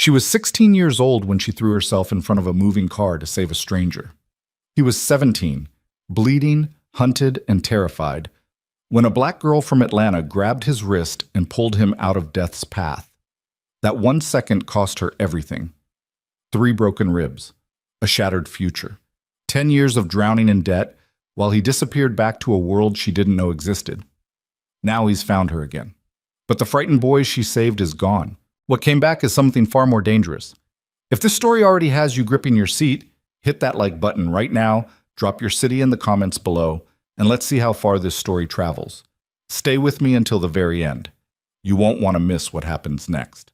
She was 16 years old when she threw herself in front of a moving car to save a stranger. He was 17, bleeding, hunted, and terrified, when a black girl from Atlanta grabbed his wrist and pulled him out of death's path. That 1 second cost her everything. 3 broken ribs, a shattered future, 10 years of drowning in debt, while he disappeared back to a world she didn't know existed. Now he's found her again. But the frightened boy she saved is gone. What came back is something far more dangerous. If this story already has you gripping your seat, hit that like button right now, drop your city in the comments below, and let's see how far this story travels. Stay with me until the very end. You won't want to miss what happens next.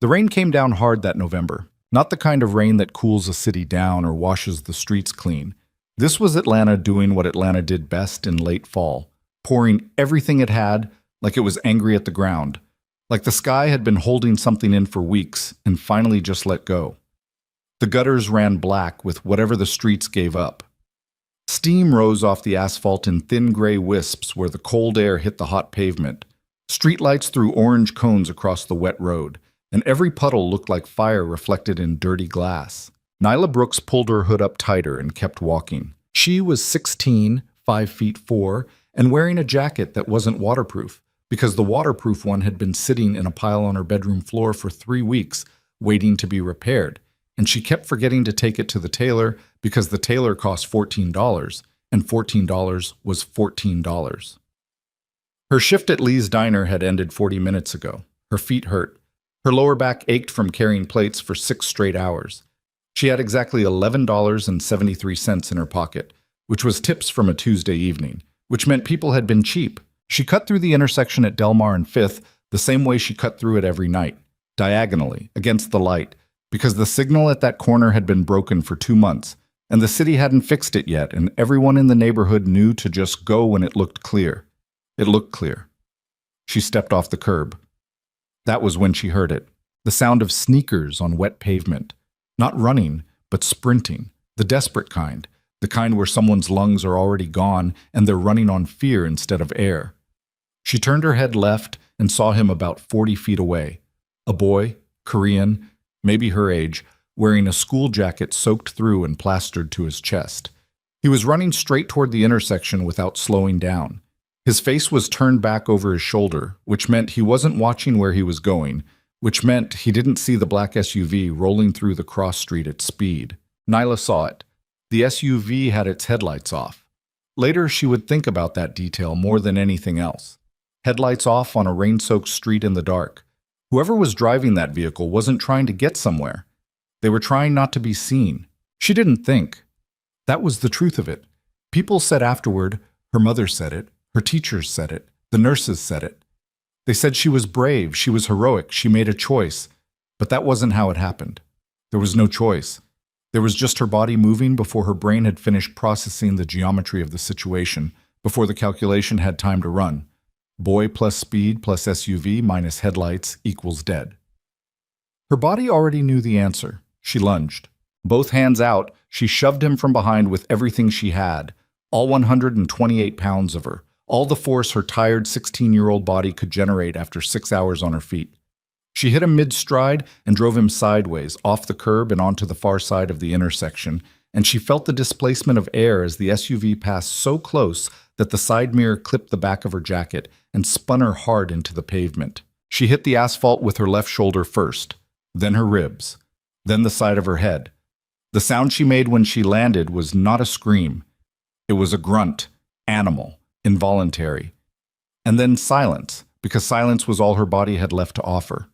The rain came down hard that November. Not the kind of rain that cools a city down or washes the streets clean. This was Atlanta doing what Atlanta did best in late fall, pouring everything it had like it was angry at the ground, like the sky had been holding something in for weeks and finally just let go. The gutters ran black with whatever the streets gave up. Steam rose off the asphalt in thin gray wisps where the cold air hit the hot pavement. Streetlights threw orange cones across the wet road, and every puddle looked like fire reflected in dirty glass. Nyla Brooks pulled her hood up tighter and kept walking. She was 16, 5'4", and wearing a jacket that wasn't waterproof, because the waterproof one had been sitting in a pile on her bedroom floor for 3 weeks, waiting to be repaired, and she kept forgetting to take it to the tailor because the tailor cost $14, and $14 was $14. Her shift at Lee's Diner had ended 40 minutes ago. Her feet hurt. Her lower back ached from carrying plates for 6 straight hours. She had exactly $11.73 in her pocket, which was tips from a Tuesday evening, which meant people had been cheap. She cut through the intersection at Delmar and 5th the same way she cut through it every night, diagonally, against the light, because the signal at that corner had been broken for 2 months, and the city hadn't fixed it yet, and everyone in the neighborhood knew to just go when it looked clear. It looked clear. She stepped off the curb. That was when she heard it, the sound of sneakers on wet pavement. Not running, but sprinting, the desperate kind, the kind where someone's lungs are already gone and they're running on fear instead of air. She turned her head left and saw him about 40 feet away. A boy, Korean, maybe her age, wearing a school jacket soaked through and plastered to his chest. He was running straight toward the intersection without slowing down. His face was turned back over his shoulder, which meant he wasn't watching where he was going, which meant he didn't see the black SUV rolling through the cross street at speed. Nyla saw it. The SUV had its headlights off. Later, she would think about that detail more than anything else. Headlights off on a rain-soaked street in the dark. Whoever was driving that vehicle wasn't trying to get somewhere. They were trying not to be seen. She didn't think. That was the truth of it. People said afterward, her mother said it, her teachers said it, the nurses said it. They said she was brave, she was heroic, she made a choice. But that wasn't how it happened. There was no choice. There was just her body moving before her brain had finished processing the geometry of the situation, before the calculation had time to run. Boy plus speed plus SUV minus headlights equals dead. Her body already knew the answer. She lunged. Both hands out, she shoved him from behind with everything she had, all 128 pounds of her, all the force her tired 16-year-old body could generate after 6 hours on her feet. She hit him mid-stride and drove him sideways, off the curb and onto the far side of the intersection, and she felt the displacement of air as the SUV passed so close that the side mirror clipped the back of her jacket and spun her hard into the pavement. She hit the asphalt with her left shoulder first, then her ribs, then the side of her head. The sound she made when she landed was not a scream. It was a grunt, animal, involuntary. And then silence, because silence was all her body had left to offer.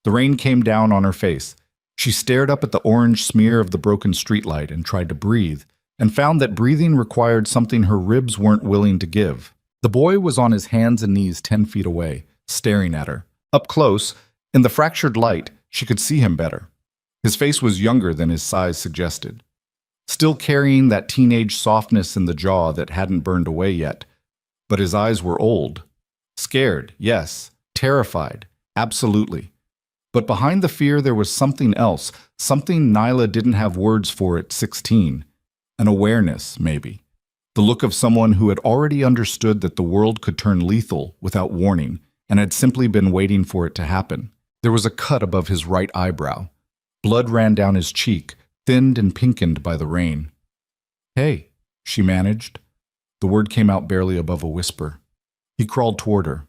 The rain came down on her face. She stared up at the orange smear of the broken streetlight and tried to breathe, and found that breathing required something her ribs weren't willing to give. The boy was on his hands and knees 10 feet away, staring at her. Up close, in the fractured light, she could see him better. His face was younger than his size suggested, still carrying that teenage softness in the jaw that hadn't burned away yet. But his eyes were old. Scared, yes. Terrified, absolutely. But behind the fear there was something else, something Nyla didn't have words for at 16. An awareness, maybe. The look of someone who had already understood that the world could turn lethal without warning and had simply been waiting for it to happen. There was a cut above his right eyebrow. Blood ran down his cheek, thinned and pinkened by the rain. "Hey," she managed. The word came out barely above a whisper. He crawled toward her.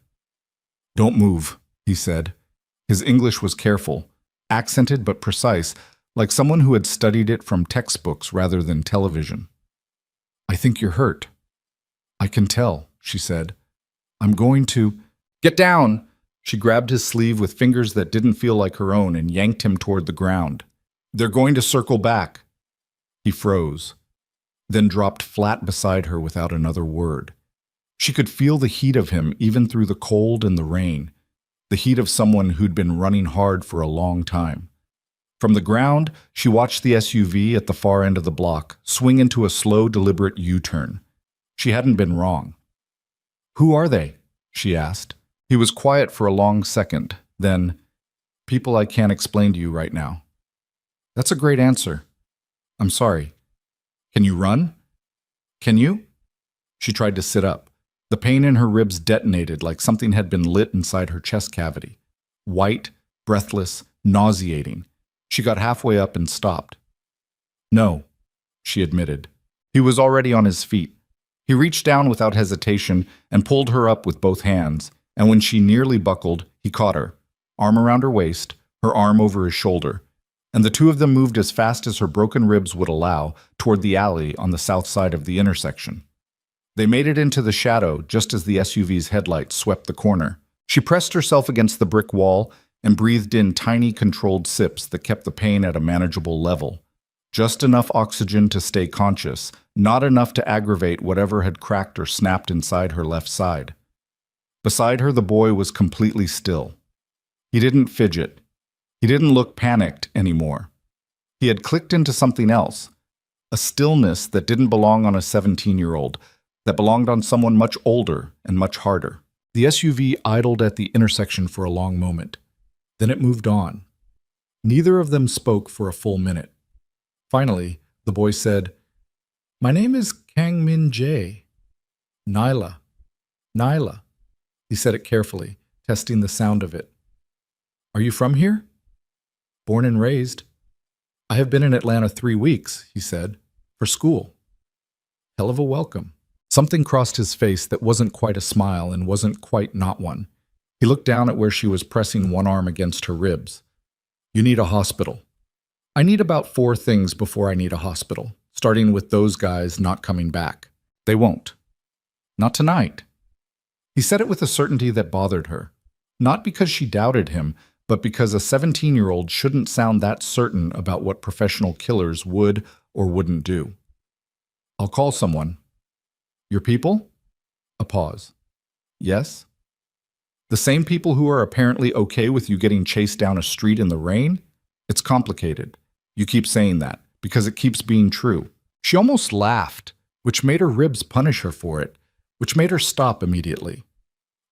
"Don't move," he said. His English was careful, accented but precise, like someone who had studied it from textbooks rather than television. "I think you're hurt." "I can tell," she said. "I'm going to—" "Get down!" She grabbed his sleeve with fingers that didn't feel like her own and yanked him toward the ground. "They're going to circle back." He froze, then dropped flat beside her without another word. She could feel the heat of him even through the cold and the rain, the heat of someone who'd been running hard for a long time. From the ground, she watched the SUV at the far end of the block swing into a slow, deliberate U-turn. She hadn't been wrong. "Who are they?" she asked. He was quiet for a long second, then, "People I can't explain to you right now." "That's a great answer. I'm sorry. Can you run? Can you?" She tried to sit up. The pain in her ribs detonated like something had been lit inside her chest cavity. White, breathless, nauseating. She got halfway up and stopped. "No," she admitted. He was already on his feet. He reached down without hesitation and pulled her up with both hands, and when she nearly buckled, he caught her, arm around her waist, her arm over his shoulder, and the two of them moved as fast as her broken ribs would allow toward the alley on the south side of the intersection. They made it into the shadow just as the SUV's headlights swept the corner. She pressed herself against the brick wall and breathed in tiny, controlled sips that kept the pain at a manageable level. Just enough oxygen to stay conscious, not enough to aggravate whatever had cracked or snapped inside her left side. Beside her, the boy was completely still. He didn't fidget. He didn't look panicked anymore. He had clicked into something else, a stillness that didn't belong on a 17-year-old, that belonged on someone much older and much harder. The SUV idled at the intersection for a long moment. Then it moved on. Neither of them spoke for a full minute. Finally, the boy said, "My name is Kang Min Jae. Nyla. Nyla." He said it carefully, testing the sound of it. "Are you from here?" "Born and raised." "I have been in Atlanta 3 weeks," he said, "for school." "Hell of a welcome." Something crossed his face that wasn't quite a smile and wasn't quite not one. He looked down at where she was pressing one arm against her ribs. "You need a hospital." "I need about 4 things before I need a hospital, starting with those guys not coming back." "They won't." "Not tonight." He said it with a certainty that bothered her, not because she doubted him, but because a 17-year-old shouldn't sound that certain about what professional killers would or wouldn't do. "I'll call someone." "Your people?" A pause. "Yes?" "The same people who are apparently okay with you getting chased down a street in the rain? It's complicated. You keep saying that, because it keeps being true." She almost laughed, which made her ribs punish her for it, which made her stop immediately.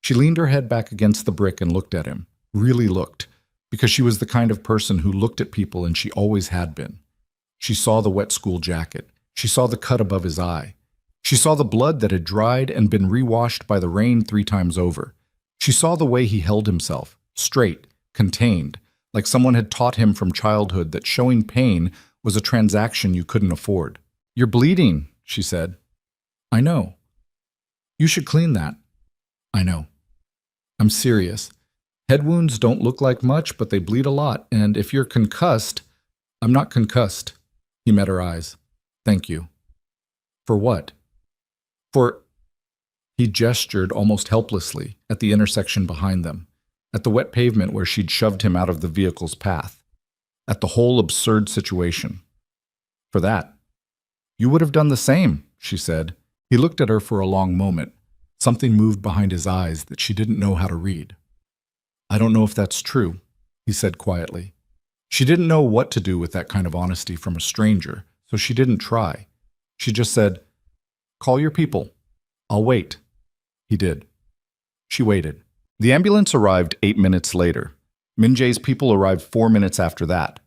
She leaned her head back against the brick and looked at him, really looked, because she was the kind of person who looked at people and she always had been. She saw the wet school jacket. She saw the cut above his eye. She saw the blood that had dried and been rewashed by the rain 3 times over. She saw the way he held himself, straight, contained, like someone had taught him from childhood that showing pain was a transaction you couldn't afford. "You're bleeding," she said. "I know." "You should clean that." "I know." "I'm serious. Head wounds don't look like much, but they bleed a lot, and if you're concussed—" "I'm not concussed." He met her eyes. "Thank you." "For what?" "For—" He gestured almost helplessly at the intersection behind them, at the wet pavement where she'd shoved him out of the vehicle's path, at the whole absurd situation. "For that." "You would have done the same," she said. He looked at her for a long moment. Something moved behind his eyes that she didn't know how to read. "I don't know if that's true," he said quietly. She didn't know what to do with that kind of honesty from a stranger, so she didn't try. She just said, "Call your people. I'll wait." He did. She waited. The ambulance arrived 8 minutes later. Min Jae's people arrived 4 minutes after that.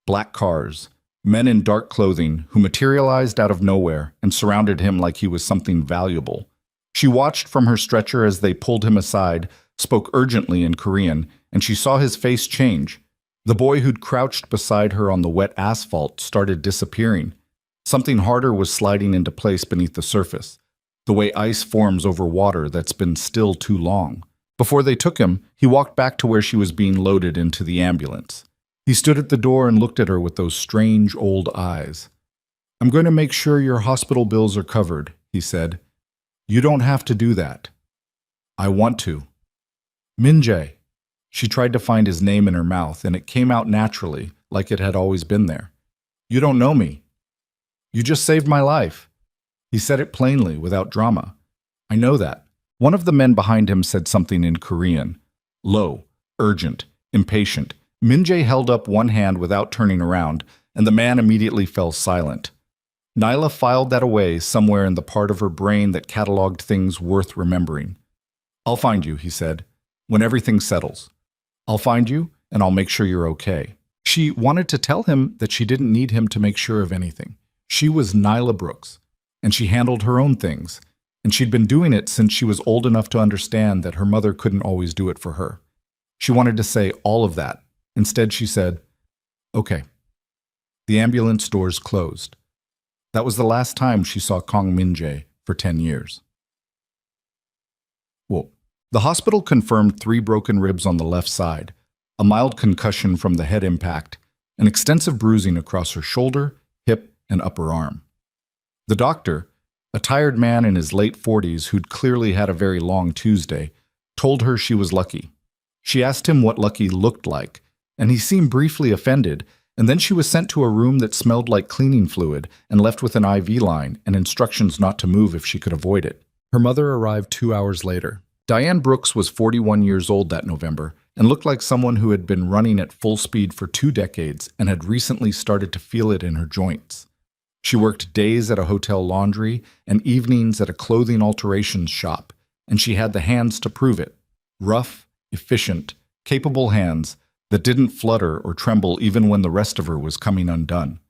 Black cars, men in dark clothing who materialized out of nowhere and surrounded him like he was something valuable. She watched from her stretcher as they pulled him aside, spoke urgently in Korean, and she saw his face change. The boy who'd crouched beside her on the wet asphalt started disappearing. Something harder was sliding into place beneath the surface, the way ice forms over water that's been still too long. Before they took him, he walked back to where she was being loaded into the ambulance. He stood at the door and looked at her with those strange old eyes. "I'm going to make sure your hospital bills are covered," he said. "You don't have to do that." "I want to." "Minjae." She tried to find his name in her mouth, and it came out naturally, like it had always been there. "You don't know me. You just saved my life." He said it plainly, without drama. "I know that." One of the men behind him said something in Korean. Low, urgent, impatient. Minjae held up one hand without turning around, and the man immediately fell silent. Nyla filed that away somewhere in the part of her brain that cataloged things worth remembering. "I'll find you," he said, "when everything settles. I'll find you, and I'll make sure you're okay." She wanted to tell him that she didn't need him to make sure of anything. She was Nyla Brooks, and she handled her own things, and she'd been doing it since she was old enough to understand that her mother couldn't always do it for her. She wanted to say all of that. Instead, she said, "Okay." The ambulance doors closed. That was the last time she saw Kong Minjae for 10 years. Whoa. The hospital confirmed 3 broken ribs on the left side, a mild concussion from the head impact, and extensive bruising across her shoulder, hip, and upper arm. The doctor, a tired man in his late 40s who'd clearly had a very long Tuesday, told her she was lucky. She asked him what lucky looked like, and he seemed briefly offended, and then she was sent to a room that smelled like cleaning fluid and left with an IV line and instructions not to move if she could avoid it. Her mother arrived 2 hours later. Diane Brooks was 41 years old that November and looked like someone who had been running at full speed for 2 decades and had recently started to feel it in her joints. She worked days at a hotel laundry and evenings at a clothing alterations shop, and she had the hands to prove it. Rough, efficient, capable hands that didn't flutter or tremble even when the rest of her was coming undone.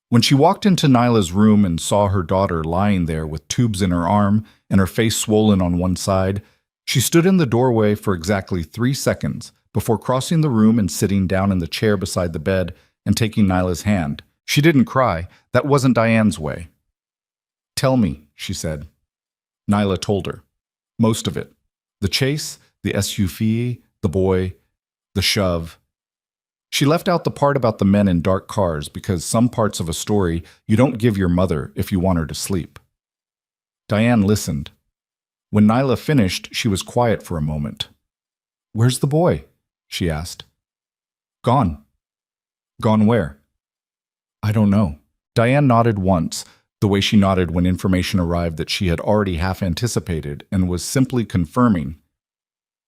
When she walked into Nyla's room and saw her daughter lying there with tubes in her arm and her face swollen on one side, she stood in the doorway for exactly 3 seconds before crossing the room and sitting down in the chair beside the bed and taking Nyla's hand. She didn't cry. That wasn't Diane's way. "Tell me," she said. Nyla told her. Most of it. The chase, the SUV, the boy, the shove. She left out the part about the men in dark cars because some parts of a story you don't give your mother if you want her to sleep. Diane listened. When Nyla finished, she was quiet for a moment. "Where's the boy?" she asked. "Gone." "Gone where?" "I don't know." Diane nodded once, the way she nodded when information arrived that she had already half anticipated and was simply confirming.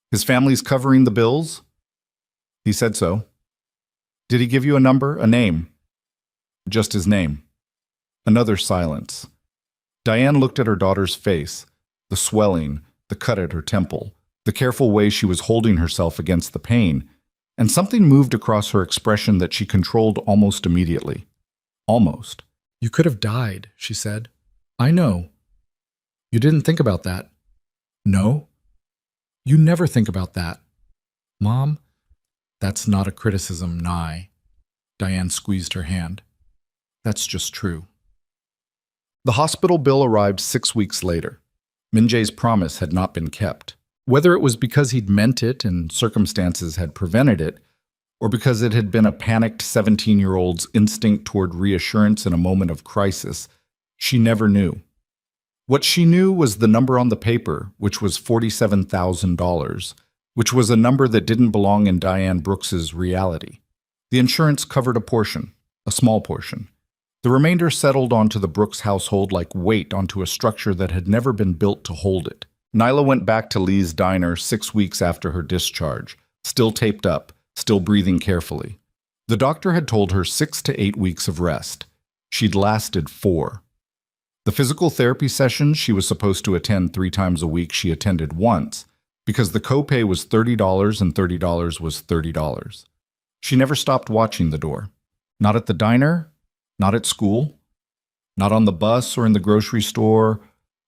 "His family's covering the bills?" "He said so." "Did he give you a number, a name?" "Just his name." Another silence. Diane looked at her daughter's face, the swelling, the cut at her temple, the careful way she was holding herself against the pain, and something moved across her expression that she controlled almost immediately. Almost. "You could have died," she said. "I know. You didn't think about that." "No? You never think about that." "Mom, that's not a criticism, Nye." Diane squeezed her hand. "That's just true." The hospital bill arrived 6 weeks later. Minjae's promise had not been kept. Whether it was because he'd meant it and circumstances had prevented it, or because it had been a panicked 17-year-old's instinct toward reassurance in a moment of crisis, she never knew. What she knew was the number on the paper, which was $47,000, which was a number that didn't belong in Diane Brooks's reality. The insurance covered a portion, a small portion. The remainder settled onto the Brooks household like weight onto a structure that had never been built to hold it. Nyla went back to Lee's diner 6 weeks after her discharge, still taped up, still breathing carefully. The doctor had told her 6 to 8 weeks of rest. She'd lasted 4. The physical therapy sessions she was supposed to attend 3 times a week she attended once, because the copay was $30 and $30 was $30. She never stopped watching the door. Not at the diner, not at school, not on the bus or in the grocery store,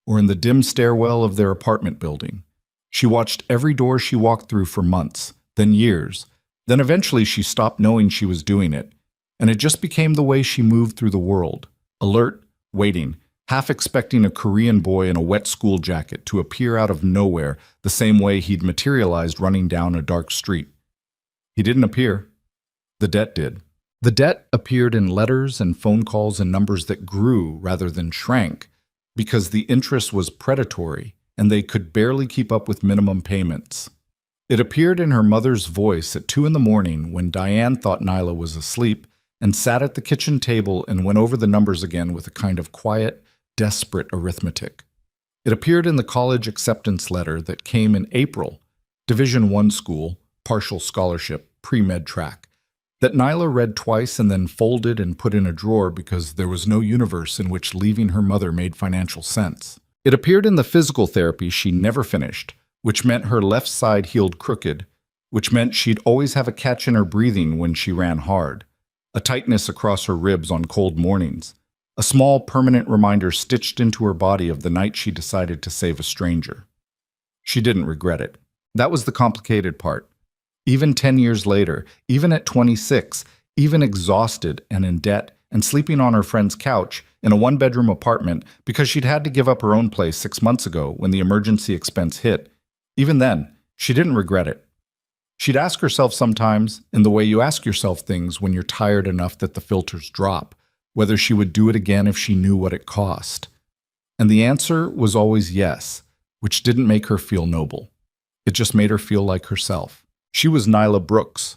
or in the dim stairwell of their apartment building. She watched every door she walked through for months, then years. Then eventually she stopped knowing she was doing it, and it just became the way she moved through the world, alert, waiting, half expecting a Korean boy in a wet school jacket to appear out of nowhere the same way he'd materialized running down a dark street. He didn't appear. The debt did. The debt appeared in letters and phone calls and numbers that grew rather than shrank because the interest was predatory and they could barely keep up with minimum payments. It appeared in her mother's voice at 2 a.m. when Diane thought Nyla was asleep and sat at the kitchen table and went over the numbers again with a kind of quiet, desperate arithmetic. It appeared in the college acceptance letter that came in April, Division I school, partial scholarship, pre-med track, that Nyla read twice and then folded and put in a drawer because there was no universe in which leaving her mother made financial sense. It appeared in the physical therapy she never finished, which meant her left side healed crooked, which meant she'd always have a catch in her breathing when she ran hard, a tightness across her ribs on cold mornings, a small permanent reminder stitched into her body of the night she decided to save a stranger. She didn't regret it. That was the complicated part. Even 10 years later, even at 26, even exhausted and in debt and sleeping on her friend's couch in a one-bedroom apartment because she'd had to give up her own place 6 months ago when the emergency expense hit, even then, she didn't regret it. She'd ask herself sometimes, in the way you ask yourself things when you're tired enough that the filters drop, whether she would do it again if she knew what it cost. And the answer was always yes, which didn't make her feel noble. It just made her feel like herself. She was Nyla Brooks.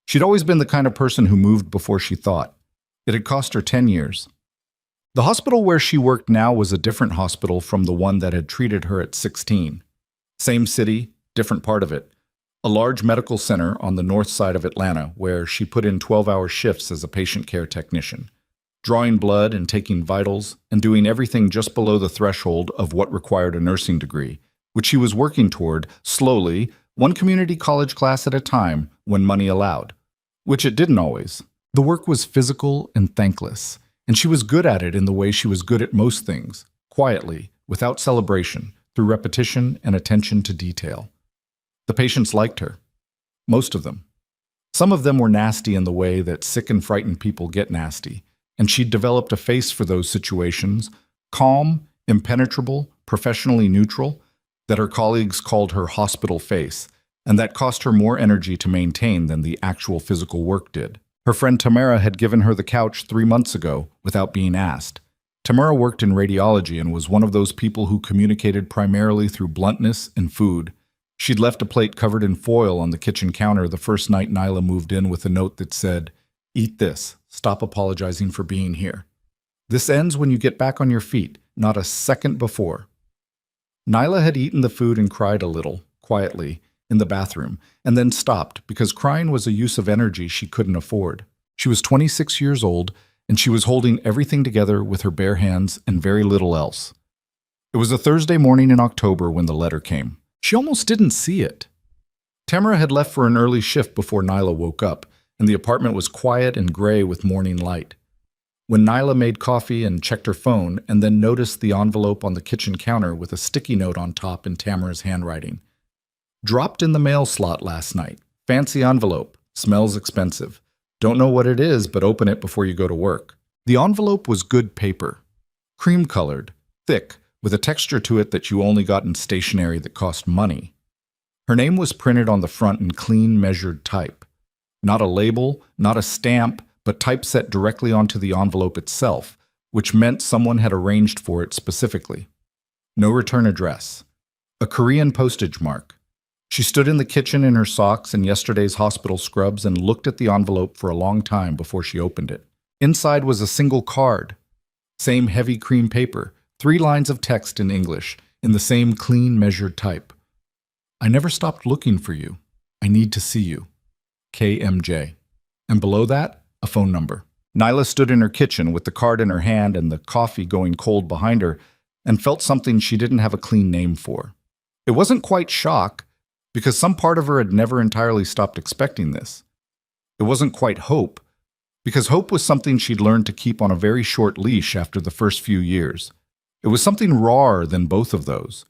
She'd always been the kind of person who moved before she thought. It had cost her 10 years. The hospital where she worked now was a different hospital from the one that had treated her at 16. Same city, different part of it. A large medical center on the north side of Atlanta where she put in 12-hour shifts as a patient care technician, drawing blood and taking vitals and doing everything just below the threshold of what required a nursing degree, which she was working toward slowly, one community college class at a time when money allowed, which it didn't always. The work was physical and thankless, and she was good at it in the way she was good at most things, quietly, without celebration, through repetition and attention to detail. The patients liked her. Most of them. Some of them were nasty in the way that sick and frightened people get nasty, and she'd developed a face for those situations, calm, impenetrable, professionally neutral, that her colleagues called her hospital face, and that cost her more energy to maintain than the actual physical work did. Her friend Tamara had given her the couch 3 months ago without being asked. Tamara worked in radiology and was one of those people who communicated primarily through bluntness and food. She'd left a plate covered in foil on the kitchen counter the first night Nyla moved in with a note that said, "Eat this. Stop apologizing for being here. This ends when you get back on your feet, not a second before." Nyla had eaten the food and cried a little, quietly, in the bathroom, and then stopped because crying was a use of energy she couldn't afford. She was 26 years old, and she was holding everything together with her bare hands and very little else. It was a Thursday morning in October when the letter came. She almost didn't see it. Tamara had left for an early shift before Nyla woke up, and the apartment was quiet and gray with morning light. When Nyla made coffee and checked her phone and then noticed the envelope on the kitchen counter with a sticky note on top in Tamara's handwriting. "Dropped in the mail slot last night. Fancy envelope. Smells expensive. Don't know what it is, but open it before you go to work." The envelope was good paper. Cream-colored, thick, with a texture to it that you only got in stationery that cost money. Her name was printed on the front in clean, measured type. Not a label, not a stamp, but typeset directly onto the envelope itself, which meant someone had arranged for it specifically. No return address. A Korean postage mark. She stood in the kitchen in her socks and yesterday's hospital scrubs and looked at the envelope for a long time before she opened it. Inside was a single card. Same heavy cream paper, 3 lines of text in English, in the same clean, measured type. "I never stopped looking for you. I need to see you. KMJ." And below that, a phone number. Nyla stood in her kitchen with the card in her hand and the coffee going cold behind her and felt something she didn't have a clean name for. It wasn't quite shock, because some part of her had never entirely stopped expecting this. It wasn't quite hope, because hope was something she'd learned to keep on a very short leash after the first few years. It was something rawer than both of those,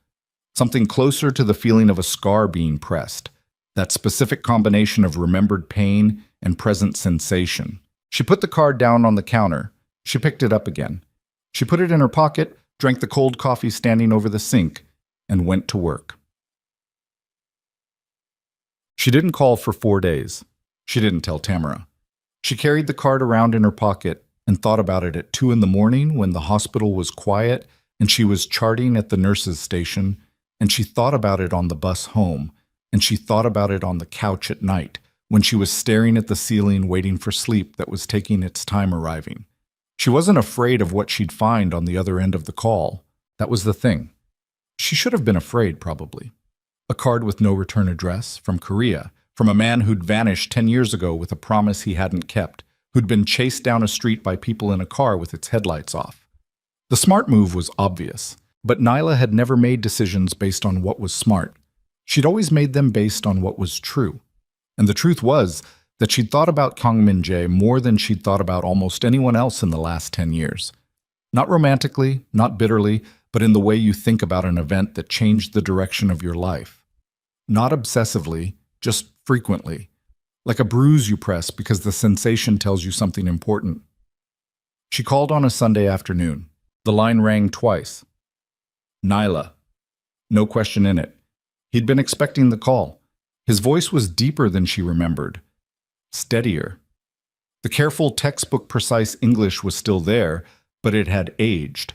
something closer to the feeling of a scar being pressed, that specific combination of remembered pain and present sensation. She put the card down on the counter. She picked it up again. She put it in her pocket, drank the cold coffee standing over the sink, and went to work. She didn't call for 4 days. She didn't tell Tamara. She carried the card around in her pocket and thought about it at 2 in the morning when the hospital was quiet and she was charting at the nurse's station, and she thought about it on the bus home, and she thought about it on the couch at night when she was staring at the ceiling waiting for sleep that was taking its time arriving. She wasn't afraid of what she'd find on the other end of the call. That was the thing. She should have been afraid, probably. A card with no return address, from Korea, from a man who'd vanished 10 years ago with a promise he hadn't kept, who'd been chased down a street by people in a car with its headlights off. The smart move was obvious, but Nyla had never made decisions based on what was smart. She'd always made them based on what was true. And the truth was that she'd thought about Kang Min-jae more than she'd thought about almost anyone else in the last 10 years. Not romantically, not bitterly, but in the way you think about an event that changed the direction of your life. Not obsessively, just frequently. Like a bruise you press because the sensation tells you something important. She called on a Sunday afternoon. The line rang twice. Nyla. No question in it. He'd been expecting the call. His voice was deeper than she remembered. Steadier. The careful, textbook-precise English was still there, but it had aged.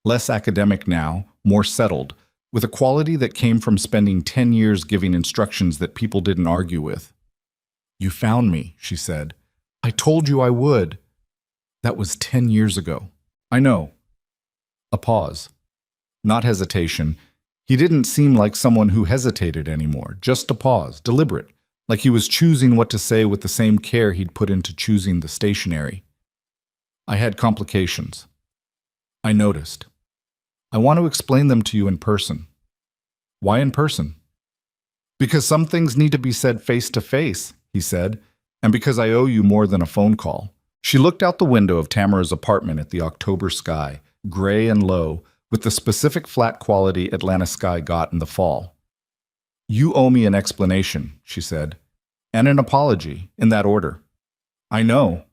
Less academic now, more settled, with a quality that came from spending 10 years giving instructions that people didn't argue with. You found me, she said. I told you I would. That was 10 years ago. I know. A pause. Not hesitation. He didn't seem like someone who hesitated anymore. Just a pause, deliberate, like he was choosing what to say with the same care he'd put into choosing the stationery. I had complications. I noticed. I want to explain them to you in person. Why in person? Because some things need to be said face to face, he said, and because I owe you more than a phone call. She looked out the window of Tamara's apartment at the October sky, gray and low, with the specific flat quality Atlanta sky got in the fall. You owe me an explanation, she said, and an apology, in that order. I know.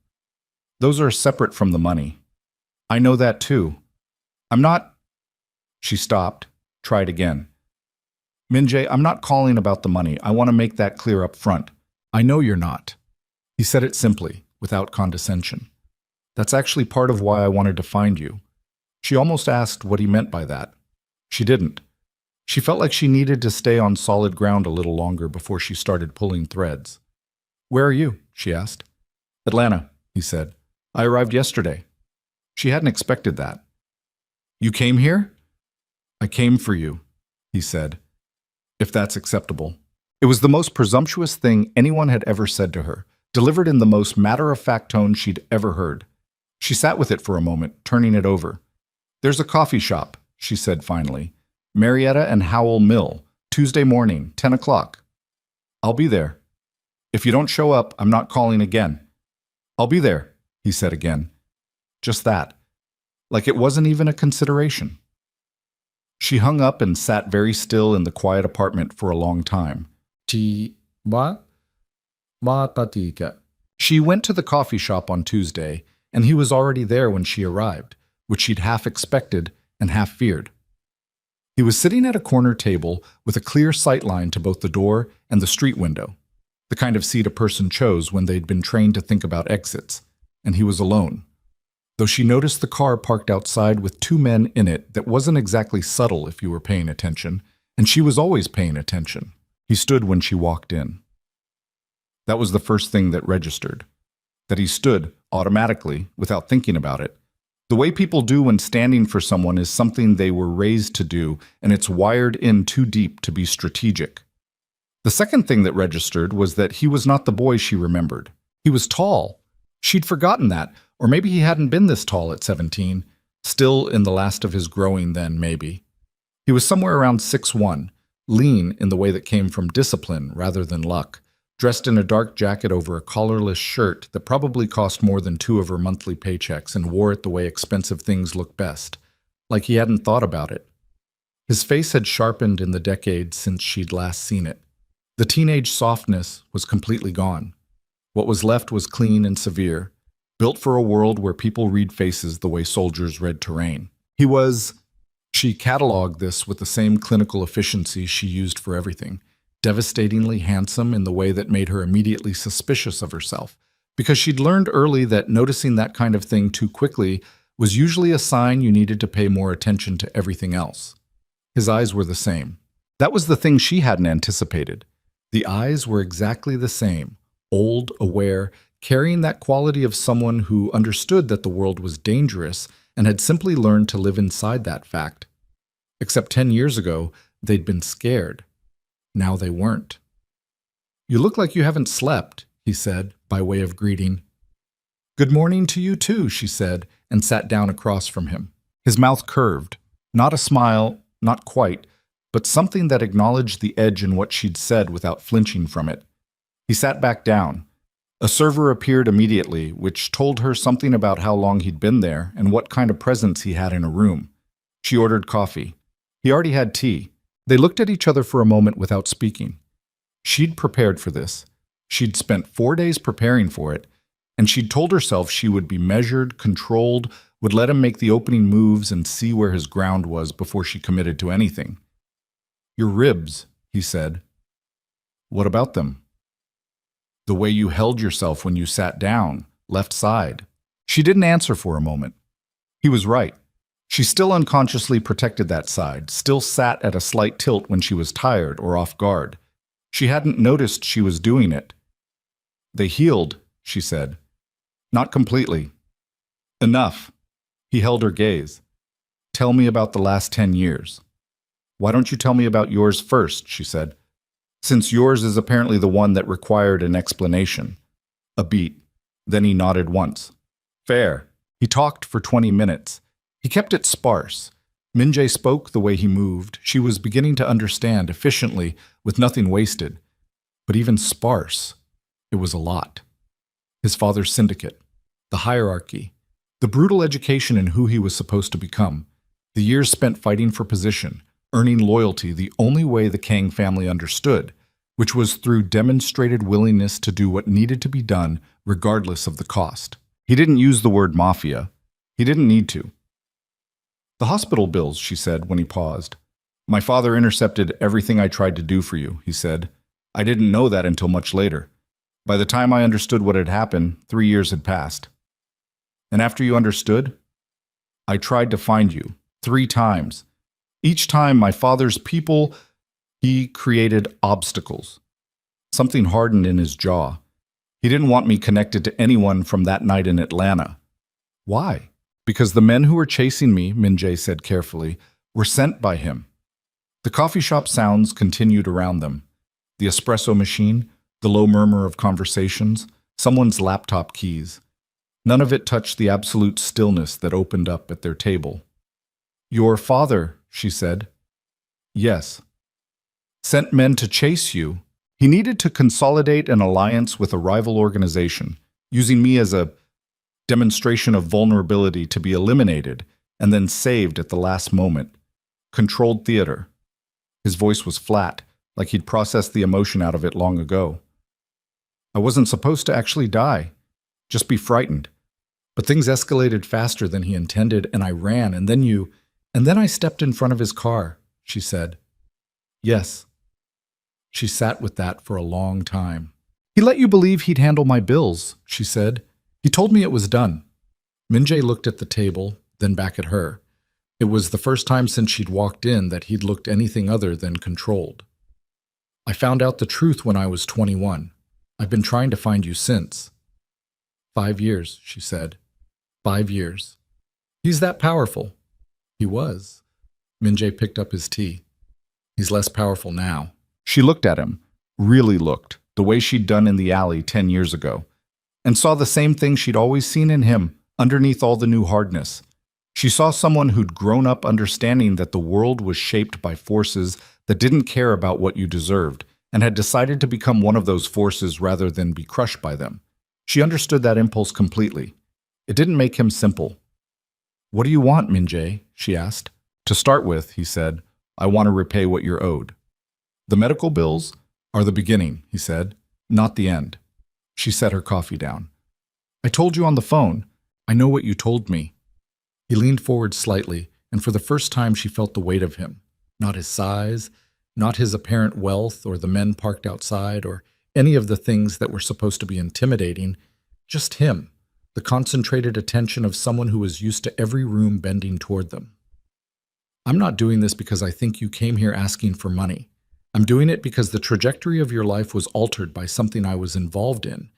Those are separate from the money. I know that too. I'm not... She stopped, tried again. Min-jae, I'm not calling about the money. I want to make that clear up front. I know you're not. He said it simply, without condescension. That's actually part of why I wanted to find you. She almost asked what he meant by that. She didn't. She felt like she needed to stay on solid ground a little longer before she started pulling threads. Where are you? She asked. Atlanta, he said. I arrived yesterday. She hadn't expected that. You came here? I came for you, he said. If that's acceptable. It was the most presumptuous thing anyone had ever said to her, delivered in the most matter-of-fact tone she'd ever heard. She sat with it for a moment, turning it over. There's a coffee shop, she said finally. Marietta and Howell Mill, Tuesday morning, 10 o'clock. I'll be there. If you don't show up, I'm not calling again. I'll be there, he said again. Just that. Like it wasn't even a consideration. She hung up and sat very still in the quiet apartment for a long time. She went to the coffee shop on Tuesday, and he was already there when she arrived, which she'd half expected and half feared. He was sitting at a corner table with a clear sight line to both the door and the street window, the kind of seat a person chose when they'd been trained to think about exits, and he was alone. Though she noticed the car parked outside with 2 men in it that wasn't exactly subtle if you were paying attention, and she was always paying attention. He stood when she walked in. That was the first thing that registered. That he stood, automatically, without thinking about it. The way people do when standing for someone is something they were raised to do, and it's wired in too deep to be strategic. The second thing that registered was that he was not the boy she remembered. He was tall. She'd forgotten that, or maybe he hadn't been this tall at 17, still in the last of his growing then, maybe. He was somewhere around 6'1", lean in the way that came from discipline rather than luck, dressed in a dark jacket over a collarless shirt that probably cost more than 2 of her monthly paychecks and wore it the way expensive things look best, like he hadn't thought about it. His face had sharpened in the decades since she'd last seen it. The teenage softness was completely gone. What was left was clean and severe, built for a world where people read faces the way soldiers read terrain. He was, she cataloged this with the same clinical efficiency she used for everything, devastatingly handsome in the way that made her immediately suspicious of herself, because she'd learned early that noticing that kind of thing too quickly was usually a sign you needed to pay more attention to everything else. His eyes were the same. That was the thing she hadn't anticipated. The eyes were exactly the same, old, aware, carrying that quality of someone who understood that the world was dangerous and had simply learned to live inside that fact. Except 10 years ago, they'd been scared. Now they weren't. "You look like you haven't slept," he said, by way of greeting. "Good morning to you too," she said, and sat down across from him. His mouth curved. Not a smile, not quite, but something that acknowledged the edge in what she'd said without flinching from it. He sat back down. A server appeared immediately, which told her something about how long he'd been there and what kind of presence he had in a room. She ordered coffee. He already had tea. They looked at each other for a moment without speaking. She'd prepared for this. She'd spent 4 days preparing for it, and she'd told herself she would be measured, controlled, would let him make the opening moves and see where his ground was before she committed to anything. "Your ribs," he said. "What about them?" "The way you held yourself when you sat down, left side." She didn't answer for a moment. He was right. She still unconsciously protected that side, still sat at a slight tilt when she was tired or off guard. She hadn't noticed she was doing it. "They healed," she said. "Not completely." "Enough." He held her gaze. "Tell me about the last 10 years. "Why don't you tell me about yours first?" she said. "Since yours is apparently the one that required an explanation." A beat. Then he nodded once. "Fair." He talked for 20 minutes. He kept it sparse. Min-jae spoke the way he moved. She was beginning to understand efficiently, with nothing wasted. But even sparse, it was a lot. His father's syndicate, the hierarchy, the brutal education in who he was supposed to become, the years spent fighting for position, earning loyalty the only way the Kang family understood, which was through demonstrated willingness to do what needed to be done regardless of the cost. He didn't use the word mafia. He didn't need to. "The hospital bills," she said when he paused. "My father intercepted everything I tried to do for you," he said. "I didn't know that until much later. By the time I understood what had happened, 3 years had passed." "And after you understood?" "I tried to find you 3 times. Each time my father's people, he created obstacles." Something hardened in his jaw. "He didn't want me connected to anyone from that night in Atlanta." "Why?" "Because the men who were chasing me," Min-jae said carefully, "were sent by him." The coffee shop sounds continued around them. The espresso machine, the low murmur of conversations, someone's laptop keys. None of it touched the absolute stillness that opened up at their table. "Your father," she said. "Yes." "Sent men to chase you. He needed to consolidate an alliance with a rival organization, using me as a demonstration of vulnerability to be eliminated and then saved at the last moment. Controlled theater." His voice was flat, like he'd processed the emotion out of it long ago. "I wasn't supposed to actually die, just be frightened. But things escalated faster than he intended, and I ran, and then I stepped in front of his car," she said. "Yes." She sat with that for a long time. "He let you believe he'd handle my bills," she said. "He told me it was done." Min-jae looked at the table, then back at her. It was the first time since she'd walked in that he'd looked anything other than controlled. "I found out the truth when I was 21. I've been trying to find you since." 5 years, she said. 5 years. "He's that powerful." He was. Min-jae picked up his tea. "He's less powerful now." She looked at him, really looked, the way she'd done in the alley 10 years ago, and saw the same thing she'd always seen in him, underneath all the new hardness. She saw someone who'd grown up understanding that the world was shaped by forces that didn't care about what you deserved, and had decided to become one of those forces rather than be crushed by them. She understood that impulse completely. It didn't make him simple. "What do you want, Min-jae?" she asked. "To start with," he said, "I want to repay what you're owed." "The medical bills?" are the beginning, he said, not the end. She set her coffee down. I told you on the phone. I know what you told me. He leaned forward slightly, and for the first time she felt the weight of him. Not his size, not his apparent wealth or the men parked outside or any of the things that were supposed to be intimidating, just him, the concentrated attention of someone who was used to every room bending toward them. I'm not doing this because I think you came here asking for money. I'm doing it because the trajectory of your life was altered by something I was involved in,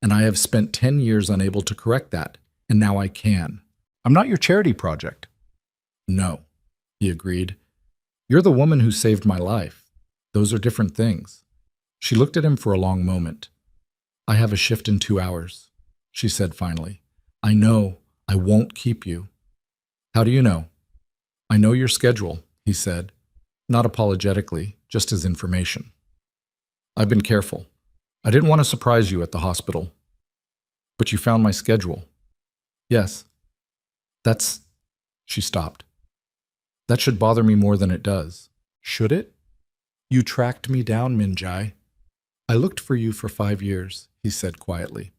and I have spent 10 years unable to correct that, and now I can. I'm not your charity project. No, he agreed. You're the woman who saved my life. Those are different things. She looked at him for a long moment. I have a shift in 2 hours, she said finally. I know I won't keep you. How do you know? I know your schedule, he said, not apologetically, just as information. I've been careful. I didn't want to surprise you at the hospital. But you found my schedule. Yes. She stopped. That should bother me more than it does. Should it? You tracked me down, Minjai. I looked for you for 5 years, he said quietly.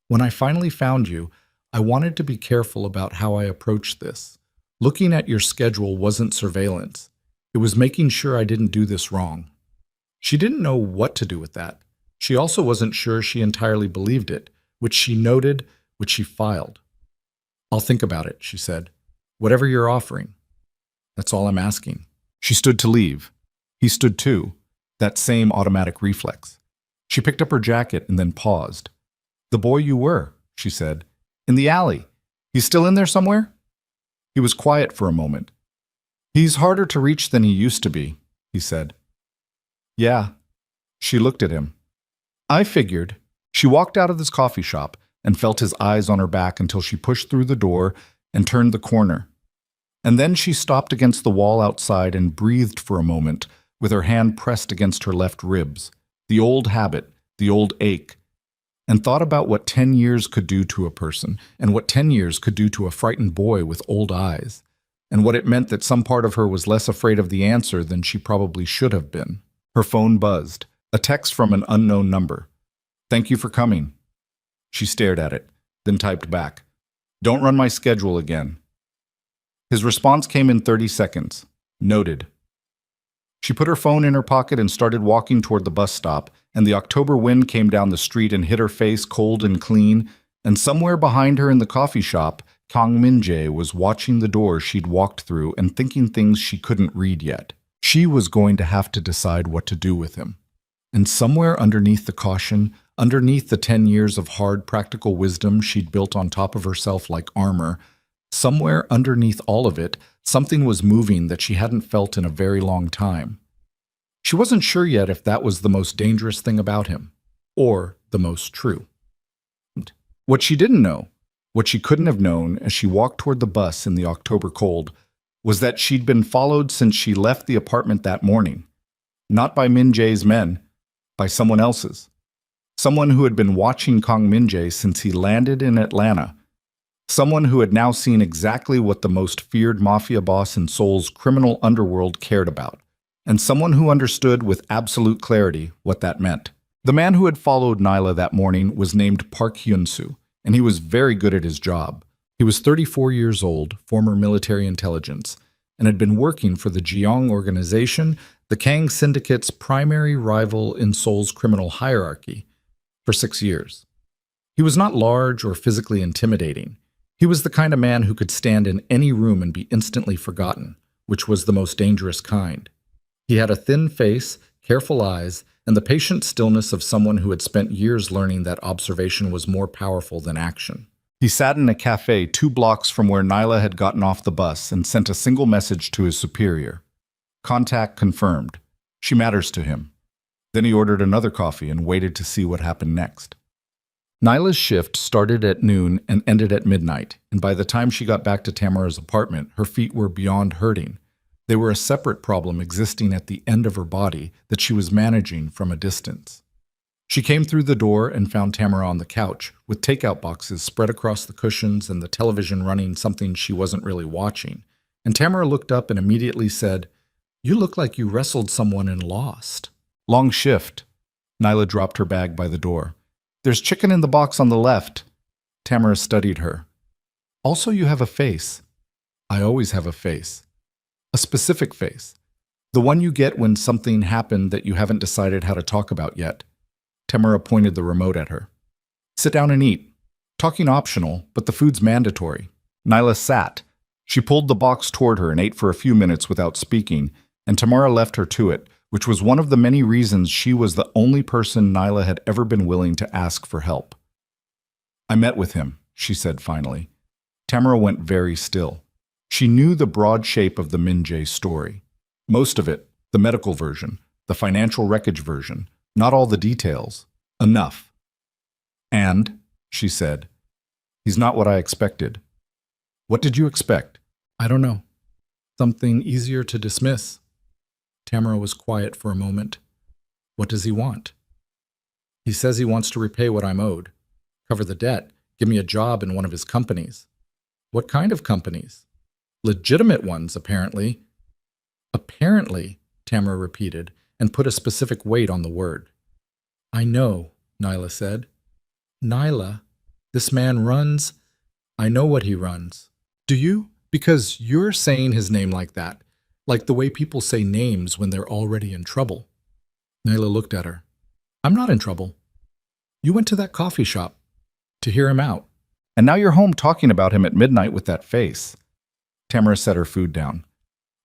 When I finally found you, I wanted to be careful about how I approached this. Looking at your schedule wasn't surveillance. It was making sure I didn't do this wrong. She didn't know what to do with that. She also wasn't sure she entirely believed it, which she noted, which she filed. I'll think about it, she said. Whatever you're offering. That's all I'm asking. She stood to leave. He stood too, that same automatic reflex. She picked up her jacket and then paused. The boy you were, she said. In the alley. He's still in there somewhere? He was quiet for a moment. He's harder to reach than he used to be, he said. Yeah. She looked at him. I figured. She walked out of this coffee shop and felt his eyes on her back until she pushed through the door and turned the corner. And then she stopped against the wall outside and breathed for a moment with her hand pressed against her left ribs, the old habit, the old ache, and thought about what 10 years could do to a person and what 10 years could do to a frightened boy with old eyes, and what it meant that some part of her was less afraid of the answer than she probably should have been. Her phone buzzed, a text from an unknown number. Thank you for coming. She stared at it, then typed back, Don't run my schedule again. His response came in 30 seconds. Noted. She put her phone in her pocket and started walking toward the bus stop, and the October wind came down the street and hit her face cold and clean, and somewhere behind her in the coffee shop, Kang Min-jae was watching the door she'd walked through and thinking things she couldn't read yet. She was going to have to decide what to do with him. And somewhere underneath the caution, underneath the 10 years of hard practical wisdom she'd built on top of herself like armor, somewhere underneath all of it, something was moving that she hadn't felt in a very long time. She wasn't sure yet if that was the most dangerous thing about him, or the most true. What she didn't know, what she couldn't have known as she walked toward the bus in the October cold, was that she'd been followed since she left the apartment that morning. Not by Min-jae's men, by someone else's. Someone who had been watching Kang Min-jae since he landed in Atlanta. Someone who had now seen exactly what the most feared mafia boss in Seoul's criminal underworld cared about, and someone who understood with absolute clarity what that meant. The man who had followed Nyla that morning was named Park Hyun-soo, and he was very good at his job. He was 34 years old, former military intelligence, and had been working for the Jeong organization, the Kang Syndicate's primary rival in Seoul's criminal hierarchy, for 6 years. He was not large or physically intimidating. He was the kind of man who could stand in any room and be instantly forgotten, which was the most dangerous kind. He had a thin face, careful eyes, and the patient stillness of someone who had spent years learning that observation was more powerful than action. He sat in a cafe 2 blocks from where Nyla had gotten off the bus and sent a single message to his superior. Contact confirmed. She matters to him. Then he ordered another coffee and waited to see what happened next. Nyla's shift started at noon and ended at midnight, and by the time she got back to Tamara's apartment, her feet were beyond hurting. They were a separate problem existing at the end of her body that she was managing from a distance. She came through the door and found Tamara on the couch, with takeout boxes spread across the cushions and the television running something she wasn't really watching. And Tamara looked up and immediately said, "You look like you wrestled someone and lost." "Long shift," Nyla dropped her bag by the door. There's chicken in the box on the left. Tamara studied her. Also, you have a face. I always have a face. A specific face. The one you get when something happened that you haven't decided how to talk about yet. Tamara pointed the remote at her. Sit down and eat. Talking optional, but the food's mandatory. Nyla sat. She pulled the box toward her and ate for a few minutes without speaking, and Tamara left her to it, which was one of the many reasons she was the only person Nyla had ever been willing to ask for help. I met with him, she said finally. Tamara went very still. She knew the broad shape of the Min-jae story. Most of it, the medical version, the financial wreckage version, not all the details. Enough. And, she said, he's not what I expected. What did you expect? I don't know. Something easier to dismiss. Tamara was quiet for a moment. What does he want? He says he wants to repay what I'm owed, cover the debt, give me a job in one of his companies. What kind of companies? Legitimate ones, apparently. Apparently, Tamara repeated, and put a specific weight on the word. I know, Nyla said. Nyla, this man runs. I know what he runs. Do you? Because you're saying his name like that, like the way people say names when they're already in trouble. Nyla looked at her. I'm not in trouble. You went to that coffee shop to hear him out. And now you're home talking about him at midnight with that face. Tamara set her food down.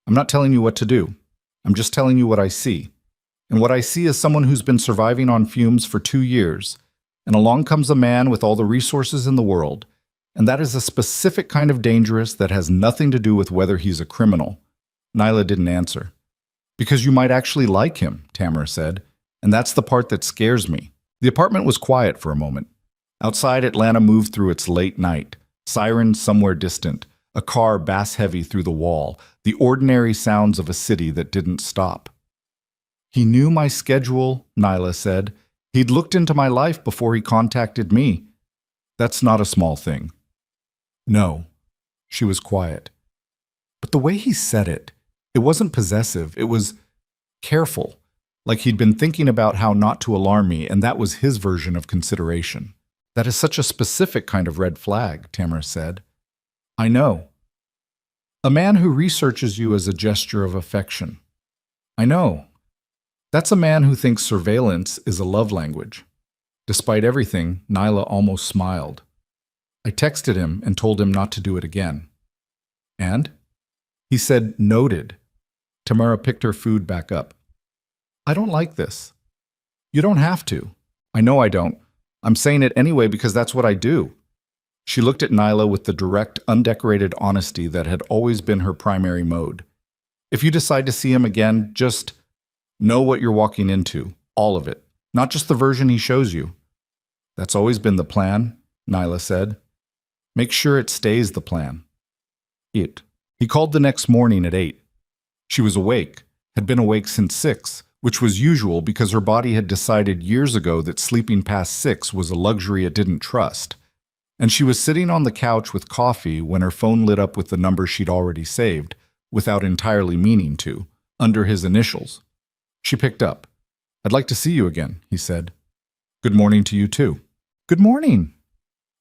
I'm not telling you what to do. I'm just telling you what I see. And what I see is someone who's been surviving on fumes for 2 years. And along comes a man with all the resources in the world. And that is a specific kind of dangerous that has nothing to do with whether he's a criminal. Nyla didn't answer. Because you might actually like him, Tamara said. And that's the part that scares me. The apartment was quiet for a moment. Outside, Atlanta moved through its late night. Sirens somewhere distant. A car bass-heavy through the wall. The ordinary sounds of a city that didn't stop. He knew my schedule, Nyla said. He'd looked into my life before he contacted me. That's not a small thing. No. She was quiet. But the way he said it, it wasn't possessive. It was careful. Like he'd been thinking about how not to alarm me, and that was his version of consideration. That is such a specific kind of red flag, Tamara said. I know. A man who researches you as a gesture of affection. I know. That's a man who thinks surveillance is a love language. Despite everything, Nyla almost smiled. I texted him and told him not to do it again. And? He said, noted. Tamara picked her food back up. I don't like this. You don't have to. I know I don't. I'm saying it anyway because that's what I do. She looked at Nyla with the direct, undecorated honesty that had always been her primary mode. If you decide to see him again, just know what you're walking into, all of it, not just the version he shows you. That's always been the plan, Nyla said. Make sure it stays the plan. He called the next morning at 8. She was awake, had been awake since 6, which was usual because her body had decided years ago that sleeping past 6 was a luxury it didn't trust. And she was sitting on the couch with coffee when her phone lit up with the number she'd already saved, without entirely meaning to, under his initials. She picked up. I'd like to see you again, he said. Good morning to you too. Good morning.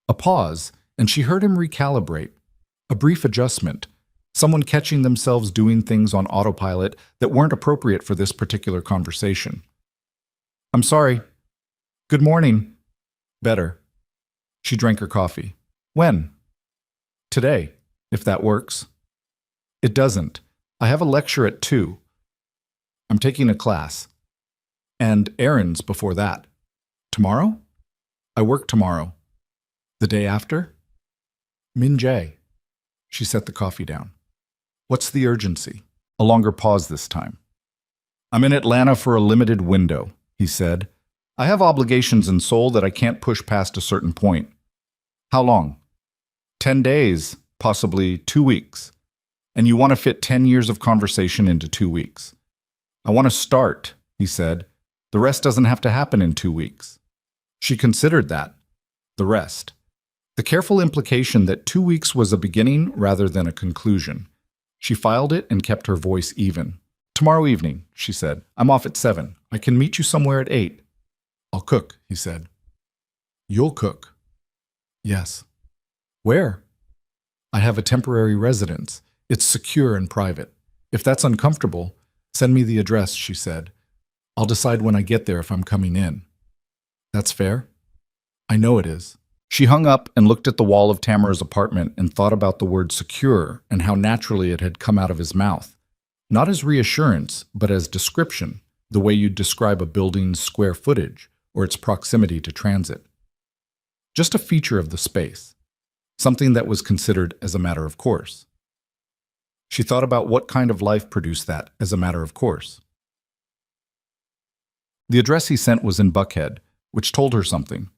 A pause, and she heard him recalibrate. A brief adjustment. Someone catching themselves doing things on autopilot that weren't appropriate for this particular conversation. I'm sorry. Good morning. Better. She drank her coffee. When? Today, if that works. It doesn't. I have a lecture at 2. I'm taking a class. And errands before that. Tomorrow? I work tomorrow. The day after? Min-jae. She set the coffee down. What's the urgency? A longer pause this time. I'm in Atlanta for a limited window, he said. I have obligations in Seoul that I can't push past a certain point. How long? 10 days, possibly 2 weeks. And you want to fit 10 years of conversation into 2 weeks. I want to start, he said. The rest doesn't have to happen in 2 weeks. She considered that. The rest. The careful implication that 2 weeks was a beginning rather than a conclusion. She filed it and kept her voice even. Tomorrow evening, she said. I'm off at 7. I can meet you somewhere at 8. I'll cook, he said. You'll cook? Yes. Where? I have a temporary residence. It's secure and private. If that's uncomfortable, send me the address, she said. I'll decide when I get there if I'm coming in. That's fair? I know it is. She hung up and looked at the wall of Tamara's apartment and thought about the word secure and how naturally it had come out of his mouth. Not as reassurance, but as description, the way you'd describe a building's square footage or its proximity to transit. Just a feature of the space, something that was considered as a matter of course. She thought about what kind of life produced that as a matter of course. The address he sent was in Buckhead, which told her something.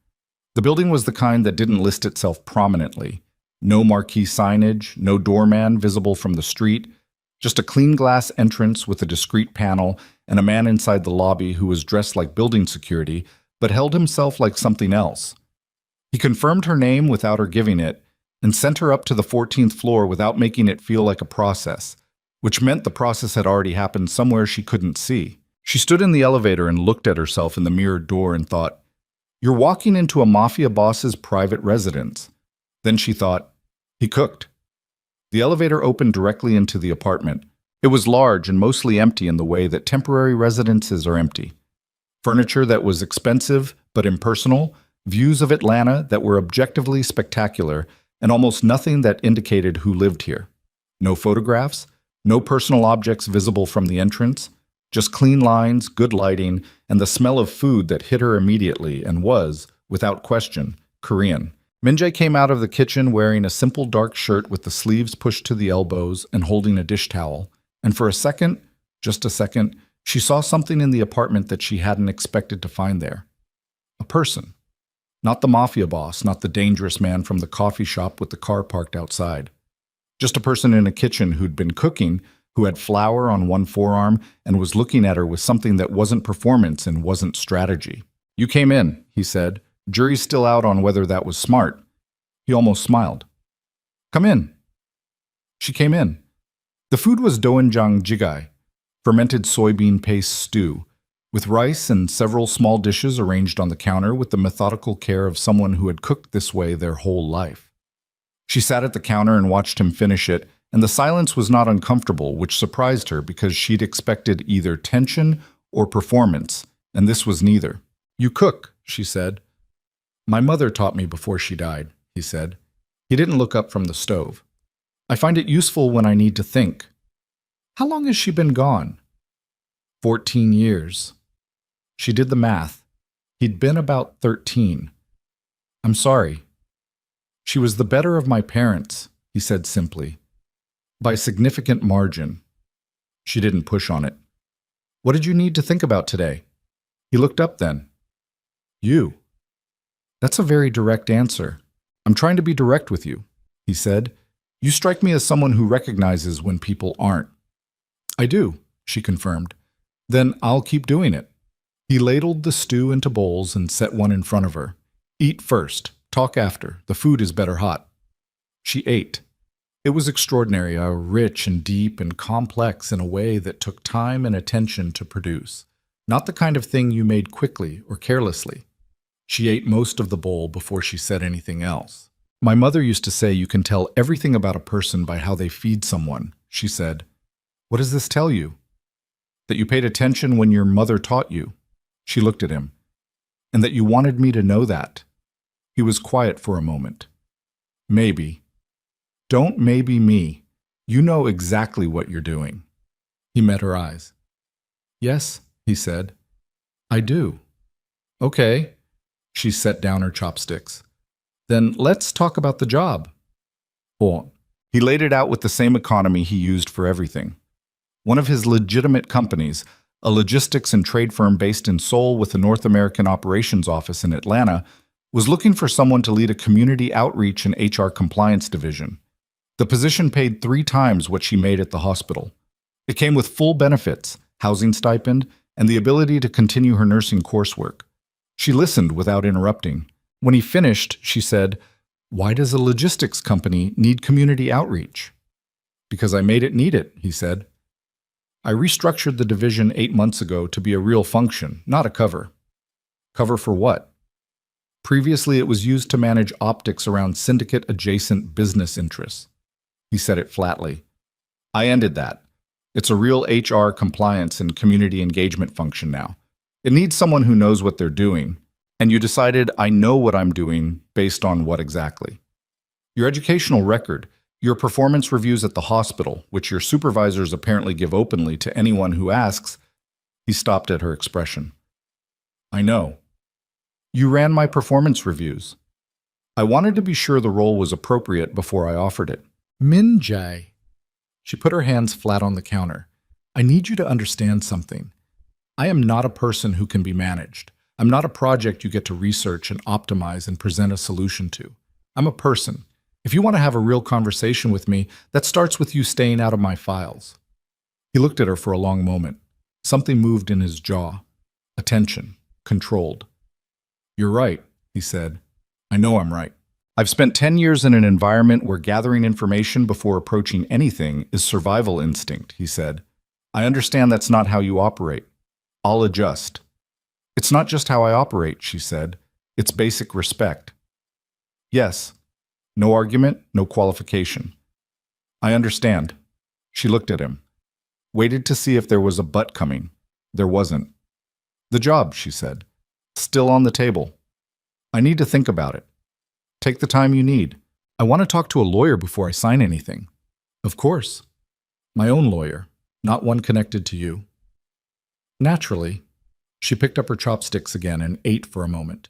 The building was the kind that didn't list itself prominently. No marquee signage, no doorman visible from the street, just a clean glass entrance with a discreet panel and a man inside the lobby who was dressed like building security but held himself like something else. He confirmed her name without her giving it and sent her up to the 14th floor without making it feel like a process, which meant the process had already happened somewhere she couldn't see. She stood in the elevator and looked at herself in the mirrored door and thought, "You're walking into a mafia boss's private residence." Then she thought, "He cooked." The elevator opened directly into the apartment. It was large and mostly empty in the way that temporary residences are empty. Furniture that was expensive but impersonal, views of Atlanta that were objectively spectacular, and almost nothing that indicated who lived here. No photographs, no personal objects visible from the entrance, just clean lines, good lighting, and the smell of food that hit her immediately and was, without question, Korean. Minjae came out of the kitchen wearing a simple dark shirt with the sleeves pushed to the elbows and holding a dish towel, and for a second, just a second, she saw something in the apartment that she hadn't expected to find there. A person. Not the mafia boss, not the dangerous man from the coffee shop with the car parked outside. Just a person in a kitchen who'd been cooking, who had flour on one forearm and was looking at her with something that wasn't performance and wasn't strategy. "You came in," he said. "Jury's still out on whether that was smart." He almost smiled. "Come in." She came in. The food was doenjang jjigae, fermented soybean paste stew, with rice and several small dishes arranged on the counter with the methodical care of someone who had cooked this way their whole life. She sat at the counter and watched him finish it, and the silence was not uncomfortable, which surprised her because she'd expected either tension or performance, and this was neither. "You cook," she said. "My mother taught me before she died," he said. He didn't look up from the stove. "I find it useful when I need to think." "How long has she been gone?" 14 years. She did the math. He'd been about 13. "I'm sorry." "She was the better of my parents," he said simply. "By a significant margin." She didn't push on it. "What did you need to think about today?" He looked up then. "You." "That's a very direct answer. I'm trying to be direct with you," he said. "You strike me as someone who recognizes when people aren't." "I do," she confirmed. "Then I'll keep doing it." He ladled the stew into bowls and set one in front of her. "Eat first, talk after. The food is better hot." She ate. It was extraordinary, rich and deep and complex in a way that took time and attention to produce. Not the kind of thing you made quickly or carelessly. She ate most of the bowl before she said anything else. "My mother used to say you can tell everything about a person by how they feed someone," she said. "What does this tell you?" "That you paid attention when your mother taught you." She looked at him. "And that you wanted me to know that." He was quiet for a moment. "Maybe." "Don't maybe me. You know exactly what you're doing." He met her eyes. "Yes," he said. "I do." "Okay." She set down her chopsticks. "Then let's talk about the job." "Oh." He laid it out with the same economy he used for everything. One of his legitimate companies, a logistics and trade firm based in Seoul with a North American operations office in Atlanta, was looking for someone to lead a community outreach and HR compliance division. The position paid 3 times what she made at the hospital. It came with full benefits, housing stipend, and the ability to continue her nursing coursework. She listened without interrupting. When he finished, she said, "Why does a logistics company need community outreach?" "Because I made it need it," he said. "I restructured the division 8 months ago to be a real function, not a cover." Cover for what? Previously, it was used to manage optics around syndicate-adjacent business interests. He said it flatly. I ended that. It's a real HR compliance and community engagement function now. It needs someone who knows what they're doing. And you decided I know what I'm doing based on what exactly? Your educational record, your performance reviews at the hospital, which your supervisors apparently give openly to anyone who asks. He stopped at her expression. I know. You ran my performance reviews. I wanted to be sure the role was appropriate before I offered it. Min Jae. She put her hands flat on the counter. I need you to understand something. I am not a person who can be managed. I'm not a project you get to research and optimize and present a solution to. I'm a person. If you want to have a real conversation with me, that starts with you staying out of my files. He looked at her for a long moment. Something moved in his jaw. Attention. Controlled. You're right, he said. I know I'm right. I've spent 10 years in an environment where gathering information before approaching anything is survival instinct, he said. I understand that's not how you operate. I'll adjust. It's not just how I operate, she said. It's basic respect. Yes. No argument, no qualification. I understand. She looked at him. Waited to see if there was a but coming. There wasn't. The job, she said. Still on the table. I need to think about it. Take the time you need. I want to talk to a lawyer before I sign anything. Of course. My own lawyer, not one connected to you. Naturally. She picked up her chopsticks again and ate for a moment.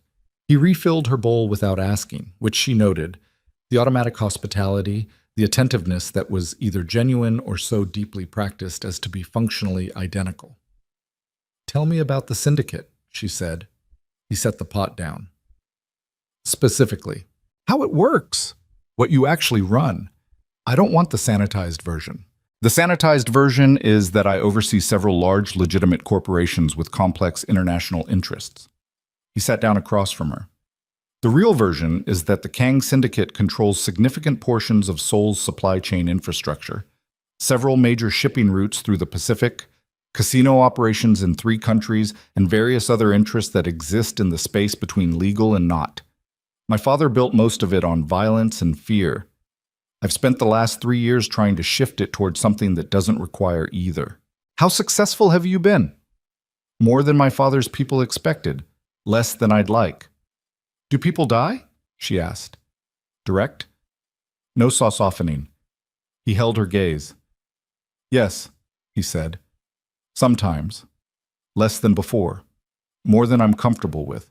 He refilled her bowl without asking, which she noted, the automatic hospitality, the attentiveness that was either genuine or so deeply practiced as to be functionally identical. Tell me about the syndicate, she said. He set the pot down. Specifically, how it works, what you actually run. I don't want the sanitized version. The sanitized version is that I oversee several large, legitimate corporations with complex international interests. He sat down across from her. The real version is that the Kang Syndicate controls significant portions of Seoul's supply chain infrastructure, several major shipping routes through the Pacific, casino operations in 3 countries, and various other interests that exist in the space between legal and not. My father built most of it on violence and fear. I've spent the last 3 years trying to shift it towards something that doesn't require either. How successful have you been? More than my father's people expected, less than I'd like. Do people die? She asked. Direct? No softening. He held her gaze. Yes, he said. Sometimes. Less than before. More than I'm comfortable with.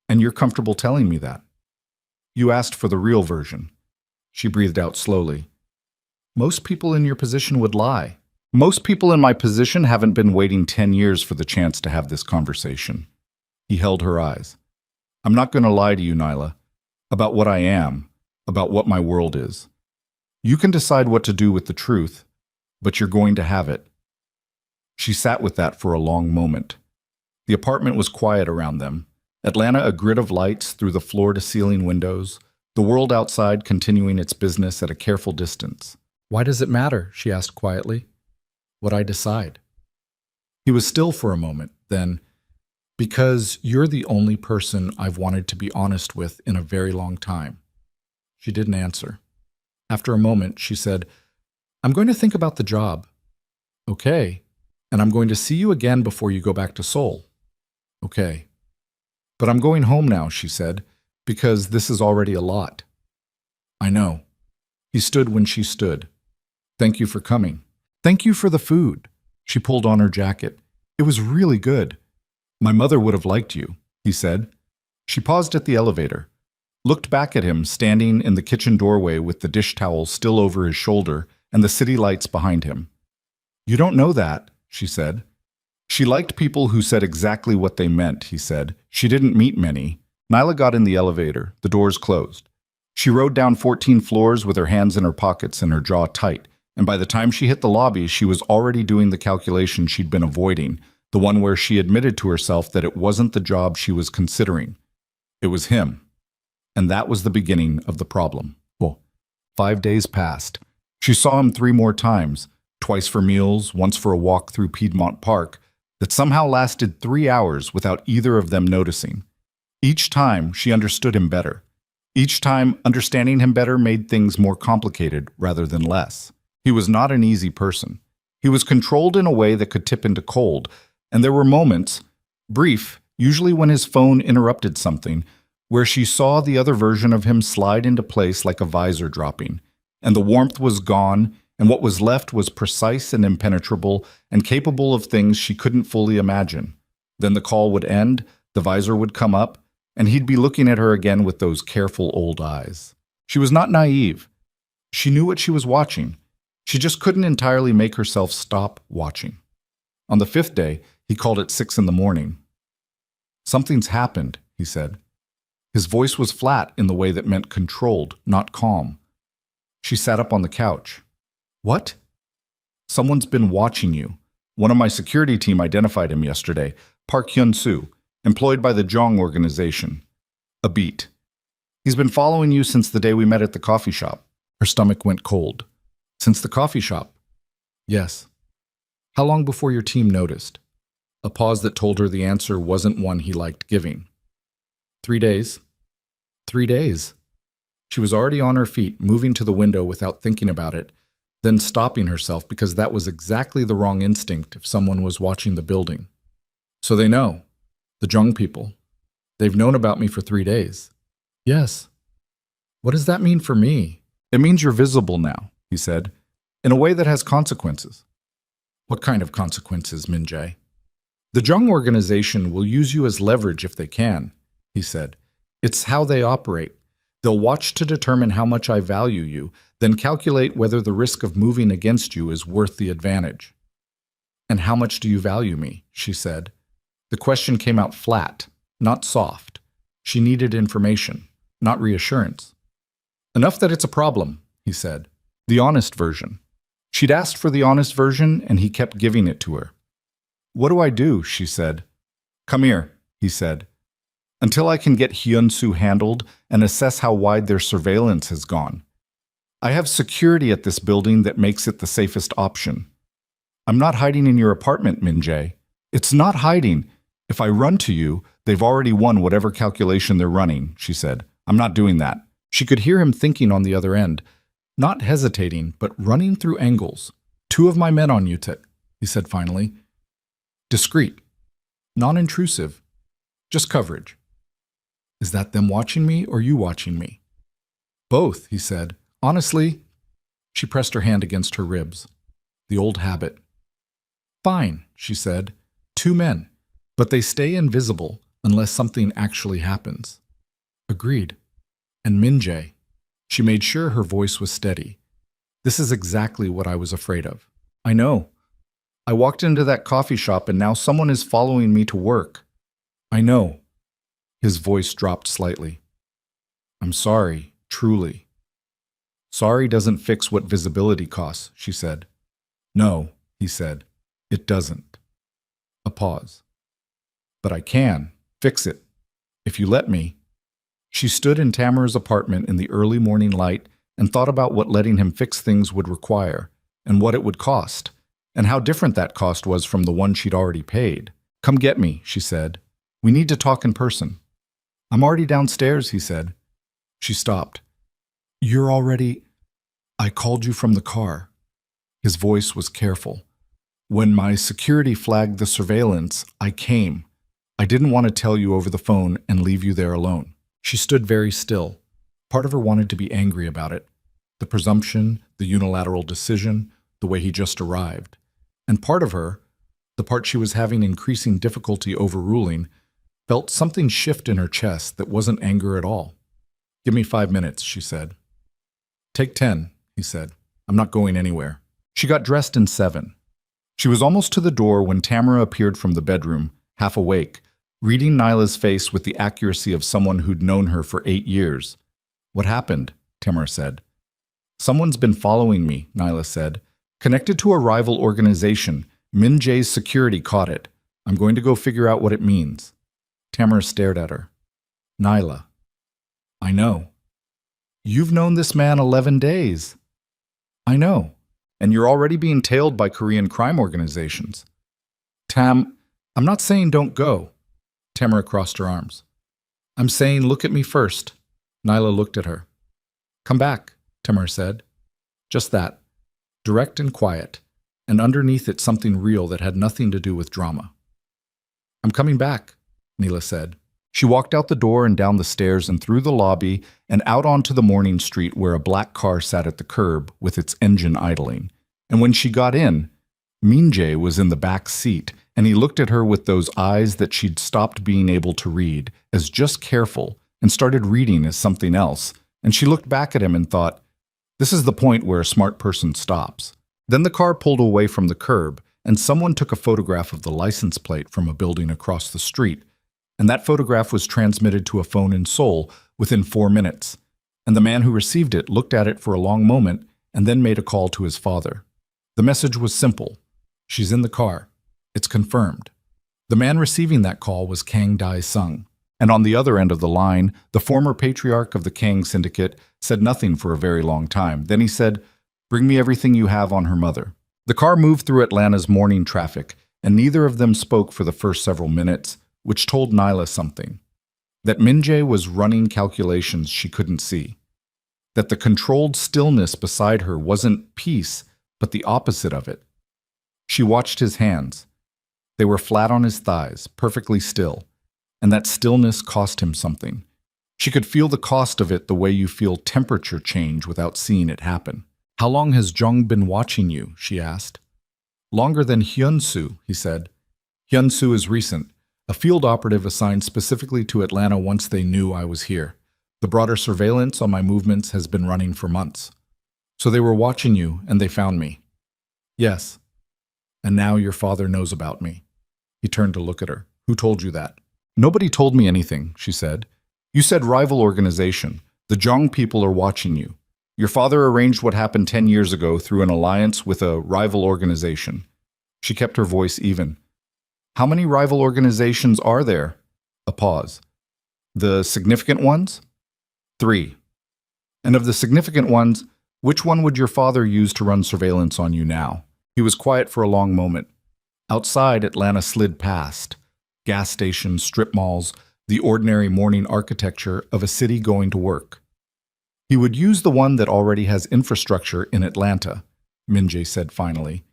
And you're comfortable telling me that. You asked for the real version. She breathed out slowly. Most people in your position would lie. Most people in my position haven't been waiting 10 years for the chance to have this conversation. He held her eyes. I'm not going to lie to you, Nyla, about what I am, about what my world is. You can decide what to do with the truth, but you're going to have it. She sat with that for a long moment. The apartment was quiet around them. Atlanta a grid of lights through the floor-to-ceiling windows, the world outside continuing its business at a careful distance. Why does it matter? She asked quietly. What I decide. He was still for a moment, then, because you're the only person I've wanted to be honest with in a very long time. She didn't answer. After a moment, she said, I'm going to think about the job. Okay. And I'm going to see you again before you go back to Seoul. Okay. But I'm going home now, she said, because this is already a lot. I know. He stood when she stood. Thank you for coming. Thank you for the food. She pulled on her jacket. It was really good. My mother would have liked you, he said. She paused at the elevator, looked back at him standing in the kitchen doorway with the dish towel still over his shoulder and the city lights behind him. You don't know that, she said. She liked people who said exactly what they meant, he said. She didn't meet many. Nyla got in the elevator. The doors closed. She rode down 14 floors with her hands in her pockets and her jaw tight, and by the time she hit the lobby, she was already doing the calculation she'd been avoiding, the one where she admitted to herself that it wasn't the job she was considering. It was him. And that was the beginning of the problem. Well, 5 days passed. She saw him 3 more times, twice for meals, once for a walk through Piedmont Park, that somehow lasted 3 hours without either of them noticing. Each time, she understood him better. Each time, understanding him better made things more complicated rather than less. He was not an easy person. He was controlled in a way that could tip into cold, and there were moments, brief, usually when his phone interrupted something, where she saw the other version of him slide into place like a visor dropping, and the warmth was gone, and what was left was precise and impenetrable and capable of things she couldn't fully imagine. Then the call would end, the visor would come up, and he'd be looking at her again with those careful old eyes. She was not naive. She knew what she was watching. She just couldn't entirely make herself stop watching. On the 5th day, he called at 6 a.m. "Something's happened," he said. His voice was flat in the way that meant controlled, not calm. She sat up on the couch. "What?" "Someone's been watching you. One of my security team identified him yesterday, Park Hyun-soo, employed by the Jong organization. A beat. He's been following you since the day we met at the coffee shop." Her stomach went cold. "Since the coffee shop?" "Yes." "How long before your team noticed?" A pause that told her the answer wasn't one he liked giving. 3 days. 3 days. She was already on her feet, moving to the window without thinking about it, then stopping herself because that was exactly the wrong instinct if someone was watching the building. "So they know. The Jung people. They've known about me for 3 days." "Yes." "What does that mean for me?" "It means you're visible now," he said, "in a way that has consequences." "What kind of consequences, Min-jae?" "The Jung organization will use you as leverage if they can," he said. "It's how they operate. They'll watch to determine how much I value you, then calculate whether the risk of moving against you is worth the advantage." "And how much do you value me?" she said. The question came out flat, not soft. She needed information, not reassurance. "Enough that it's a problem," he said. "The honest version." She'd asked for the honest version, and he kept giving it to her. "What do I do?" she said. "Come here," he said. "Until I can get Hyun-soo handled and assess how wide their surveillance has gone. I have security at this building that makes it the safest option. I'm not hiding in your apartment, Min-jae. It's not hiding. If I run to you, they've already won whatever calculation they're running," she said. "I'm not doing that." She could hear him thinking on the other end, not hesitating, but running through angles. "2 of my men on you, Tit," he said finally. "Discreet. Non-intrusive. Just coverage." "Is that them watching me or you watching me?" "Both," he said. "Honestly," she pressed her hand against her ribs. The old habit. "Fine," she said. 2 men. But they stay invisible unless something actually happens." "Agreed." "And Min-jae." She made sure her voice was steady. "This is exactly what I was afraid of. I know. I walked into that coffee shop and now someone is following me to work. I know." His voice dropped slightly. "I'm sorry, truly." "Sorry doesn't fix what visibility costs," she said. "No," he said. "It doesn't." A pause. "But I can fix it, if you let me." She stood in Tamara's apartment in the early morning light and thought about what letting him fix things would require, and what it would cost, and how different that cost was from the one she'd already paid. "Come get me," she said. "We need to talk in person." "I'm already downstairs," he said. She stopped. "You're already—" "I called you from the car." His voice was careful. "When my security flagged the surveillance, I came. I didn't want to tell you over the phone and leave you there alone." She stood very still. Part of her wanted to be angry about it. The presumption, the unilateral decision, the way he just arrived. And part of her, the part she was having increasing difficulty overruling, felt something shift in her chest that wasn't anger at all. "Give me 5 minutes," she said. "Take 10, he said. "I'm not going anywhere." She got dressed in 7. She was almost to the door when Tamara appeared from the bedroom, half awake, reading Nyla's face with the accuracy of someone who'd known her for 8 years. "What happened?" Tamara said. "Someone's been following me," Nyla said. "Connected to a rival organization. Min-jae's security caught it. I'm going to go figure out what it means." Tamara stared at her. "Nyla." "I know." "You've known this man 11 days." "I know. And you're already being tailed by Korean crime organizations." I'm not saying don't go. Tamara crossed her arms. I'm saying look at me first. Nyla looked at her. Come back, Tamara said. Just that. Direct and quiet, and underneath it something real that had nothing to do with drama. I'm coming back, Neela said. She walked out the door and down the stairs and through the lobby and out onto the morning street where a black car sat at the curb with its engine idling. And when she got in, Minjae was in the back seat, and he looked at her with those eyes that she'd stopped being able to read as just careful and started reading as something else. And she looked back at him and thought, this is the point where a smart person stops. Then the car pulled away from the curb, and someone took a photograph of the license plate from a building across the street, and that photograph was transmitted to a phone in Seoul within 4 minutes. And the man who received it looked at it for a long moment and then made a call to his father. The message was simple. She's in the car. It's confirmed. The man receiving that call was Kang Dae-sung. And on the other end of the line, the former patriarch of the Kang Syndicate said nothing for a very long time. Then he said, bring me everything you have on her mother. The car moved through Atlanta's morning traffic, and neither of them spoke for the first several minutes, which told Nyla something. That Minjae was running calculations she couldn't see. That the controlled stillness beside her wasn't peace, but the opposite of it. She watched his hands. They were flat on his thighs, perfectly still, and that stillness cost him something. She could feel the cost of it the way you feel temperature change without seeing it happen. How long has Jung been watching you? She asked. Longer than Hyun-soo, he said. Hyun-soo is recent, a field operative assigned specifically to Atlanta once they knew I was here. The broader surveillance on my movements has been running for months. So they were watching you, and they found me. Yes. And now your father knows about me. He turned to look at her. Who told you that? Nobody told me anything, she said. You said rival organization. The Jong people are watching you. Your father arranged what happened 10 years ago through an alliance with a rival organization. She kept her voice even. How many rival organizations are there? A pause. The significant ones? 3. And of the significant ones, which one would your father use to run surveillance on you now? He was quiet for a long moment. Outside, Atlanta slid past. Gas stations, strip malls, the ordinary morning architecture of a city going to work. He would use the one that already has infrastructure in Atlanta, Minjae said finally.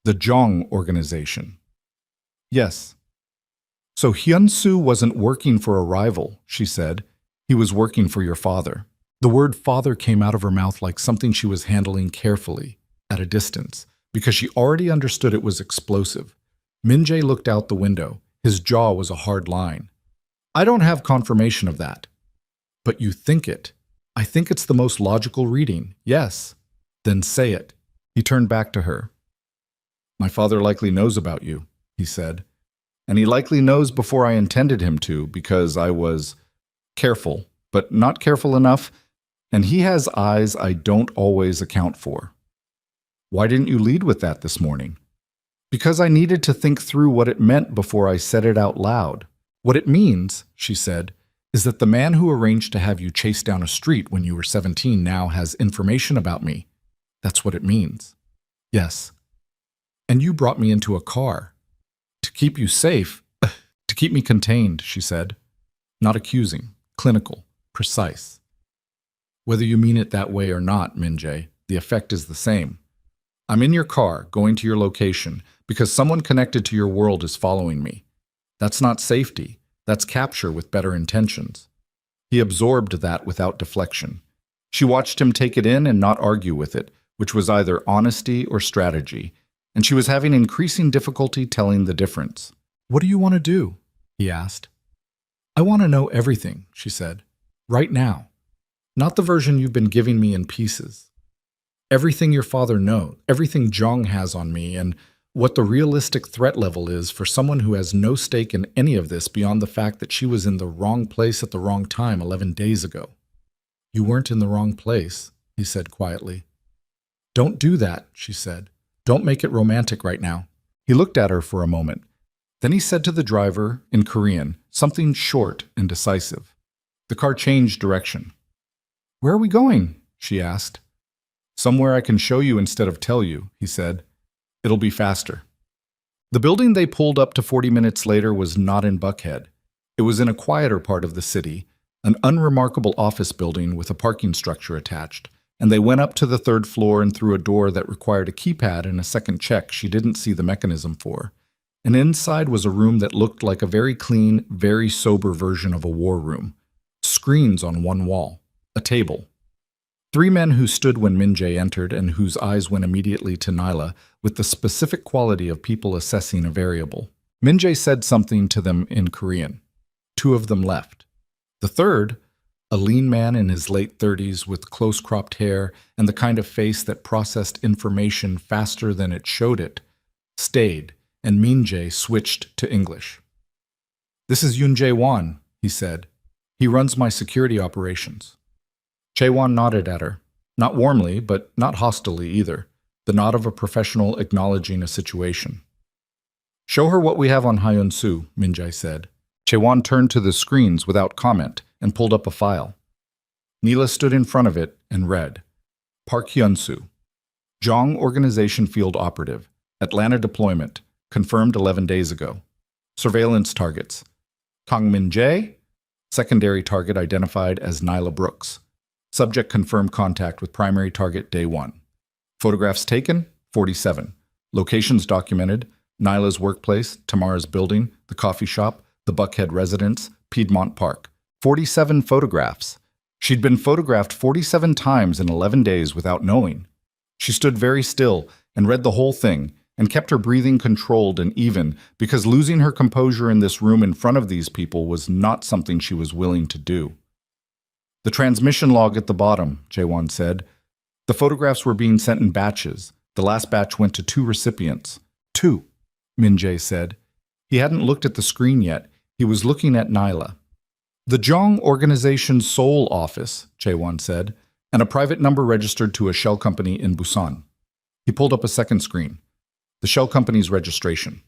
The Jong organization. Yes. So Hyun-soo wasn't working for a rival, she said. He was working for your father. The word father came out of her mouth like something she was handling carefully, at a distance, because she already understood it was explosive. Minjae looked out the window. His jaw was a hard line. I don't have confirmation of that. But you think it. I think it's the most logical reading. Yes. Then say it. He turned back to her. My father likely knows about you, he said. And he likely knows before I intended him to, because I was careful, but not careful enough, and he has eyes I don't always account for. Why didn't you lead with that this morning? Because I needed to think through what it meant before I said it out loud. What it means, she said, is that the man who arranged to have you chase down a street when you were 17 now has information about me. That's what it means. Yes. And you brought me into a car. To keep you safe, to keep me contained, she said. Not accusing, clinical, precise. Whether you mean it that way or not, Minjae, the effect is the same. I'm in your car, going to your location, because someone connected to your world is following me. That's not safety. That's capture with better intentions. He absorbed that without deflection. She watched him take it in and not argue with it, which was either honesty or strategy, and she was having increasing difficulty telling the difference. What do you want to do? He asked. I want to know everything, she said. Right now. Not the version you've been giving me in pieces. Everything your father knows, everything Jong has on me, and what the realistic threat level is for someone who has no stake in any of this beyond the fact that she was in the wrong place at the wrong time 11 days ago. You weren't in the wrong place, he said quietly. Don't do that, she said. Don't make it romantic right now. He looked at her for a moment. Then he said to the driver, in Korean, something short and decisive. The car changed direction. Where are we going? She asked. Somewhere I can show you instead of tell you, he said. It'll be faster. The building they pulled up to 40 minutes later was not in Buckhead. It was in a quieter part of the city, an unremarkable office building with a parking structure attached, and they went up to the third floor and through a door that required a keypad and a second check she didn't see the mechanism for. And inside was a room that looked like a very clean, very sober version of a war room. Screens on one wall. A table. Three men who stood when Min-jae entered and whose eyes went immediately to Nyla with the specific quality of people assessing a variable. Min-jae said something to them in Korean. Two of them left. The third, a lean man in his late 30s with close-cropped hair and the kind of face that processed information faster than it showed it, stayed, and Min-jae switched to English. "This is Yoon Jae-won," he said. "He runs my security operations." Jae-won nodded at her, not warmly, but not hostilely either, the nod of a professional acknowledging a situation. "Show her what we have on Hyun-soo," Min-jae said. Jae-won turned to the screens without comment and pulled up a file. Neela stood in front of it and read, Park Hyun-soo, Jong Organization Field Operative, Atlanta Deployment, confirmed 11 days ago. Surveillance targets, Kang Min-jae, secondary target identified as Nyla Brooks. Subject confirmed contact with primary target day 1. Photographs taken, 47. Locations documented, Nyla's workplace, Tamara's building, the coffee shop, the Buckhead residence, Piedmont Park. 47 photographs. She'd been photographed 47 times in 11 days without knowing. She stood very still and read the whole thing and kept her breathing controlled and even because losing her composure in this room in front of these people was not something she was willing to do. "The transmission log at the bottom," Jae-won said. "The photographs were being sent in batches. The last batch went to 2 recipients." "2," Min-jae said. He hadn't looked at the screen yet. He was looking at Nyla. "The Jong Organization's Seoul office," Jae-won said, "and a private number registered to a shell company in Busan." He pulled up a second screen. The shell company's registration.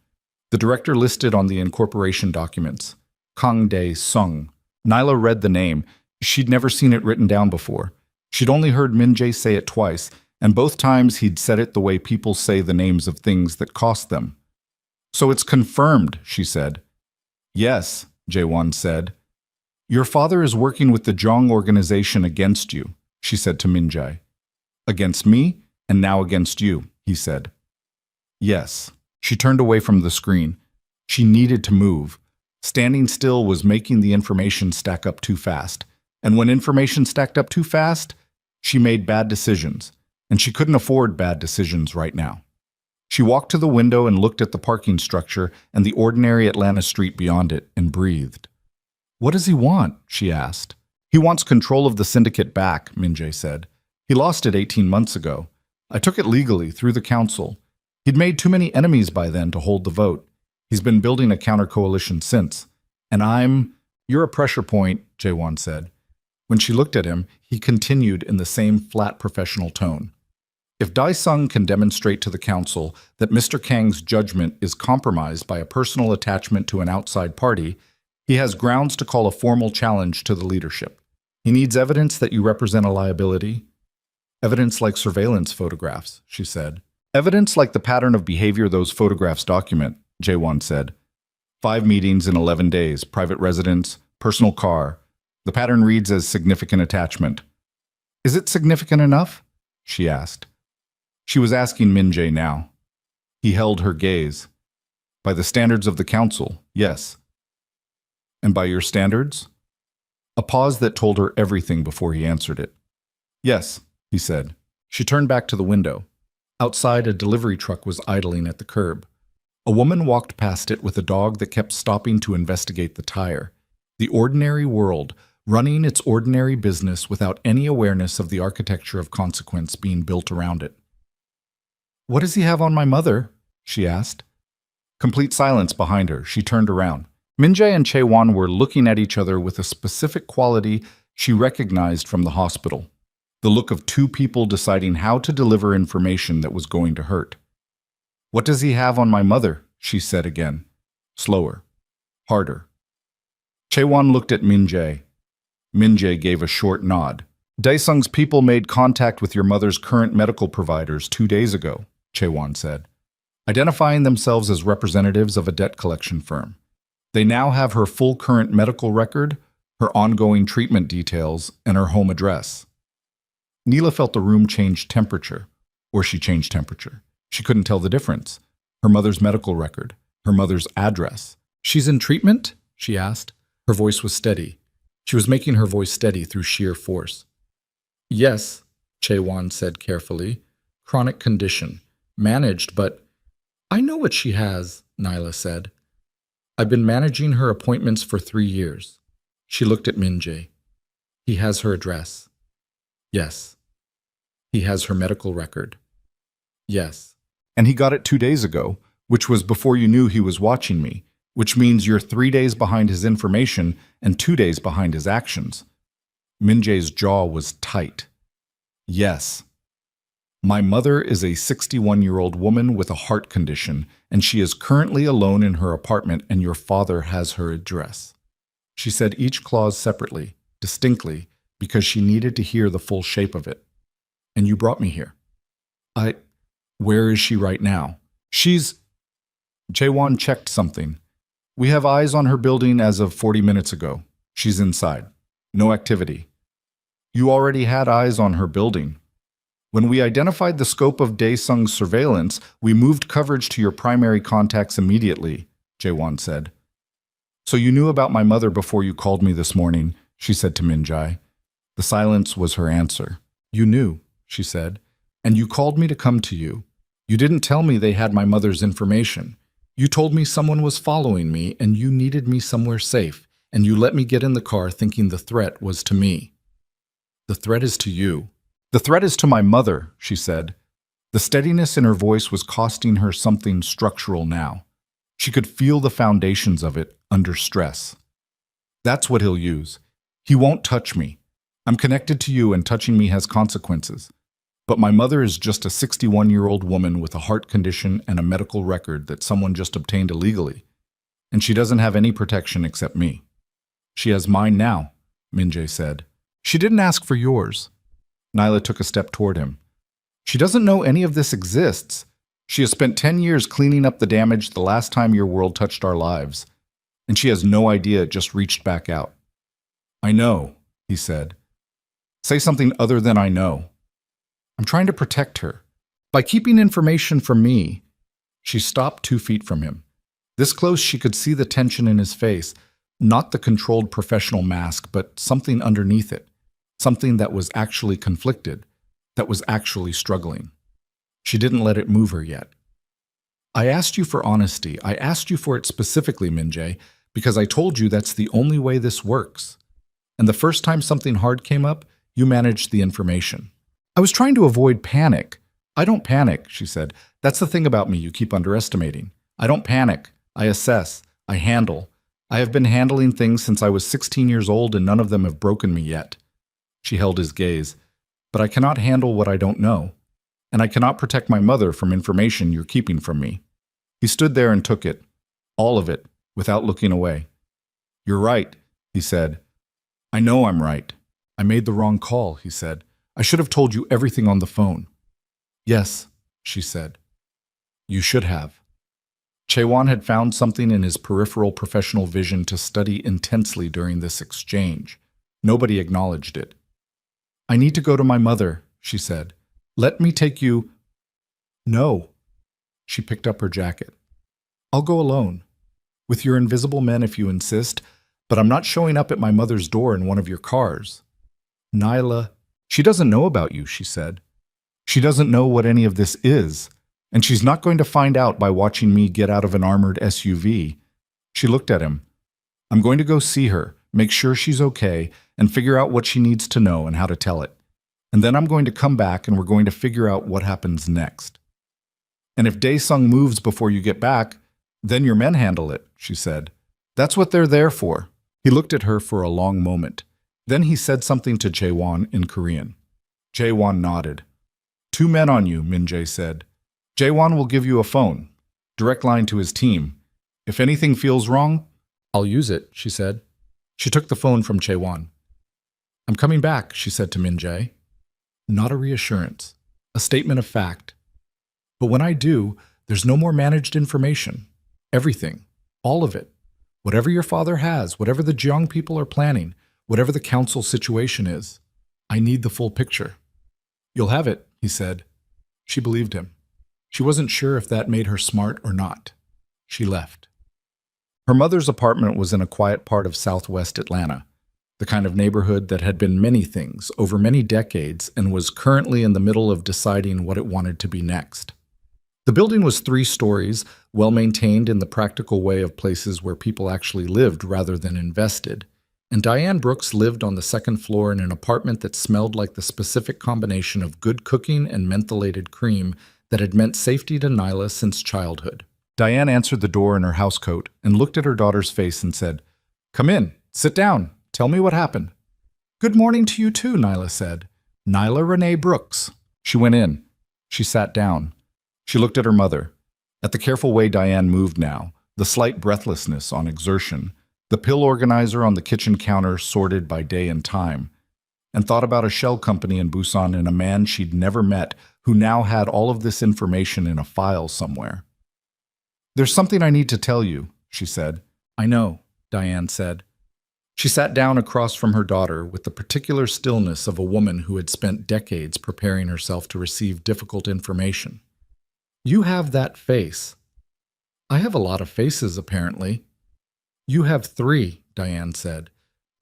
The director listed on the incorporation documents. Kang Dae-sung. Nyla read the name. She'd never seen it written down before. She'd only heard Min-jae say it twice, and both times he'd said it the way people say the names of things that cost them. "So it's confirmed," she said. "Yes," Jae-won said. "Your father is working with the Jong Organization against you," she said to Min-jae. "Against me, and now against you," he said. "Yes." She turned away from the screen. She needed to move. Standing still was making the information stack up too fast. And when information stacked up too fast, she made bad decisions, and she couldn't afford bad decisions right now. She walked to the window and looked at the parking structure and the ordinary Atlanta street beyond it and breathed. "What does he want?" she asked. "He wants control of the syndicate back," Min-jae said. "He lost it 18 months ago. I took it legally through the council. He'd made too many enemies by then to hold the vote. He's been building a counter-coalition since. And You're a pressure point," Jae-won said. When she looked at him, he continued in the same flat professional tone. "If Dae-sung can demonstrate to the council that Mr. Kang's judgment is compromised by a personal attachment to an outside party, he has grounds to call a formal challenge to the leadership. He needs evidence that you represent a liability." "Evidence like surveillance photographs," she said. "Evidence like the pattern of behavior those photographs document," Jae-won said. 5 meetings in 11 days, private residence, personal car. The pattern reads as significant attachment. "Is it significant enough?" she asked. She was asking Min-jae now. He held her gaze. "By the standards of the council, yes." "And by your standards?" A pause that told her everything before he answered it. "Yes," he said. She turned back to the window. Outside, a delivery truck was idling at the curb. A woman walked past it with a dog that kept stopping to investigate the tire. The ordinary world, running its ordinary business without any awareness of the architecture of consequence being built around it. "What does he have on my mother?" she asked. Complete silence behind her. She turned around. Min-jae and Jae-won were looking at each other with a specific quality she recognized from the hospital. The look of two people deciding how to deliver information that was going to hurt. "What does he have on my mother?" she said again. Slower. Harder. Jae-won looked at Min-jae. Min-jae gave a short nod. "Dae-sung's people made contact with your mother's current medical providers 2 days ago," Jae-won said. identifying themselves as representatives of a debt collection firm. They now have her full current medical record, her ongoing treatment details, and her home address. Neela felt the room change temperature, or she changed temperature. She couldn't tell the difference. Her mother's medical record, her mother's address. "She's in treatment?" she asked. Her voice was steady. She was making her voice steady through sheer force. "Yes," Chae-Wan said carefully. "Chronic condition. Managed, but—" "I know what she has," Nyla said. "I've been managing her appointments for 3 years." She looked at Min-jae. "He has her address." "Yes." "He has her medical record." "Yes." "And he got it 2 days ago, which was before you knew he was watching me, which means you're 3 days behind his information and 2 days behind his actions." Min-jae's jaw was tight. "Yes. My mother is a 61-year-old woman with a heart condition, and she is currently alone in her apartment, and your father has her address." She said each clause separately, distinctly, because she needed to hear the full shape of it. "And you brought me here." Where is she right now?" "She's—" Chae-Wan checked something. "We have eyes on her building as of 40 minutes ago. She's inside. No activity." "You already had eyes on her building. When we identified the scope of Dae-sung's surveillance, we moved coverage to your primary contacts immediately," Chae-Wan said. "So you knew about my mother before you called me this morning," she said to Min-jae. The silence was her answer. "You knew," she said, "and you called me to come to you. You didn't tell me they had my mother's information. You told me someone was following me and you needed me somewhere safe, and you let me get in the car thinking the threat was to me." "The threat is to you." "The threat is to my mother," she said. The steadiness in her voice was costing her something structural now. She could feel the foundations of it under stress. "That's what he'll use. He won't touch me. I'm connected to you and touching me has consequences. But my mother is just a 61-year-old woman with a heart condition and a medical record that someone just obtained illegally. And she doesn't have any protection except me." "She has mine now," Min-jae said. "She didn't ask for yours." Nyla took a step toward him. "She doesn't know any of this exists. She has spent 10 years cleaning up the damage the last time your world touched our lives. And she has no idea it just reached back out." "I know," he said. "Say something other than I know." "I'm trying to protect her. By keeping information from me." She stopped 2 feet from him. This close she could see the tension in his face, not the controlled professional mask, but something underneath it, something that was actually conflicted, that was actually struggling. She didn't let it move her yet. "I asked you for honesty. I asked you for it specifically, Min-jae, because I told you that's the only way this works. And the first time something hard came up, you managed the information. I was trying to avoid panic." "I don't panic," she said. "That's the thing about me you keep underestimating. I don't panic. I assess. I handle. I have been handling things since I was 16 years old and none of them have broken me yet." She held his gaze. "But I cannot handle what I don't know. And I cannot protect my mother from information you're keeping from me." He stood there and took it. All of it, without looking away. "You're right," he said. "I know I'm right. I made the wrong call," he said. "I should have told you everything on the phone." "Yes," she said. "You should have." Chae-Wan had found something in his peripheral professional vision to study intensely during this exchange. Nobody acknowledged it. "I need to go to my mother," she said. "Let me take you—" "No." She picked up her jacket. "I'll go alone. With your invisible men if you insist, but I'm not showing up at my mother's door in one of your cars." "Nyla—" "She doesn't know about you," she said. "She doesn't know what any of this is, and she's not going to find out by watching me get out of an armored SUV." She looked at him. "I'm going to go see her, make sure she's okay, and figure out what she needs to know and how to tell it. And then I'm going to come back and we're going to figure out what happens next. And if Dae-sung moves before you get back, then your men handle it," she said. "That's what they're there for." He looked at her for a long moment. Then he said something to Chae-Wan in Korean. Chae-Wan nodded. "2 men on you," Min-jae said. "Chae-Wan will give you a phone, direct line to his team. If anything feels wrong, I'll use it," she said. She took the phone from Chae-Wan. "I'm coming back," she said to Min-jae. Not a reassurance, a statement of fact. "But when I do, There's no more managed information. Everything. All of it. Whatever your father has, whatever the Jiang people are planning, whatever the council situation is, I need the full picture. You'll have it, he said. She believed him. She wasn't sure if that made her smart or not. She left. Her mother's apartment was in a quiet part of southwest Atlanta, the kind of neighborhood that had been many things over many decades and was currently in the middle of deciding what it wanted to be next. The building was 3 stories, well-maintained in the practical way of places where people actually lived rather than invested, and Diane Brooks lived on the 2nd floor in an apartment that smelled like the specific combination of good cooking and mentholated cream that had meant safety to Nyla since childhood. Diane answered the door in her housecoat and looked at her daughter's face and said, "Come in, sit down, tell me what happened." "Good morning to you too," Nyla said. "Nyla Renee Brooks." She went in. She sat down. She looked at her mother, at the careful way Diane moved now, the slight breathlessness on exertion, the pill organizer on the kitchen counter sorted by day and time, and thought about a shell company in Busan and a man she'd never met who now had all of this information in a file somewhere. "There's something I need to tell you," she said. "I know," Diane said. She sat down across from her daughter with the particular stillness of a woman who had spent decades preparing herself to receive difficult information. "You have that face." "I have a lot of faces, apparently." "You have 3, Diane said.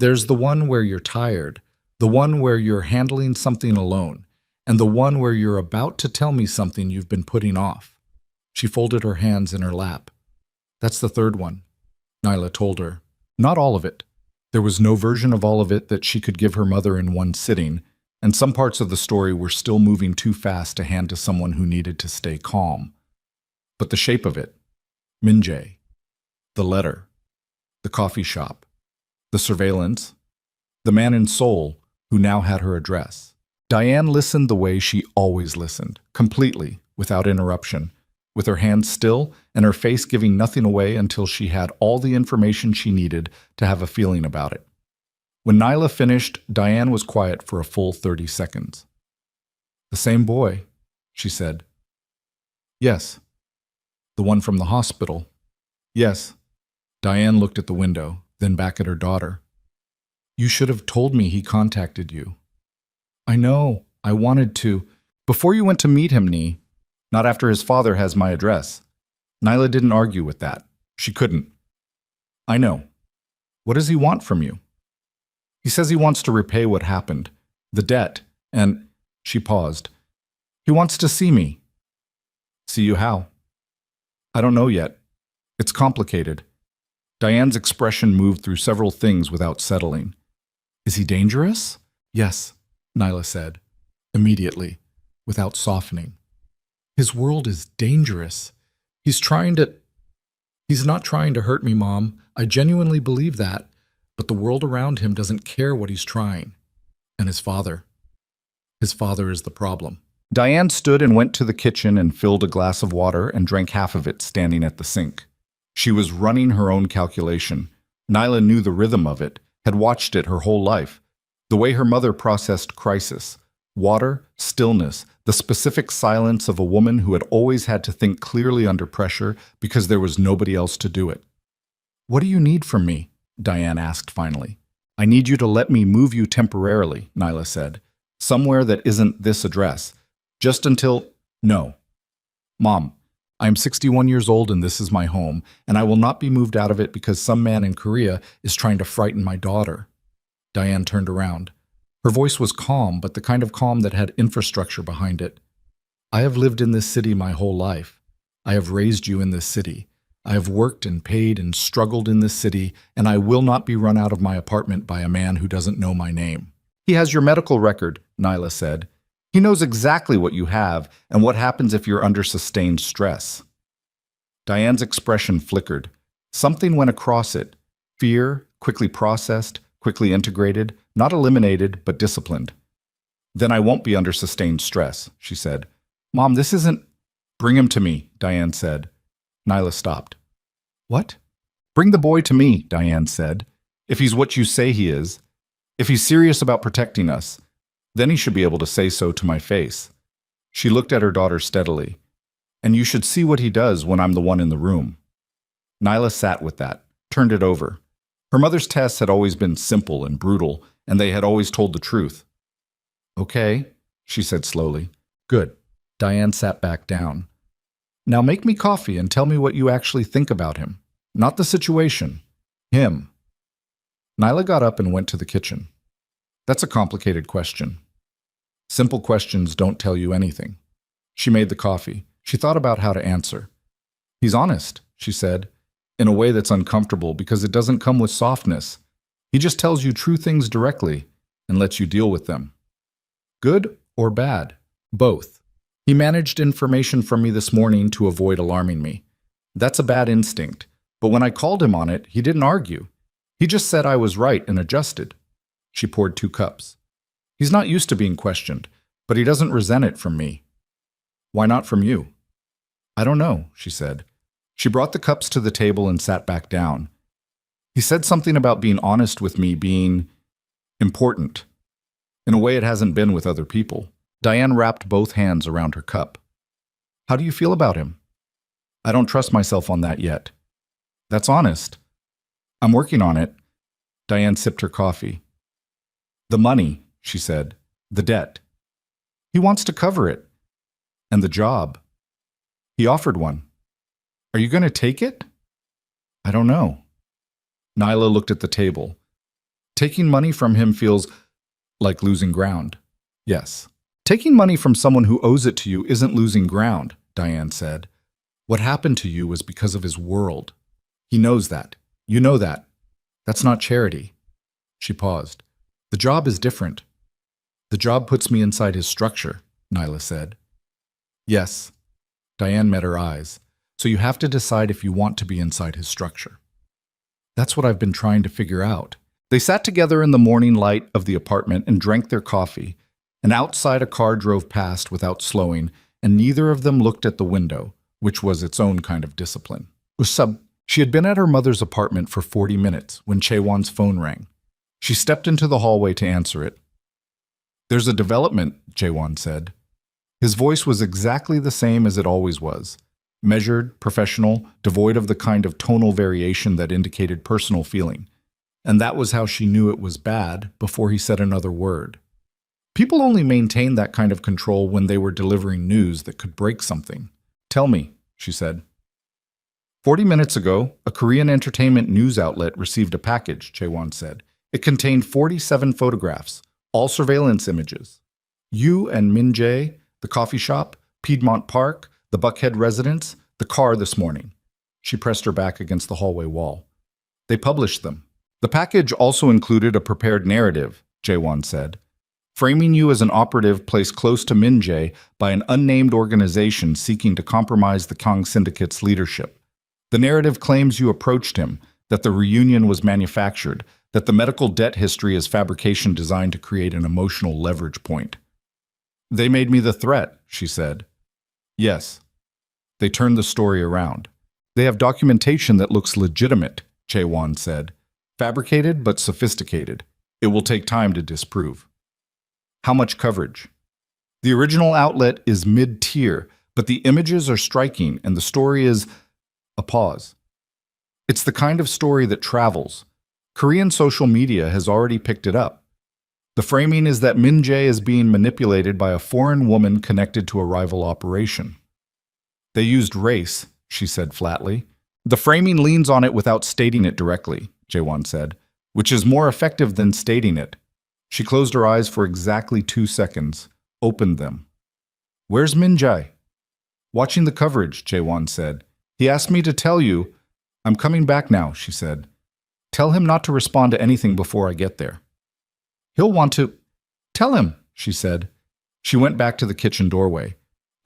"There's the one where you're tired, the one where you're handling something alone, and the one where you're about to tell me something you've been putting off." She folded her hands in her lap. "That's the 3rd one," Nyla told her. Not all of it. There was no version of all of it that she could give her mother in one sitting, and some parts of the story were still moving too fast to hand to someone who needed to stay calm. But the shape of it, Minjae, the letter, the coffee shop, the surveillance, the man in Seoul who now had her address. Diane listened the way she always listened, completely, without interruption, with her hands still and her face giving nothing away until she had all the information she needed to have a feeling about it. When Nyla finished, Diane was quiet for a full 30 seconds. "The same boy," she said. "Yes." "The one from the hospital?" "Yes." Diane looked at the window, then back at her daughter. "You should have told me he contacted you." "I know. I wanted to. Before you went to meet him, Nee. Not after his father has my address." Nyla didn't argue with that. She couldn't. "I know. What does he want from you?" "He says he wants to repay what happened, the debt, and—" She paused. "He wants to see me." "See you how?" "I don't know yet. It's complicated." Diane's expression moved through several things without settling. "Is he dangerous?" "Yes," Nyla said, immediately, without softening. "His world is dangerous. He's not trying to hurt me, Mom. I genuinely believe that. But the world around him doesn't care what he's trying. And his father is the problem." Diane stood and went to the kitchen and filled a glass of water and drank half of it standing at the sink. She was running her own calculation. Nyla knew the rhythm of it, had watched it her whole life. The way her mother processed crisis. Water, stillness, the specific silence of a woman who had always had to think clearly under pressure because there was nobody else to do it. "What do you need from me?" Diane asked finally. "I need you to let me move you temporarily," Nyla said. "Somewhere that isn't this address. Just until—" "No. Mom, I am 61 years old and this is my home, and I will not be moved out of it because some man in Korea is trying to frighten my daughter." Diane turned around. Her voice was calm, but the kind of calm that had infrastructure behind it. "I have lived in this city my whole life. I have raised you in this city. I have worked and paid and struggled in this city, and I will not be run out of my apartment by a man who doesn't know my name." "He has your medical record," Nyla said. "He knows exactly what you have and what happens if you're under sustained stress." Diane's expression flickered. Something went across it. Fear, quickly processed, quickly integrated, not eliminated, but disciplined. "Then I won't be under sustained stress," she said. "Mom, this isn't—" "Bring him to me," Diane said. Nyla stopped. "What?" "Bring the boy to me," Diane said. "If he's what you say he is, if he's serious about protecting us, then he should be able to say so to my face." She looked at her daughter steadily. And you should see what he does when I'm the one in the room. Nyla sat with that, turned it over. Her mother's tests had always been simple and brutal, and they had always told the truth. Okay, she said slowly. Good. Diane sat back down. Now make me coffee and tell me what you actually think about him. Not the situation. Him. Nyla got up and went to the kitchen. That's a complicated question. Simple questions don't tell you anything. She made the coffee. She thought about how to answer. He's honest, she said, in a way that's uncomfortable because it doesn't come with softness. He just tells you true things directly and lets you deal with them. Good or bad? Both. He managed information from me this morning to avoid alarming me. That's a bad instinct, but when I called him on it, he didn't argue. He just said I was right and adjusted. She poured 2 cups. He's not used to being questioned, but he doesn't resent it from me. Why not from you? I don't know, she said. She brought the cups to the table and sat back down. He said something about being honest with me being important, in a way it hasn't been with other people. Diane wrapped both hands around her cup. How do you feel about him? I don't trust myself on that yet. That's honest. I'm working on it. Diane sipped her coffee. The money, she said. The debt. He wants to cover it. And the job. He offered one. Are you going to take it? I don't know. Nyla looked at the table. Taking money from him feels like losing ground. Yes. Taking money from someone who owes it to you isn't losing ground, Diane said. What happened to you was because of his world. He knows that. You know that. That's not charity. She paused. The job is different. The job puts me inside his structure, Nyla said. Yes. Diane met her eyes. So you have to decide if you want to be inside his structure. That's what I've been trying to figure out. They sat together in the morning light of the apartment and drank their coffee, and outside a car drove past without slowing, and neither of them looked at the window, which was its own kind of discipline. She had been at her mother's apartment for 40 minutes when Chaewon's phone rang. She stepped into the hallway to answer it. There's a development, Chaewon said. His voice was exactly the same as it always was. Measured, professional, devoid of the kind of tonal variation that indicated personal feeling. And that was how she knew it was bad before he said another word. People only maintained that kind of control when they were delivering news that could break something. Tell me, she said. 40 minutes ago, a Korean entertainment news outlet received a package, Chaewon said. It contained 47 photographs, all surveillance images. You and Min Jae, the coffee shop, Piedmont Park, the Buckhead residence, the car this morning. She pressed her back against the hallway wall. They published them. The package also included a prepared narrative, Chaewon said, framing you as an operative placed close to Min Jae by an unnamed organization seeking to compromise the Kang Syndicate's leadership. The narrative claims you approached him, that the reunion was manufactured, that the medical debt history is fabrication designed to create an emotional leverage point. They made me the threat, she said. Yes. They turned the story around. They have documentation that looks legitimate, Chaewon said. Fabricated but sophisticated. It will take time to disprove. How much coverage? The original outlet is mid-tier, but the images are striking and the story is a pause. It's the kind of story that travels. Korean social media has already picked it up. The framing is that Min Jae is being manipulated by a foreign woman connected to a rival operation. They used race, she said flatly. The framing leans on it without stating it directly, Jaewon said, which is more effective than stating it. She closed her eyes for exactly 2 seconds, opened them. Where's Min Jae? Watching the coverage, Jaewon said. He asked me to tell you. I'm coming back now, she said. Tell him not to respond to anything before I get there. He'll want to. Tell him, she said. She went back to the kitchen doorway.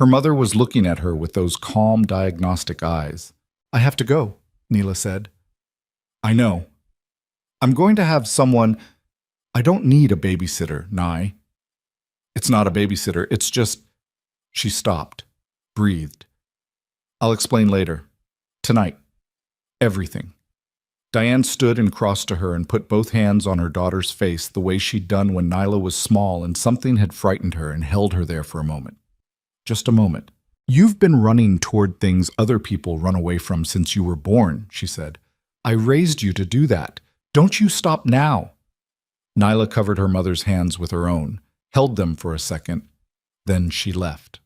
Her mother was looking at her with those calm, diagnostic eyes. I have to go, Neela said. I know. I'm going to have someone. I don't need a babysitter, Nai. It's not a babysitter, it's just. She stopped, breathed. I'll explain later. Tonight. Everything. Diane stood and crossed to her and put both hands on her daughter's face the way she'd done when Nyla was small and something had frightened her and held her there for a moment. Just a moment. You've been running toward things other people run away from since you were born, she said. I raised you to do that. Don't you stop now. Nyla covered her mother's hands with her own, held them for a second. Then she left.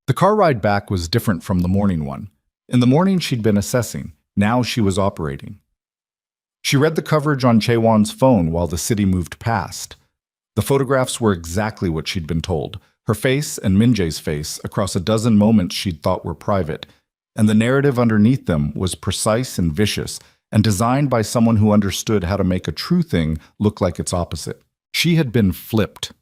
The car ride back was different from the morning one. In the morning, she'd been assessing. Now she was operating. She read the coverage on Chaewon's phone while the city moved past. The photographs were exactly what she'd been told. Her face and Min-jae's face across a dozen moments she'd thought were private. And the narrative underneath them was precise and vicious, and designed by someone who understood how to make a true thing look like its opposite. She had been flipped.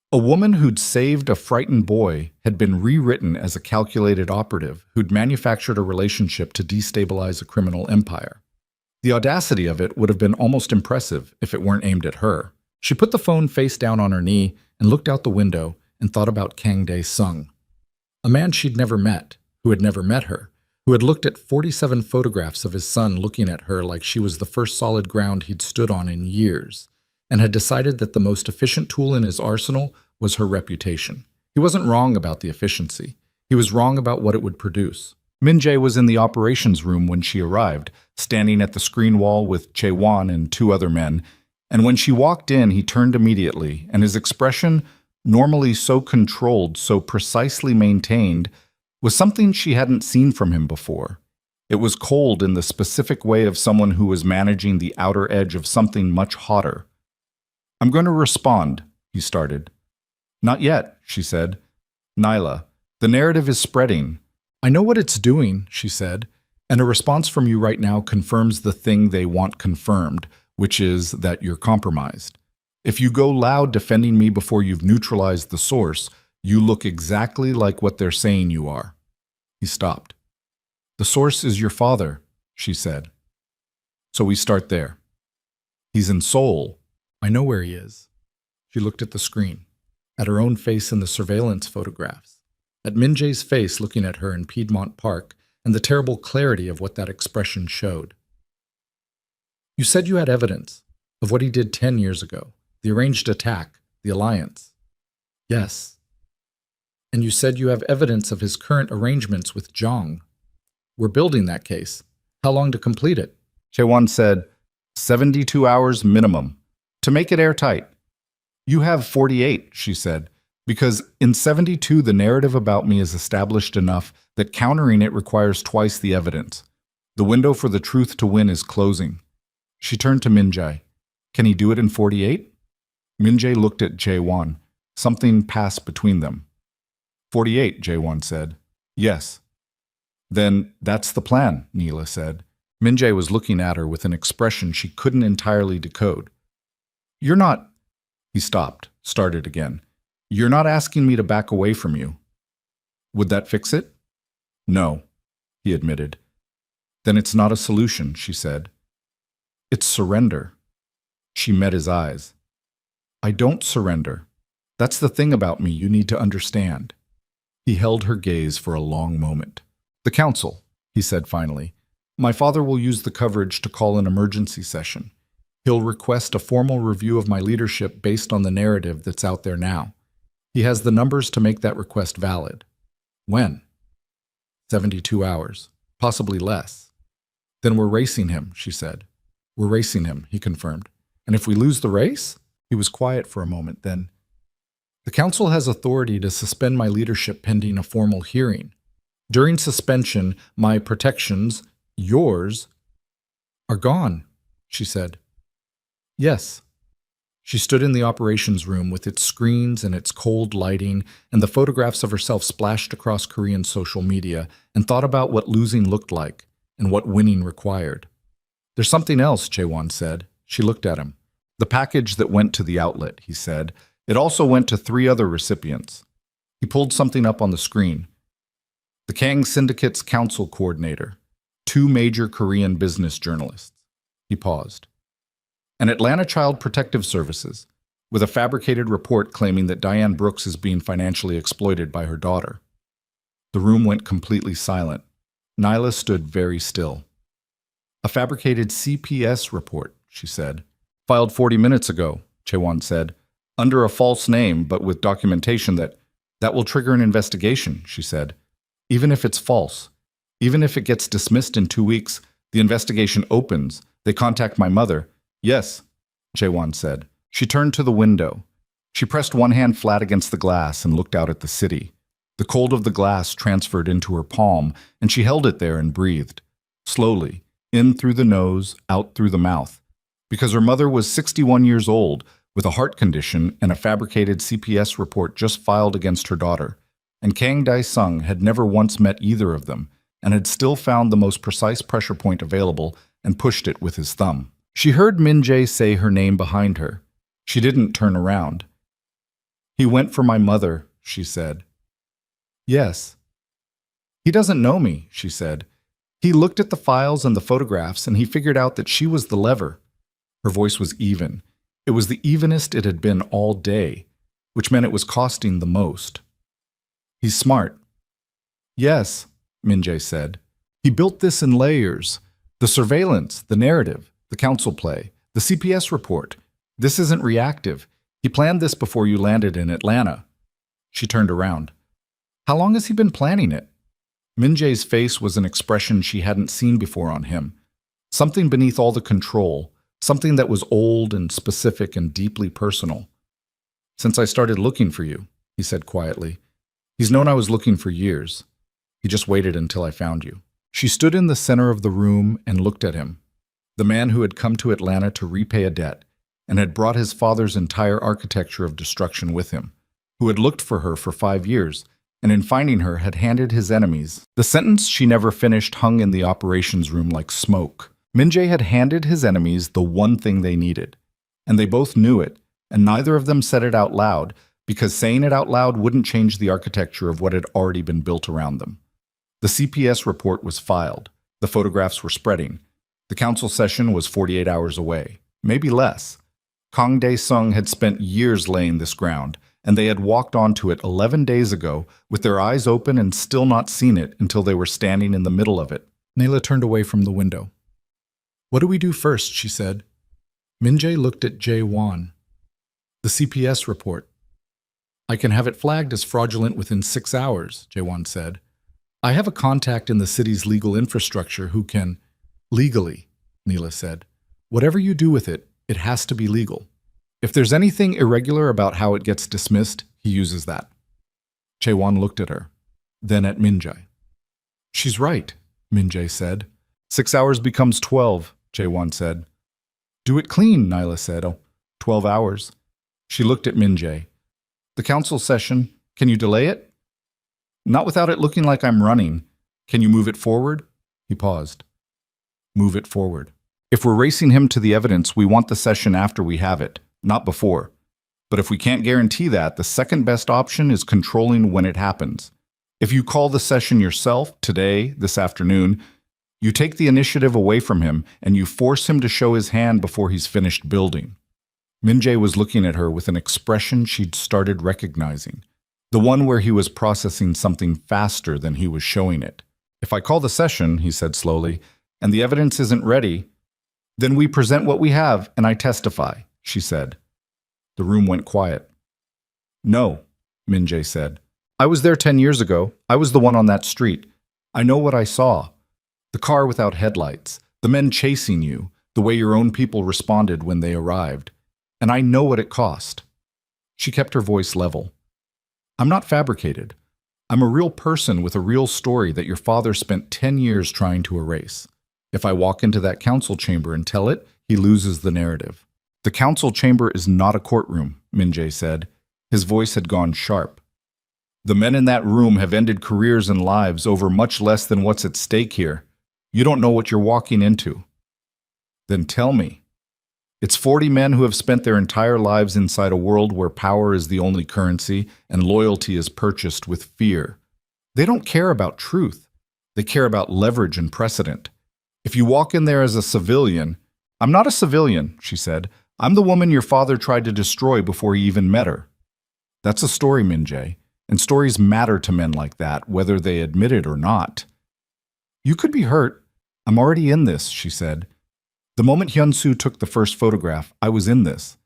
A woman who'd saved a frightened boy had been rewritten as a calculated operative who'd manufactured a relationship to destabilize a criminal empire. The audacity of it would have been almost impressive if it weren't aimed at her. She put the phone face down on her knee and looked out the window and thought about Kang Dae-sung, a man she'd never met, who had never met her, who had looked at 47 photographs of his son looking at her like she was the first solid ground he'd stood on in years, and had decided that the most efficient tool in his arsenal was her reputation. He wasn't wrong about the efficiency. He was wrong about what it would produce. Min-jae was in the operations room when she arrived, standing at the screen wall with Chaewon and two other men, and when she walked in, he turned immediately, and his expression, normally so controlled, so precisely maintained, was something she hadn't seen from him before. It was cold in the specific way of someone who was managing the outer edge of something much hotter. I'm going to respond, he started. Not yet, she said. Nyla, the narrative is spreading. I know what it's doing, she said, and a response from you right now confirms the thing they want confirmed, which is that you're compromised. If you go loud defending me before you've neutralized the source, you look exactly like what they're saying you are. He stopped. The source is your father, she said. So we start there. He's in Seoul. I know where he is. She looked at the screen, at her own face in the surveillance photographs, at Min-jae's face looking at her in Piedmont Park, and the terrible clarity of what that expression showed. You said you had evidence of what he did 10 years ago, the arranged attack, the alliance. Yes. And you said you have evidence of his current arrangements with Jong. We're building that case. How long to complete it? Chaewon said, 72 hours minimum. To make it airtight. You have 48, she said, because in 72 the narrative about me is established enough that countering it requires twice the evidence. The window for the truth to win is closing. She turned to Min-jae. Can he do it in 48? Min-jae looked at Chaewon. Something passed between them. 48, Chaewon said. Yes. Then that's the plan, Neela said. Min-jae was looking at her with an expression she couldn't entirely decode. You're not... He stopped, started again. You're not asking me to back away from you. Would that fix it? No, he admitted. Then it's not a solution, she said. It's surrender. She met his eyes. I don't surrender. That's the thing about me you need to understand. He held her gaze for a long moment. The council, he said finally. My father will use the coverage to call an emergency session. He'll request a formal review of my leadership based on the narrative that's out there now. He has the numbers to make that request valid. When? 72 hours, possibly less. Then we're racing him, she said. We're racing him, he confirmed. And if we lose the race? He was quiet for a moment, then. The council has authority to suspend my leadership pending a formal hearing. During suspension, my protections, yours, are gone, she said. Yes. She stood in the operations room with its screens and its cold lighting and the photographs of herself splashed across Korean social media and thought about what losing looked like and what winning required. There's something else, Chaewon said. She looked at him. The package that went to the outlet, he said. It also went to 3 other recipients. He pulled something up on the screen. The Kang Syndicate's council coordinator, 2 major Korean business journalists. He paused. An Atlanta Child Protective Services, with a fabricated report claiming that Diane Brooks is being financially exploited by her daughter. The room went completely silent. Nyla stood very still. A fabricated CPS report, she said. Filed 40 minutes ago, Chaewon said. Under a false name, but with documentation that will trigger an investigation, she said. Even if it's false, even if it gets dismissed in 2 weeks, the investigation opens. They contact my mother. Yes, Jaewon said. She turned to the window. She pressed one hand flat against the glass and looked out at the city. The cold of the glass transferred into her palm, and she held it there and breathed. Slowly, in through the nose, out through the mouth. Because her mother was 61 years old, with a heart condition and a fabricated CPS report just filed against her daughter. And Kang Dae-sung had never once met either of them, and had still found the most precise pressure point available and pushed it with his thumb. She heard Min-jae say her name behind her. She didn't turn around. He went for my mother, she said. Yes. He doesn't know me, she said. He looked at the files and the photographs and he figured out that she was the lever. Her voice was even. It was the evenest it had been all day, which meant it was costing the most. He's smart. Yes, Min-jae said. He built this in layers. The surveillance, the narrative, the council play, the CPS report. This isn't reactive. He planned this before you landed in Atlanta. She turned around. How long has he been planning it? Min-jae's face was an expression she hadn't seen before on him. Something beneath all the control, something that was old and specific and deeply personal. Since I started looking for you, he said quietly. He's known I was looking for years. He just waited until I found you. She stood in the center of the room and looked at him. The man who had come to Atlanta to repay a debt and had brought his father's entire architecture of destruction with him, who had looked for her for 5 years, and in finding her had handed his enemies. The sentence she never finished hung in the operations room like smoke. Min-jae had handed his enemies the one thing they needed, and they both knew it, and neither of them said it out loud, because saying it out loud wouldn't change the architecture of what had already been built around them. The CPS report was filed. The photographs were spreading. The council session was 48 hours away, maybe less. Kang Dae-sung had spent years laying this ground, and they had walked onto it 11 days ago with their eyes open and still not seen it until they were standing in the middle of it. Nayla turned away from the window. What do we do first, she said. Min-jae looked at Jae-won. The CPS report. I can have it flagged as fraudulent within 6 hours, Jae-won said. I have a contact in the city's legal infrastructure who can… Legally, Neela said. Whatever you do with it, it has to be legal. If there's anything irregular about how it gets dismissed, he uses that. Jae-won looked at her, then at Min-jae. She's right, Min-jae said. 6 hours becomes 12, Jae-won said. Do it clean, Nyla said. Oh, 12 hours. She looked at Min-jae. The council session, can you delay it? Not without it looking like I'm running. Can you move it forward? He paused. Move it forward. If we're racing him to the evidence, we want the session after we have it, not before. But if we can't guarantee that, the second best option is controlling when it happens. If you call the session yourself, today, this afternoon, you take the initiative away from him and you force him to show his hand before he's finished building. Min-jae was looking at her with an expression she'd started recognizing. The one where he was processing something faster than he was showing it. If I call the session, he said slowly, and the evidence isn't ready, then we present what we have and I testify, she said. The room went quiet. No, Min-jae said. I was there 10 years ago. I was the one on that street. I know what I saw. The car without headlights, the men chasing you, the way your own people responded when they arrived. And I know what it cost. She kept her voice level. I'm not fabricated. I'm a real person with a real story that your father spent 10 years trying to erase. If I walk into that council chamber and tell it, he loses the narrative. The council chamber is not a courtroom, Min-jae said. His voice had gone sharp. The men in that room have ended careers and lives over much less than what's at stake here. You don't know what you're walking into. Then tell me. It's 40 men who have spent their entire lives inside a world where power is the only currency and loyalty is purchased with fear. They don't care about truth. They care about leverage and precedent. If you walk in there as a civilian, I'm not a civilian, she said. I'm the woman your father tried to destroy before he even met her. That's a story, Min-jae, and stories matter to men like that, whether they admit it or not. You could be hurt. I'm already in this, she said. The moment Hyun-soo took the first photograph, I was in this.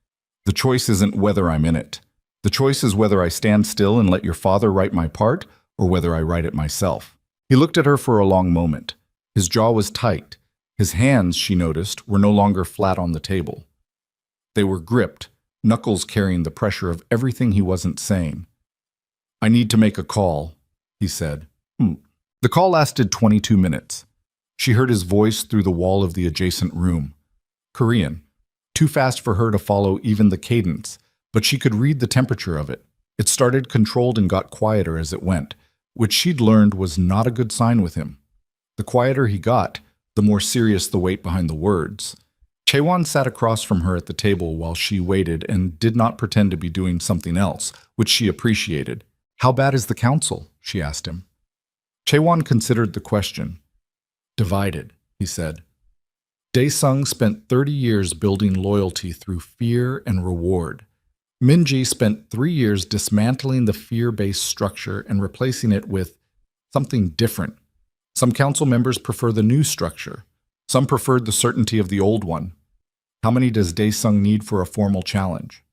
The choice isn't whether I'm in it. The choice is whether I stand still and let your father write my part, or whether I write it myself. He looked at her for a long moment. His jaw was tight. His hands, she noticed, were no longer flat on the table. They were gripped, knuckles carrying the pressure of everything he wasn't saying. "I need to make a call," he said. The call lasted 22 minutes. She heard his voice through the wall of the adjacent room. Korean. Too fast for her to follow even the cadence, but she could read the temperature of it. It started controlled and got quieter as it went, which she'd learned was not a good sign with him. The quieter he got, the more serious the weight behind the words. Chaewon sat across from her at the table while she waited and did not pretend to be doing something else, which she appreciated. "How bad is the council?" she asked him. Chaewon considered the question. "Divided," he said. Dae-sung spent 30 years building loyalty through fear and reward. Min-ji spent 3 years dismantling the fear-based structure and replacing it with something different. Some council members prefer the new structure. Some preferred the certainty of the old one. How many does Dae-sung need for a formal challenge?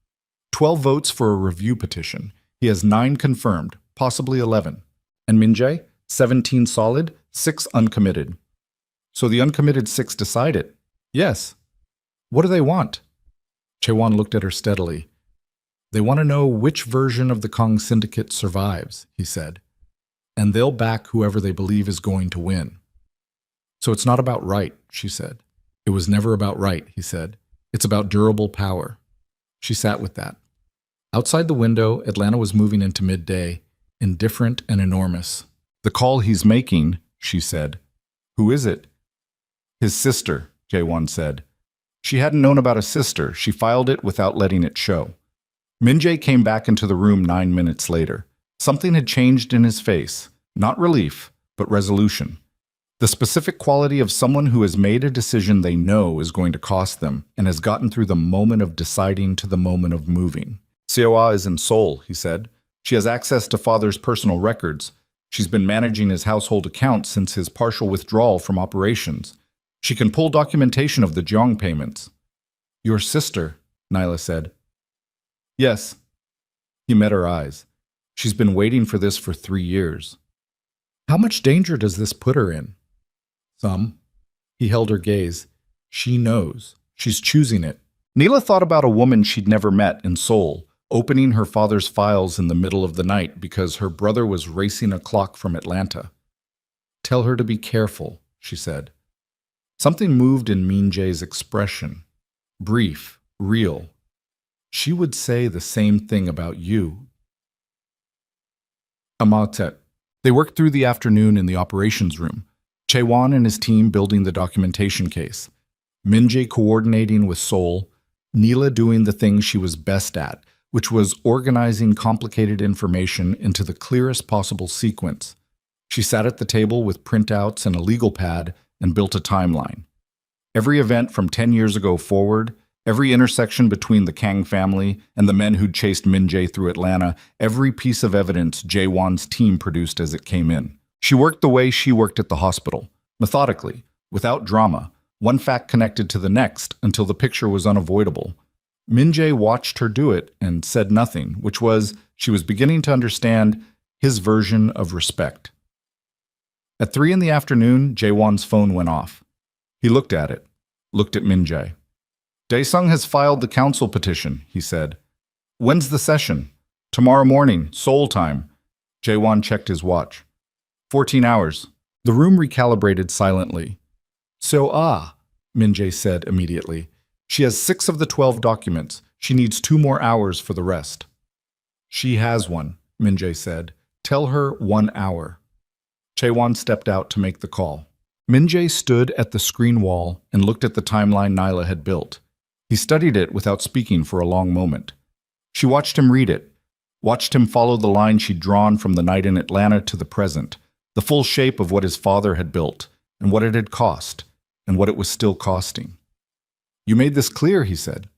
12 votes for a review petition. He has 9 confirmed, possibly 11. And Min-jae? 17 solid, 6 uncommitted. So the uncommitted 6 decide it. Yes. What do they want? Chaewon looked at her steadily. They want to know which version of the Kong Syndicate survives, he said. And they'll back whoever they believe is going to win. So it's not about right, she said. It was never about right, he said. It's about durable power. She sat with that. Outside the window, Atlanta was moving into midday, indifferent and enormous. "The call he's making," she said. "Who is it?" "His sister," Jae-won said. She hadn't known about a sister. She filed it without letting it show. Min-jae came back into the room 9 minutes later. Something had changed in his face. Not relief, but resolution. The specific quality of someone who has made a decision they know is going to cost them and has gotten through the moment of deciding to the moment of moving. "Seoa is in Seoul," he said. "She has access to father's personal records. She's been managing his household accounts since his partial withdrawal from operations. She can pull documentation of the Jeong payments." "Your sister," Nyla said. "Yes." He met her eyes. "She's been waiting for this for 3 years." "How much danger does this put her in?" "Some." He held her gaze. "She knows. She's choosing it." Neela thought about a woman she'd never met in Seoul, opening her father's files in the middle of the night because her brother was racing a clock from Atlanta. "Tell her to be careful," she said. Something moved in Min-jae's expression. Brief, real. "She would say the same thing about you." Amatet. They worked through the afternoon in the operations room. Chaewon and his team building the documentation case. Min-jae coordinating with Seoul. Neela doing the thing she was best at, which was organizing complicated information into the clearest possible sequence. She sat at the table with printouts and a legal pad and built a timeline. Every event from 10 years ago forward, every intersection between the Kang family and the men who'd chased Min-jae through Atlanta, every piece of evidence Jae-won's team produced as it came in. She worked the way she worked at the hospital, methodically, without drama, one fact connected to the next until the picture was unavoidable. Min-jae watched her do it and said nothing, which was, she was beginning to understand, his version of respect. At 3 in the afternoon, Jae-won's phone went off. He looked at it, looked at Min-jae. "Dae-sung has filed the council petition," he said. "When's the session?" "Tomorrow morning, Seoul time." Jae-won checked his watch. 14 hours. The room recalibrated silently. "So, Min-jae said immediately. "She has 6 of the 12 documents. She needs 2 more hours for the rest." "She has one," Min-jae said. "Tell her 1 hour." Chaewon stepped out to make the call. Min-jae stood at the screen wall and looked at the timeline Nyla had built. He studied it without speaking for a long moment. She watched him read it, watched him follow the line she'd drawn from the night in Atlanta to the present, the full shape of what his father had built, and what it had cost, and what it was still costing. "You made this clear," he said.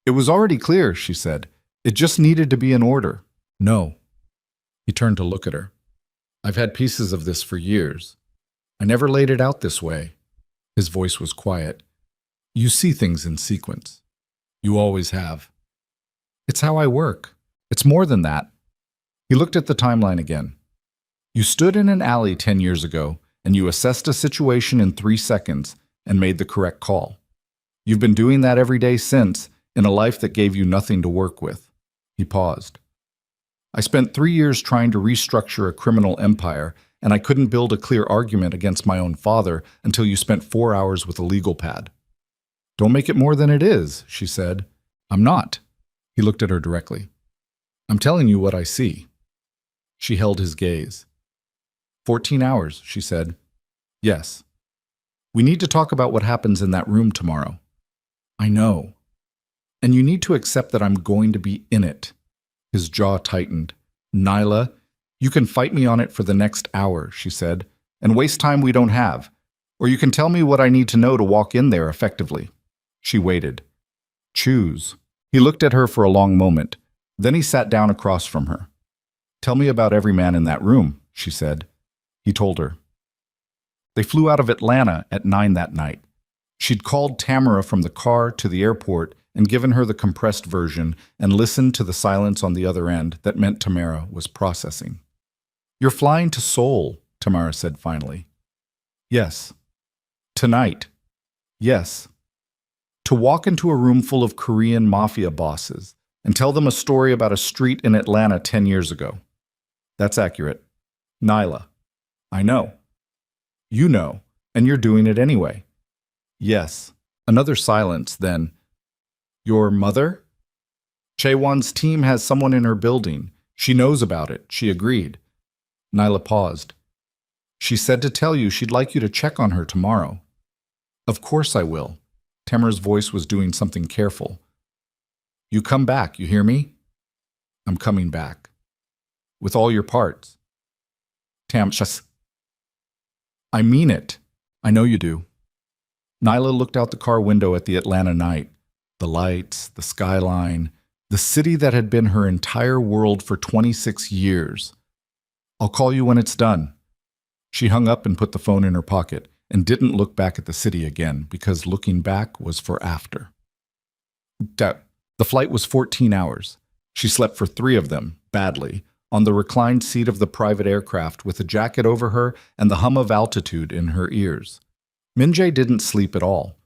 "It was already clear," she said. "It just needed to be in order." "No." He turned to look at her. "I've had pieces of this for years. I never laid it out this way." His voice was quiet. "You see things in sequence. You always have. It's how I work. It's more than that." He looked at the timeline again. You stood in an alley 10 years ago, and you assessed a situation in 3 seconds and made the correct call. You've been doing that every day since, in a life that gave you nothing to work with. He paused. I spent 3 years trying to restructure a criminal empire, and I couldn't build a clear argument against my own father until you spent 4 hours with a legal pad. Don't make it more than it is, she said. I'm not. He looked at her directly. I'm telling you what I see. She held his gaze. 14 hours, she said. Yes. We need to talk about what happens in that room tomorrow. I know. And you need to accept that I'm going to be in it. His jaw tightened. Nyla, you can fight me on it for the next hour, she said, and waste time we don't have. Or you can tell me what I need to know to walk in there effectively. She waited. Choose. He looked at her for a long moment. Then he sat down across from her. Tell me about every man in that room, she said. He told her. They flew out of Atlanta at 9 that night. She'd called Tamara from the car to the airport and given her the compressed version and listened to the silence on the other end that meant Tamara was processing. You're flying to Seoul, Tamara said finally. Yes. Tonight. Yes. To walk into a room full of Korean Mafia bosses and tell them a story about a street in Atlanta 10 years ago. That's accurate. Nyla. I know. You know, and you're doing it anyway. Yes. Another silence, then. Your mother? Chaewon's team has someone in her building. She knows about it, she agreed. Nyla paused. She said to tell you she'd like you to check on her tomorrow. Of course I will. Tamara's voice was doing something careful. You come back, you hear me? I'm coming back. With all your parts. Shush. I mean it. I know you do. Nyla looked out the car window at the Atlanta night. The lights, the skyline, the city that had been her entire world for 26 years. I'll call you when it's done. She hung up and put the phone in her pocket and didn't look back at the city again because looking back was for after. The flight was 14 hours. She slept for 3 of them, badly, on the reclined seat of the private aircraft with a jacket over her and the hum of altitude in her ears. Min-jae didn't sleep at all.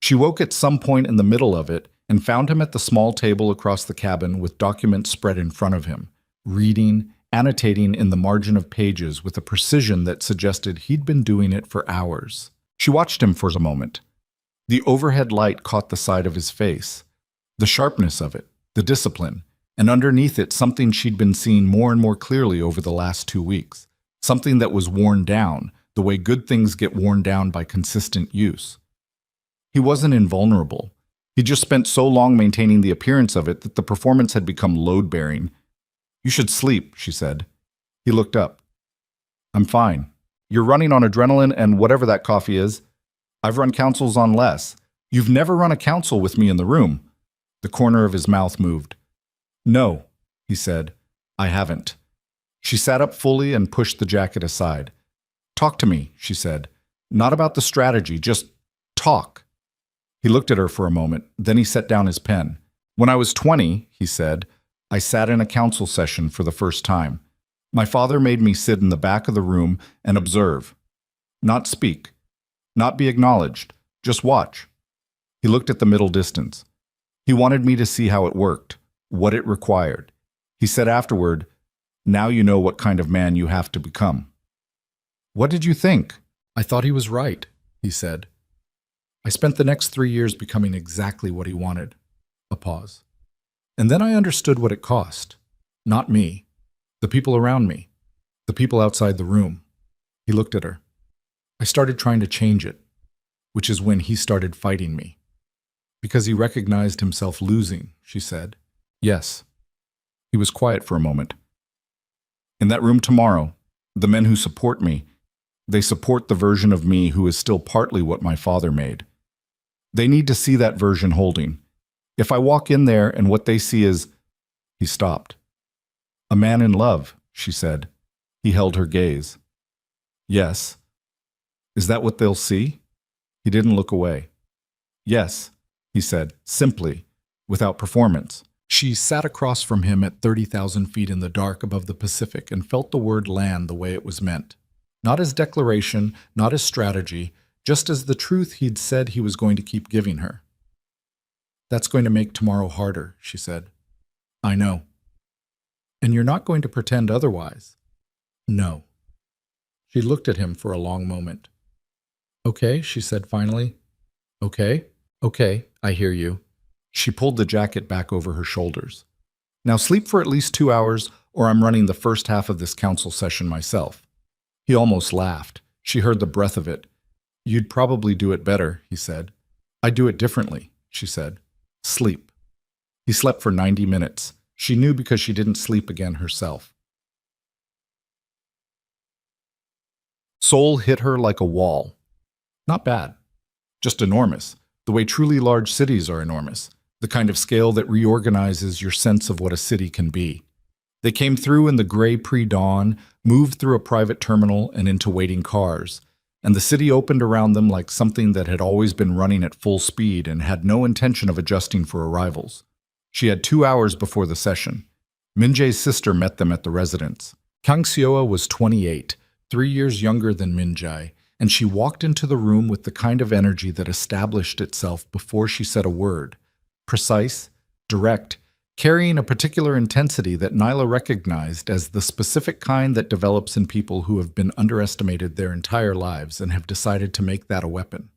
She woke at some point in the middle of it and found him at the small table across the cabin with documents spread in front of him, reading, annotating in the margin of pages with a precision that suggested he'd been doing it for hours. She watched him for a moment. The overhead light caught the side of his face, the sharpness of it, the discipline, and underneath it something she'd been seeing more and more clearly over the last 2 weeks, something that was worn down, the way good things get worn down by consistent use. He wasn't invulnerable. He just spent so long maintaining the appearance of it that the performance had become load-bearing. You should sleep, she said. He looked up. I'm fine. You're running on adrenaline and whatever that coffee is. I've run councils on less. You've never run a council with me in the room. The corner of his mouth moved. No, he said. I haven't. She sat up fully and pushed the jacket aside. Talk to me, she said. Not about the strategy, just talk. He looked at her for a moment, then he set down his pen. When I was 20, he said, I sat in a council session for the first time. My father made me sit in the back of the room and observe. Not speak. Not be acknowledged. Just watch. He looked at the middle distance. He wanted me to see how it worked, what it required. He said afterward, now you know what kind of man you have to become. What did you think? I thought he was right, he said. I spent the next 3 years becoming exactly what he wanted. A pause. And then I understood what it cost. Not me. The people around me. The people outside the room. He looked at her. I started trying to change it, which is when he started fighting me. Because he recognized himself losing, she said. Yes. He was quiet for a moment. In that room tomorrow, the men who support me, they support the version of me who is still partly what my father made. They need to see that version holding. If I walk in there and what they see is... He stopped. A man in love, she said. He held her gaze. Yes. Is that what they'll see? He didn't look away. Yes, he said, simply, without performance. She sat across from him at 30,000 feet in the dark above the Pacific and felt the word land the way it was meant. Not as declaration, not as strategy, just as the truth he'd said he was going to keep giving her. "That's going to make tomorrow harder," she said. "I know." "And you're not going to pretend otherwise." "No." She looked at him for a long moment. "Okay," she said finally. "Okay, okay, I hear you." She pulled the jacket back over her shoulders. "Now sleep for at least 2 hours, or I'm running the first half of this council session myself." He almost laughed. She heard the breath of it. "You'd probably do it better," he said. "I do it differently," she said. "Sleep." He slept for 90 minutes. She knew because she didn't sleep again herself. Seoul hit her like a wall. Not bad. Just enormous. The way truly large cities are enormous. The kind of scale that reorganizes your sense of what a city can be. They came through in the gray pre-dawn, moved through a private terminal and into waiting cars, and the city opened around them like something that had always been running at full speed and had no intention of adjusting for arrivals. She had 2 hours before the session. Min-jae's sister met them at the residence. Kang Seoa was 28, 3 years younger than Min-jae, and she walked into the room with the kind of energy that established itself before she said a word. Precise, direct, carrying a particular intensity that Nyla recognized as the specific kind that develops in people who have been underestimated their entire lives and have decided to make that a weapon.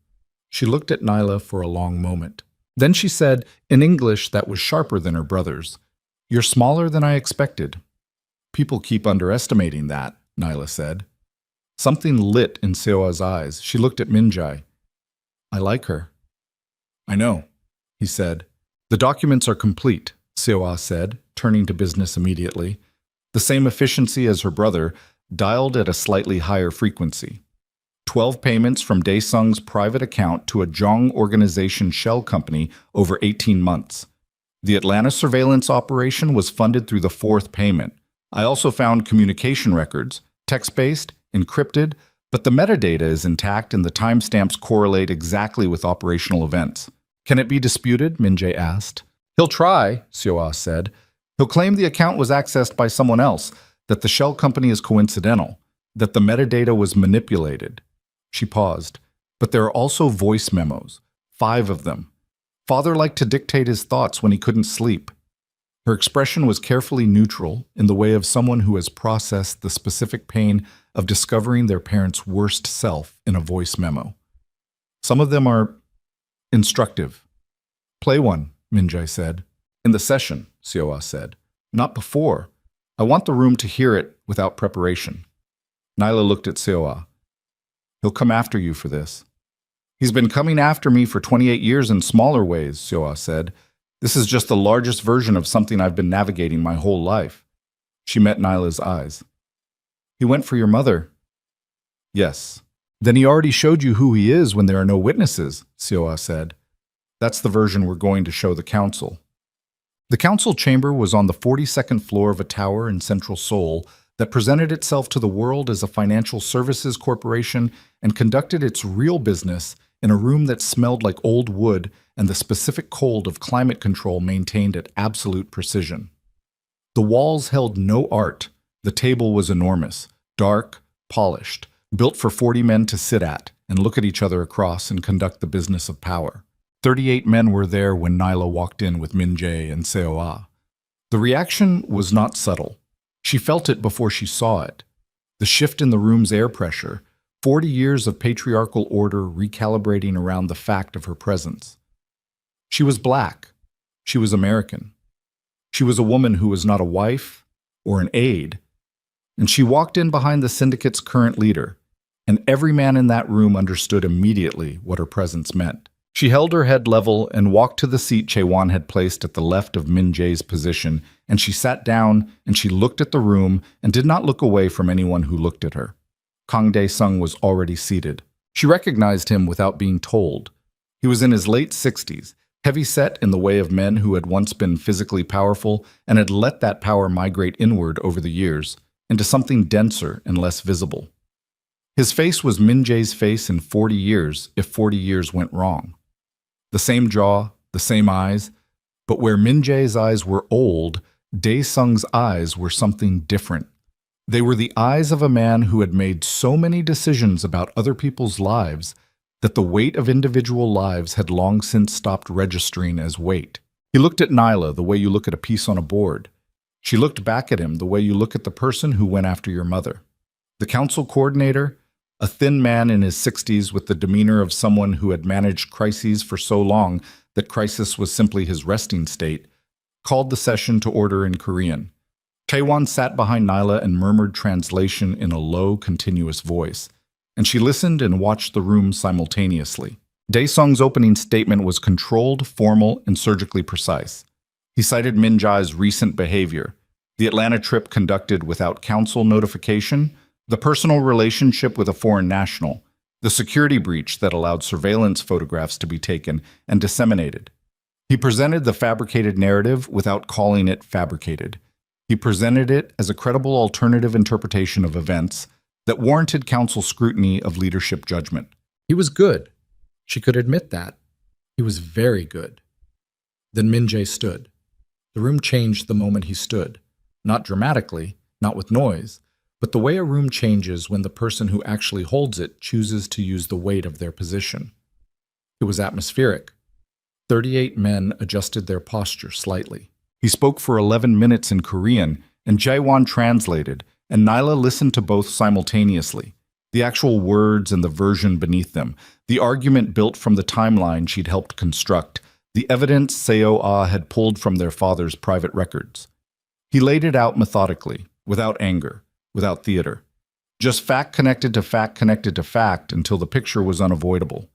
She looked at Nyla for a long moment. Then she said, in English that was sharper than her brother's, "You're smaller than I expected." "People keep underestimating that," Nyla said. Something lit in Seoa's eyes. She looked at Min-jae. "I like her." "I know," he said. "The documents are complete," Seoa said, turning to business immediately. The same efficiency as her brother, dialed at a slightly higher frequency. 12 payments from Daesung's private account to a Jong organization shell company over 18 months. The Atlanta surveillance operation was funded through the 4th payment. I also found communication records, text-based, encrypted, but the metadata is intact and the timestamps correlate exactly with operational events. "Can it be disputed?" Min-jae asked. "He'll try," Seoa said. "He'll claim the account was accessed by someone else, that the shell company is coincidental, that the metadata was manipulated." She paused. "But there are also voice memos, 5 of them. Father liked to dictate his thoughts when he couldn't sleep." Her expression was carefully neutral, in the way of someone who has processed the specific pain of discovering their parent's worst self in a voice memo. "Some of them are instructive." "Play one," Min-jae said. "In the session," Seoa said. "Not before. I want the room to hear it without preparation." Nyla looked at Seoa. "He'll come after you for this." "He's been coming after me for 28 years in smaller ways," Seoa said. "This is just the largest version of something I've been navigating my whole life." She met Nyla's eyes. "He went for your mother." "Yes." "Then he already showed you who he is when there are no witnesses," Seoa said. "That's the version we're going to show the council." The council chamber was on the 42nd floor of a tower in central Seoul that presented itself to the world as a financial services corporation and conducted its real business in a room that smelled like old wood and the specific cold of climate control maintained at absolute precision. The walls held no art. The table was enormous, dark, polished, built for 40 men to sit at and look at each other across and conduct the business of power. 38 men were there when Nyla walked in with Min-jae and Seoa. The reaction was not subtle. She felt it before she saw it. The shift in the room's air pressure, 40 years of patriarchal order recalibrating around the fact of her presence. She was black. She was American. She was a woman who was not a wife or an aide. And she walked in behind the syndicate's current leader, and every man in that room understood immediately what her presence meant. She held her head level and walked to the seat Chae-won had placed at the left of Min-jae's position, and she sat down and she looked at the room and did not look away from anyone who looked at her. Kang Dae-sung was already seated. She recognized him without being told. He was in his late 60s, heavy-set in the way of men who had once been physically powerful and had let that power migrate inward over the years, into something denser and less visible. His face was Min-jae's face in 40 years if 40 years went wrong. The same jaw, the same eyes, But where Min Jae's eyes were old, Dae Sung's eyes were something different. They were the eyes of a man who had made so many decisions about other people's lives that the weight of individual lives had long since stopped registering as weight. He looked at Nyla the way you look at a piece on a board. She looked back at him the way you look at the person who went after your mother. The council coordinator, a thin man in his 60s with the demeanor of someone who had managed crises for so long that crisis was simply his resting state, called the session to order in Korean. Taewon sat behind Nyla and murmured translation in a low, continuous voice, and she listened and watched the room simultaneously. Dae Sung's opening statement was controlled, formal, and surgically precise. He cited Min Jae's recent behavior, the Atlanta trip conducted without council notification, the personal relationship with a foreign national, the security breach that allowed surveillance photographs to be taken and disseminated. He presented the fabricated narrative without calling it fabricated. He presented it as a credible alternative interpretation of events that warranted council scrutiny of leadership judgment. He was good. She could admit that. He was very good. Then Min Jae stood. The room changed the moment he stood. Not dramatically, not with noise, but the way a room changes when the person who actually holds it chooses to use the weight of their position. It was atmospheric. 38 men adjusted their posture slightly. He spoke for 11 minutes in Korean, and Jaewon translated, and Nyla listened to both simultaneously. The actual words and the version beneath them, the argument built from the timeline she'd helped construct, the evidence Seo-ah had pulled from their father's private records. He laid it out methodically, without anger, without theater. Just fact connected to fact until the picture was unavoidable.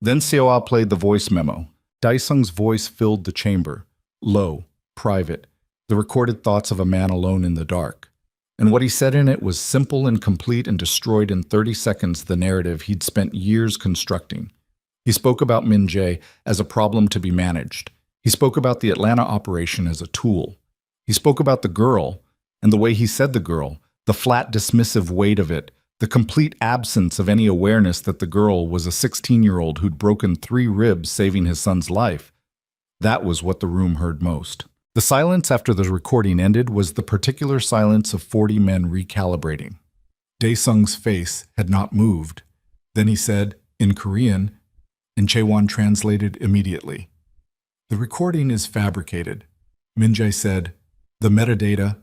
Then Seo-ah played the voice memo. Dae Sung's voice filled the chamber, low, private, the recorded thoughts of a man alone in the dark. And what he said in it was simple and complete and destroyed in 30 seconds the narrative he'd spent years constructing. He spoke about Min Jae as a problem to be managed. He spoke about the Atlanta operation as a tool. He spoke about the girl, and the way he said the girl, the flat dismissive weight of it, the complete absence of any awareness that the girl was a 16-year-old who'd broken 3 ribs saving his son's life. That was what the room heard most. The silence after the recording ended was the particular silence of 40 men recalibrating. Dae Sung's face had not moved. Then he said, in Korean, and Jaewon translated immediately. The recording is fabricated. Min Jae said, the metadata,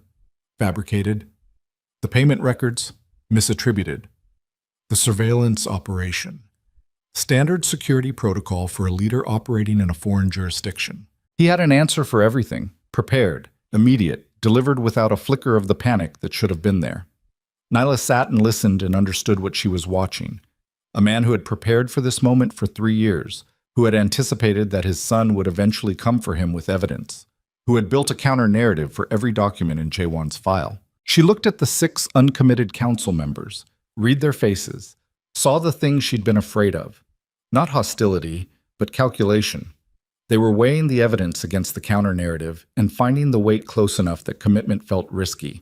fabricated. The payment records, misattributed. The surveillance operation. Standard security protocol for a leader operating in a foreign jurisdiction. He had an answer for everything, prepared, immediate, delivered without a flicker of the panic that should have been there. Nyla sat and listened and understood what she was watching. A man who had prepared for this moment for 3 years, who had anticipated that his son would eventually come for him with evidence, who had built a counter-narrative for every document in Jaewon's file. She looked at the 6 uncommitted council members, read their faces, saw the things she'd been afraid of. Not hostility, but calculation. They were weighing the evidence against the counter-narrative and finding the weight close enough that commitment felt risky.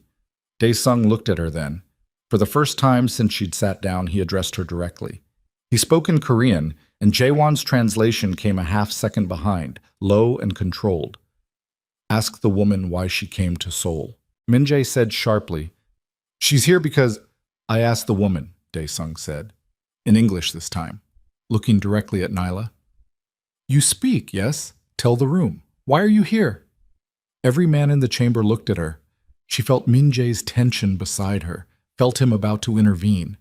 Dae Sung looked at her then. For the first time since she'd sat down, he addressed her directly. He spoke in Korean, and Jaewon's translation came a half-second behind, low and controlled. Ask the woman why she came to Seoul. Min Jae said sharply, she's here because I asked the woman, Dae Sung said, in English this time, looking directly at Nyla. You speak, yes? Tell the room. Why are you here? Every man in the chamber looked at her. She felt Min Jae's tension beside her, felt him about to intervene,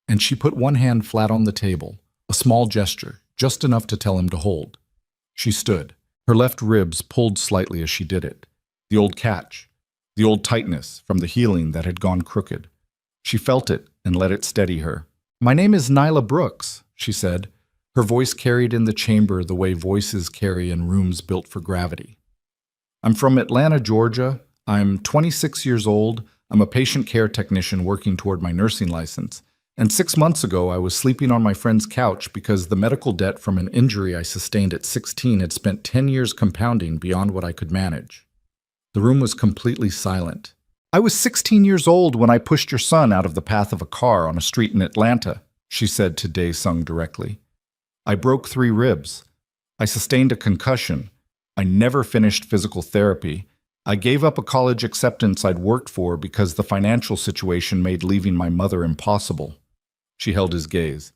and she put one hand flat on the table, a small gesture, just enough to tell him to hold. She stood, her left ribs pulled slightly as she did it. The old catch, the old tightness from the healing that had gone crooked. She felt it and let it steady her. My name is Nyla Brooks, she said. Her voice carried in the chamber the way voices carry in rooms built for gravity. I'm from Atlanta, Georgia. I'm 26 years old. I'm a patient care technician working toward my nursing license. And 6 months ago, I was sleeping on my friend's couch because the medical debt from an injury I sustained at 16 had spent 10 years compounding beyond what I could manage. The room was completely silent. I was 16 years old when I pushed your son out of the path of a car on a street in Atlanta, she said to Dae Sung directly. I broke 3 ribs. I sustained a concussion. I never finished physical therapy. I gave up a college acceptance I'd worked for because the financial situation made leaving my mother impossible. She held his gaze.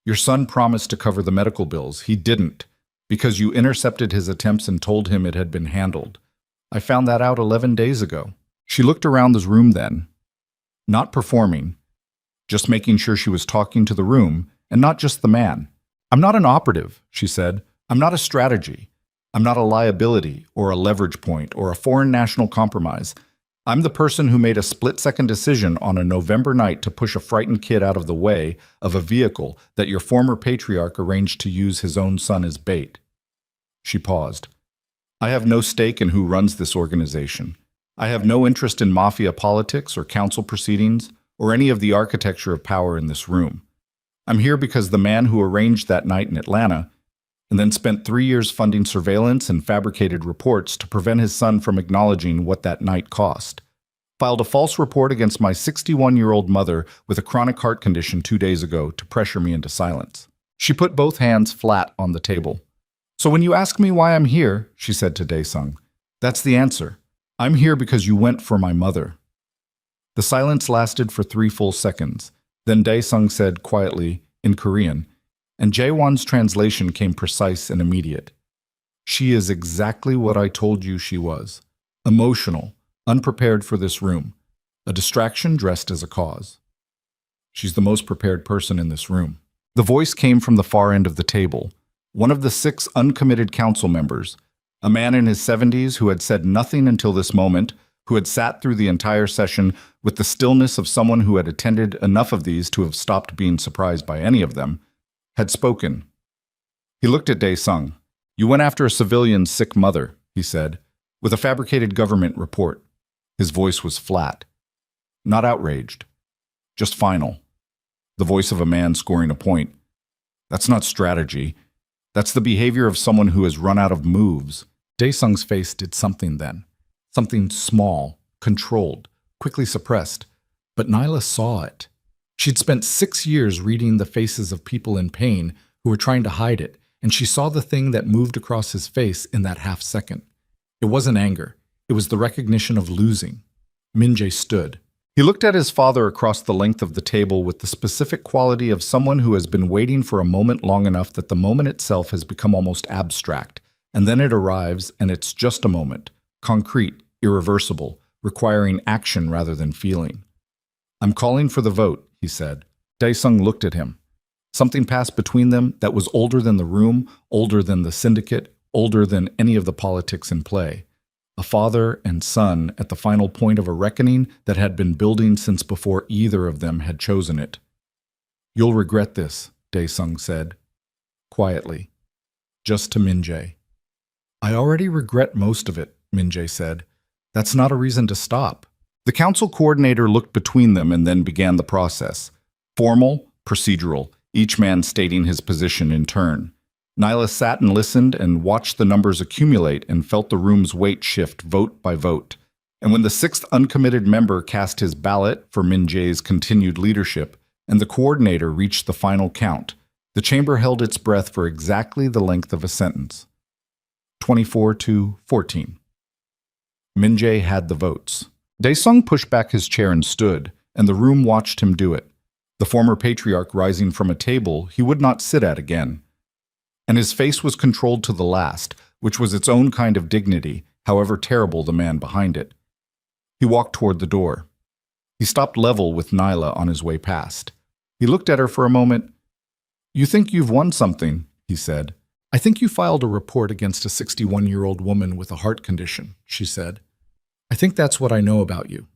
Your son promised to cover the medical bills. He didn't, because you intercepted his attempts and told him it had been handled. I found that out 11 days ago. She looked around the room then. Not performing, just making sure she was talking to the room and not just the man. I'm not an operative, she said. I'm not a strategy. I'm not a liability or a leverage point or a foreign national compromise. I'm the person who made a split-second decision on a November night to push a frightened kid out of the way of a vehicle that your former patriarch arranged to use his own son as bait. She paused. I have no stake in who runs this organization. I have no interest in Mafia politics or council proceedings or any of the architecture of power in this room. I'm here because the man who arranged that night in Atlanta and then spent 3 years funding surveillance and fabricated reports to prevent his son from acknowledging what that night cost, filed a false report against my 61-year-old mother with a chronic heart condition 2 days ago to pressure me into silence. She put both hands flat on the table. So when you ask me why I'm here, she said to Dae-sung, that's the answer. I'm here because you went for my mother. The silence lasted for 3 full seconds. Then Dae-sung said quietly, in Korean, and Jae-won's translation came precise and immediate. She is exactly what I told you she was. Emotional, unprepared for this room. A distraction dressed as a cause. She's the most prepared person in this room. The voice came from the far end of the table. One of the 6 uncommitted council members, a man in his 70s who had said nothing until this moment, who had sat through the entire session with the stillness of someone who had attended enough of these to have stopped being surprised by any of them, had spoken. He looked at Dae-sung. You went after a civilian's sick mother, he said, with a fabricated government report. His voice was flat. Not outraged. Just final. The voice of a man scoring a point. That's not strategy. That's the behavior of someone who has run out of moves. Dae-sung's face did something then. Something small, controlled, quickly suppressed. But Nyla saw it. She'd spent 6 years reading the faces of people in pain who were trying to hide it, and she saw the thing that moved across his face in that half second. It wasn't anger. It was the recognition of losing. Min-jae stood. He looked at his father across the length of the table with the specific quality of someone who has been waiting for a moment long enough that the moment itself has become almost abstract, and then it arrives and it's just a moment, concrete, irreversible, requiring action rather than feeling. I'm calling for the vote, he said. Dae-sung looked at him. Something passed between them that was older than the room, older than the syndicate, older than any of the politics in play. A father and son at the final point of a reckoning that had been building since before either of them had chosen it. You'll regret this, Dae-sung said, quietly, just to Min-jae. I already regret most of it, Min-jae said. That's not a reason to stop. The council coordinator looked between them and then began the process. Formal, procedural, each man stating his position in turn. Nyla sat and listened and watched the numbers accumulate and felt the room's weight shift vote by vote. And when the 6th uncommitted member cast his ballot for Min-jae's continued leadership and the coordinator reached the final count, the chamber held its breath for exactly the length of a sentence. 24-14. Min-jae had the votes. Dae-sung pushed back his chair and stood, and the room watched him do it. The former patriarch rising from a table he would not sit at again. And his face was controlled to the last, which was its own kind of dignity, however terrible the man behind it. He walked toward the door. He stopped level with Nyla on his way past. He looked at her for a moment. You think you've won something, he said. I think you filed a report against a 61-year-old woman with a heart condition, she said. I think that's what I know about you.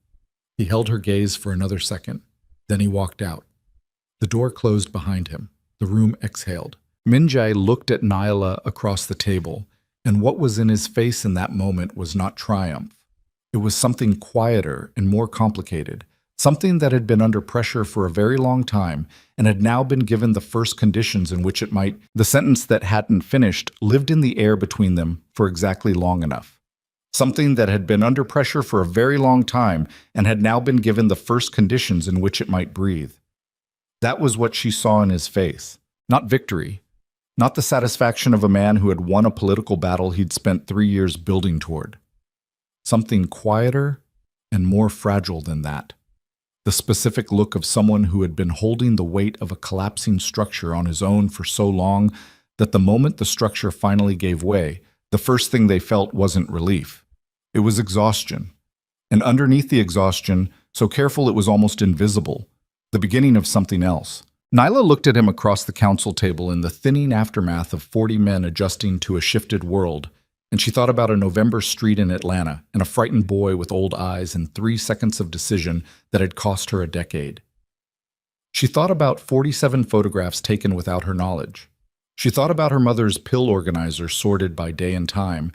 He held her gaze for another second. Then he walked out. The door closed behind him. The room exhaled. Min-jae looked at Nyla across the table, and what was in his face in that moment was not triumph. It was something quieter and more complicated, something that had been under pressure for a very long time and had now been given the first conditions in which it might. The sentence that hadn't finished lived in the air between them for exactly long enough. Something that had been under pressure for a very long time and had now been given the first conditions in which it might breathe. That was what she saw in his face. Not victory, Not the satisfaction of a man who had won a political battle he'd spent 3 years building toward. Something quieter and more fragile than that. The specific look of someone who had been holding the weight of a collapsing structure on his own for so long that the moment the structure finally gave way, the first thing they felt wasn't relief. It was exhaustion. And underneath the exhaustion, so careful it was almost invisible, the beginning of something else. Nyla looked at him across the council table in the thinning aftermath of 40 men adjusting to a shifted world, and she thought about a November street in Atlanta and a frightened boy with old eyes and 3 seconds of decision that had cost her a decade. She thought about 47 photographs taken without her knowledge. She thought about her mother's pill organizer sorted by day and time,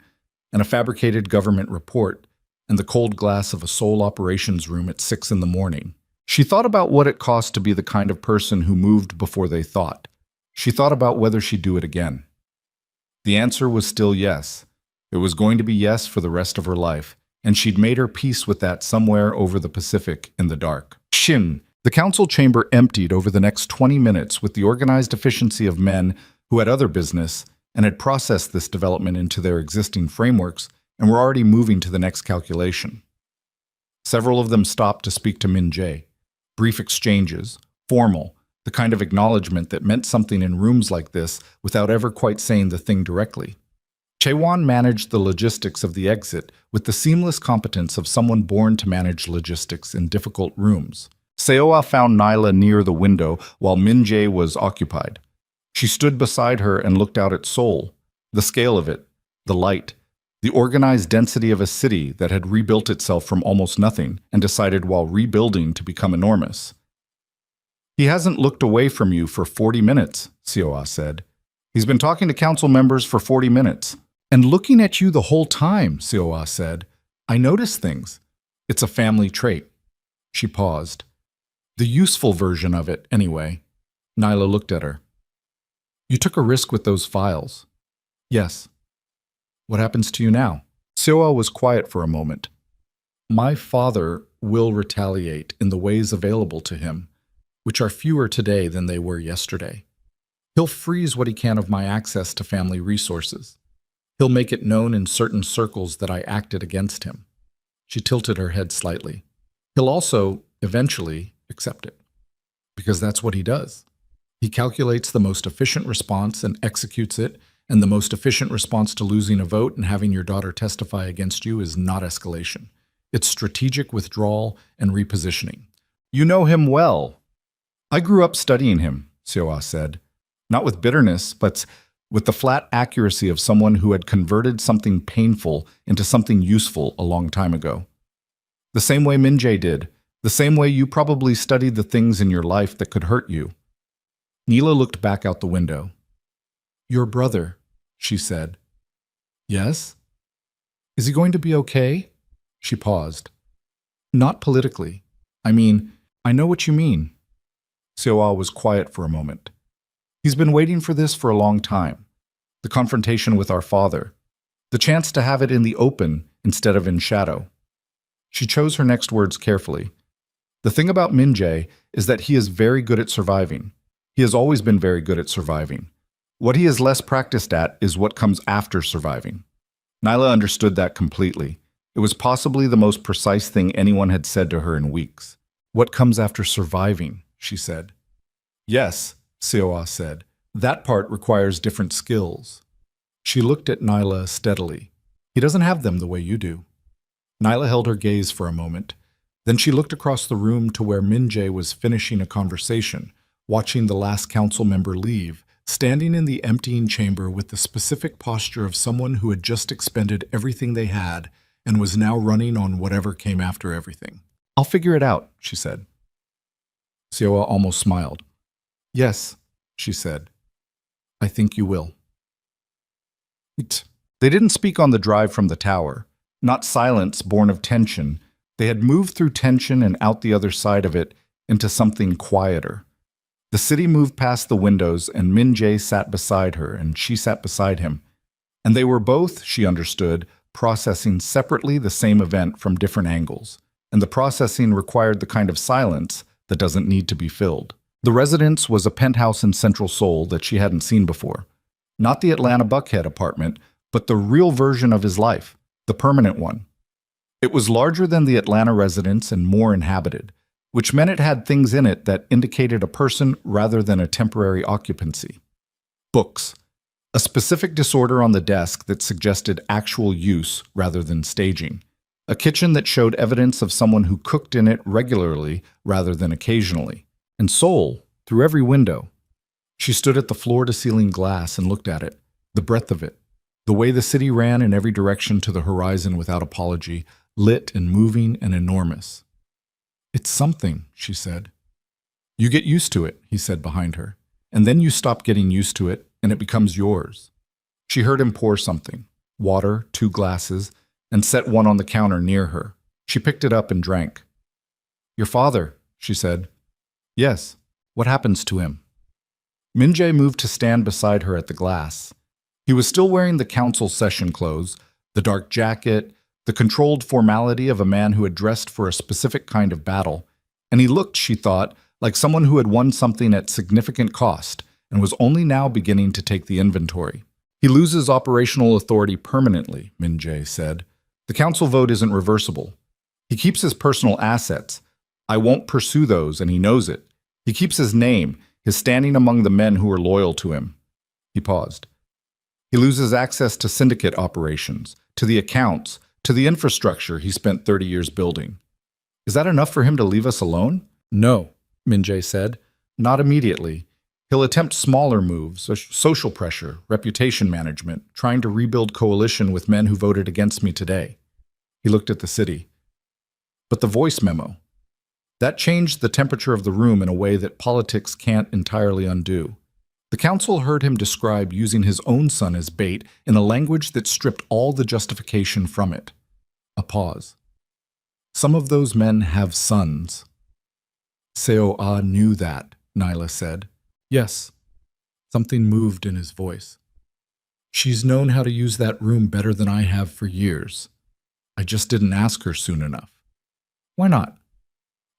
and a fabricated government report, and the cold glass of a sole operations room at 6 in the morning. She thought about what it cost to be the kind of person who moved before they thought. She thought about whether she'd do it again. The answer was still yes. It was going to be yes for the rest of her life, and she'd made her peace with that somewhere over the Pacific in the dark. Shin! The council chamber emptied over the next 20 minutes with the organized efficiency of men who had other business and had processed this development into their existing frameworks and were already moving to the next calculation. Several of them stopped to speak to Min Jae. Brief exchanges, formal, the kind of acknowledgement that meant something in rooms like this without ever quite saying the thing directly. Chaewon managed the logistics of the exit with the seamless competence of someone born to manage logistics in difficult rooms. Seoa found Nyla near the window while Min Jae was occupied. She stood beside her and looked out at Seoul, the scale of it, the light, the organized density of a city that had rebuilt itself from almost nothing and decided while rebuilding to become enormous. "He hasn't looked away from you for 40 minutes, Seoa said. "He's been talking to council members for 40 minutes. "And looking at you the whole time," Seoa said. "I notice things. It's a family trait." She paused. "The useful version of it, anyway." Nyla looked at her. "You took a risk with those files." "Yes." "What happens to you now?" Seoa was quiet for a moment. "My father will retaliate in the ways available to him, which are fewer today than they were yesterday. He'll freeze what he can of my access to family resources. He'll make it known in certain circles that I acted against him." She tilted her head slightly. "He'll also, eventually, accept it. Because that's what he does. He calculates the most efficient response and executes it, and the most efficient response to losing a vote and having your daughter testify against you is not escalation. It's strategic withdrawal and repositioning. You know him well." "I grew up studying him," Seoa said. "Not with bitterness, but with the flat accuracy of someone who had converted something painful into something useful a long time ago. The same way Min Jae did, the same way you probably studied the things in your life that could hurt you." Neela looked back out the window. "Your brother," she said. "Yes? Is he going to be okay?" She paused. "Not politically. I mean, I know what you mean." Seoa was quiet for a moment. "He's been waiting for this for a long time. The confrontation with our father. The chance to have it in the open instead of in shadow." She chose her next words carefully. "The thing about Min Jae is that he is very good at surviving. He has always been very good at surviving. What he is less practiced at is what comes after surviving." Nyla understood that completely. It was possibly the most precise thing anyone had said to her in weeks. "What comes after surviving?" she said. "Yes," Seoa said. "That part requires different skills." She looked at Nyla steadily. "He doesn't have them the way you do." Nyla held her gaze for a moment. Then she looked across the room to where Min Jae was finishing a conversation, watching the last council member leave, standing in the emptying chamber with the specific posture of someone who had just expended everything they had and was now running on whatever came after everything. "I'll figure it out," she said. Seoa almost smiled. "Yes," she said. "I think you will." They didn't speak on the drive from the tower. Not silence born of tension. They had moved through tension and out the other side of it into something quieter. The city moved past the windows, and Min Jae sat beside her, and she sat beside him. And they were both, she understood, processing separately the same event from different angles. And the processing required the kind of silence that doesn't need to be filled. The residence was a penthouse in Central Seoul that she hadn't seen before. Not the Atlanta Buckhead apartment, but the real version of his life, the permanent one. It was larger than the Atlanta residence and more inhabited, which meant it had things in it that indicated a person rather than a temporary occupancy. Books. A specific disorder on the desk that suggested actual use rather than staging. A kitchen that showed evidence of someone who cooked in it regularly rather than occasionally. And soul through every window. She stood at the floor-to-ceiling glass and looked at it, the breadth of it, the way the city ran in every direction to the horizon without apology, lit and moving and enormous. "It's something," she said. "You get used to it," he said behind her, "and then you stop getting used to it, and it becomes yours." She heard him pour something, water, 2 glasses, and set one on the counter near her. She picked it up and drank. "Your father," she said. "Yes. What happens to him?" Min-jae moved to stand beside her at the glass. He was still wearing the council session clothes, the dark jacket, the controlled formality of a man who had dressed for a specific kind of battle, and he looked, she thought, like someone who had won something at significant cost and was only now beginning to take the inventory. "He loses operational authority permanently," Min-jae said. "The council vote isn't reversible. He keeps his personal assets. I won't pursue those, and he knows it. He keeps his name, his standing among the men who are loyal to him." He paused. "He loses access to syndicate operations, to the accounts, to the infrastructure he spent 30 years building. Is that enough for him to leave us alone?" "No," Min-jae said. "Not immediately. He'll attempt smaller moves, social pressure, reputation management, trying to rebuild coalition with men who voted against me today." He looked at the city. "But the voice memo. That changed the temperature of the room in a way that politics can't entirely undo." The council heard him describe using his own son as bait in a language that stripped all the justification from it. A pause. "Some of those men have sons." "Seo-ah knew that," Nyla said. "Yes." Something moved in his voice. "She's known how to use that room better than I have for years. I just didn't ask her soon enough." "Why not?"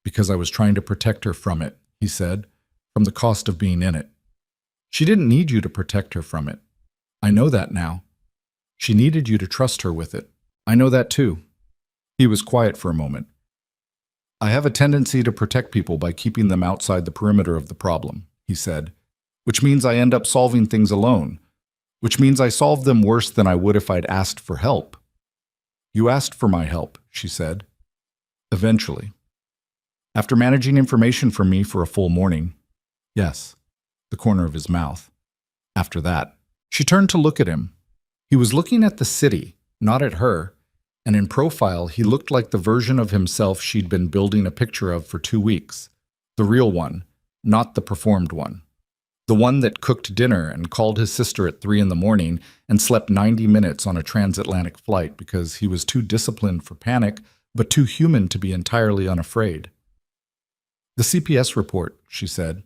"Because I was trying to protect her from it," he said, "from the cost of being in it. She didn't need you to protect her from it. I know that now. She needed you to trust her with it. I know that too." He was quiet for a moment. "I have a tendency to protect people by keeping them outside the perimeter of the problem," he said, "which means I end up solving things alone, which means I solve them worse than I would if I'd asked for help." "You asked for my help," she said. "Eventually. After managing information from me for a full morning." "Yes." The corner of his mouth. "After that." She turned to look at him. He was looking at the city, not at her, and in profile he looked like the version of himself she'd been building a picture of for 2 weeks. The real one, not the performed one. The one that cooked dinner and called his sister at 3 in the morning and slept 90 minutes on a transatlantic flight because he was too disciplined for panic, but too human to be entirely unafraid. "The CPS report," she said.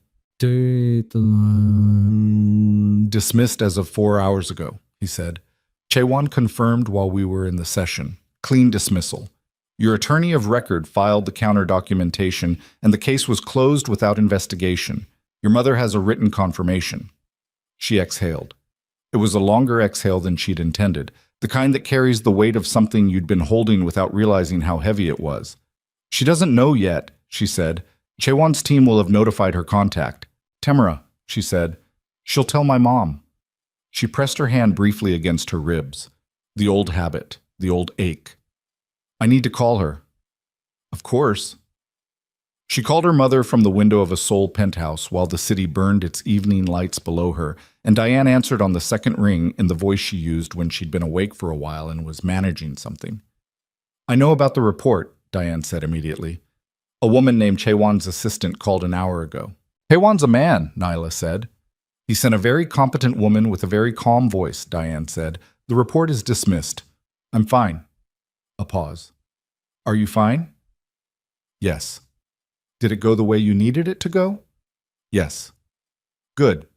"Dismissed as of 4 hours ago," he said. "Chaewon confirmed while we were in the session. Clean dismissal. Your attorney of record filed the counter documentation, and the case was closed without investigation. Your mother has a written confirmation." She exhaled. It was a longer exhale than she'd intended, the kind that carries the weight of something you'd been holding without realizing how heavy it was. "She doesn't know yet," she said. "Chaewon's team will have notified her contact. Temura," she said. "She'll tell my mom." She pressed her hand briefly against her ribs. The old habit, the old ache. "I need to call her." "Of course." She called her mother from the window of a Seoul penthouse while the city burned its evening lights below her, and Diane answered on the second ring in the voice she used when she'd been awake for a while and was managing something. "I know about the report," Diane said immediately. "A woman named Chaewon's assistant called an hour ago." "Chaewon's a man," Nyla said. "He sent a very competent woman with a very calm voice," Diane said. "The report is dismissed. I'm fine." A pause. "Are you fine?" "Yes." "Did it go the way you needed it to go?" "Yes." "Good."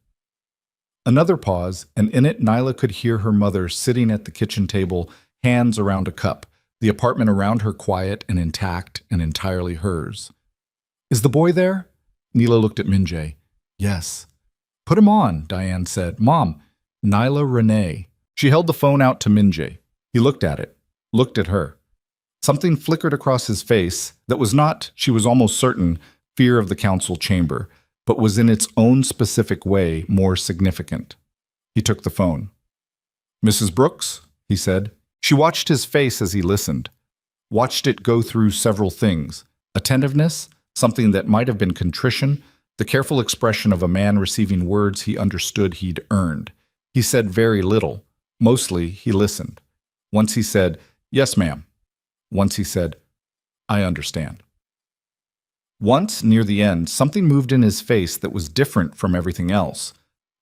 Another pause, and in it Nyla could hear her mother sitting at the kitchen table, hands around a cup, the apartment around her quiet and intact and entirely hers. "Is the boy there?" Neela looked at Min-jae. "Yes." "Put him on," Diane said. "Mom, Nyla Renee. She held the phone out to Minjay. He looked at it, looked at her. Something flickered across his face that was not, she was almost certain, fear of the council chamber, but was in its own specific way more significant. He took the phone. "Mrs. Brooks?" he said. She watched his face as he listened, watched it go through several things. Attentiveness, something that might have been contrition, the careful expression of a man receiving words he understood he'd earned. He said very little. Mostly, he listened. Once he said, "Yes, ma'am." Once he said, "I understand." Once, near the end, something moved in his face that was different from everything else.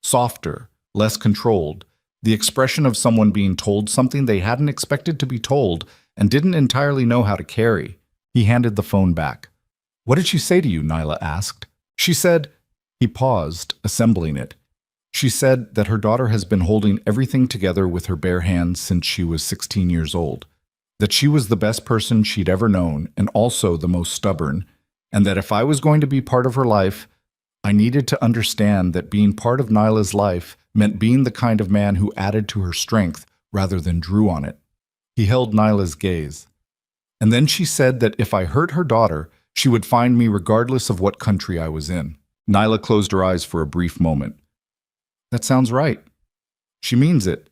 Softer, less controlled, the expression of someone being told something they hadn't expected to be told and didn't entirely know how to carry. He handed the phone back. "What did she say to you?" Nyla asked. "She said—" He paused, assembling it. "She said that her daughter has been holding everything together with her bare hands since she was 16 years old, that she was the best person she'd ever known and also the most stubborn, and that if I was going to be part of her life, I needed to understand that being part of Nyla's life meant being the kind of man who added to her strength rather than drew on it." He held Nyla's gaze. "And then she said that if I hurt her daughter, she would find me regardless of what country I was in." Nyla closed her eyes for a brief moment. "That sounds right. She means it."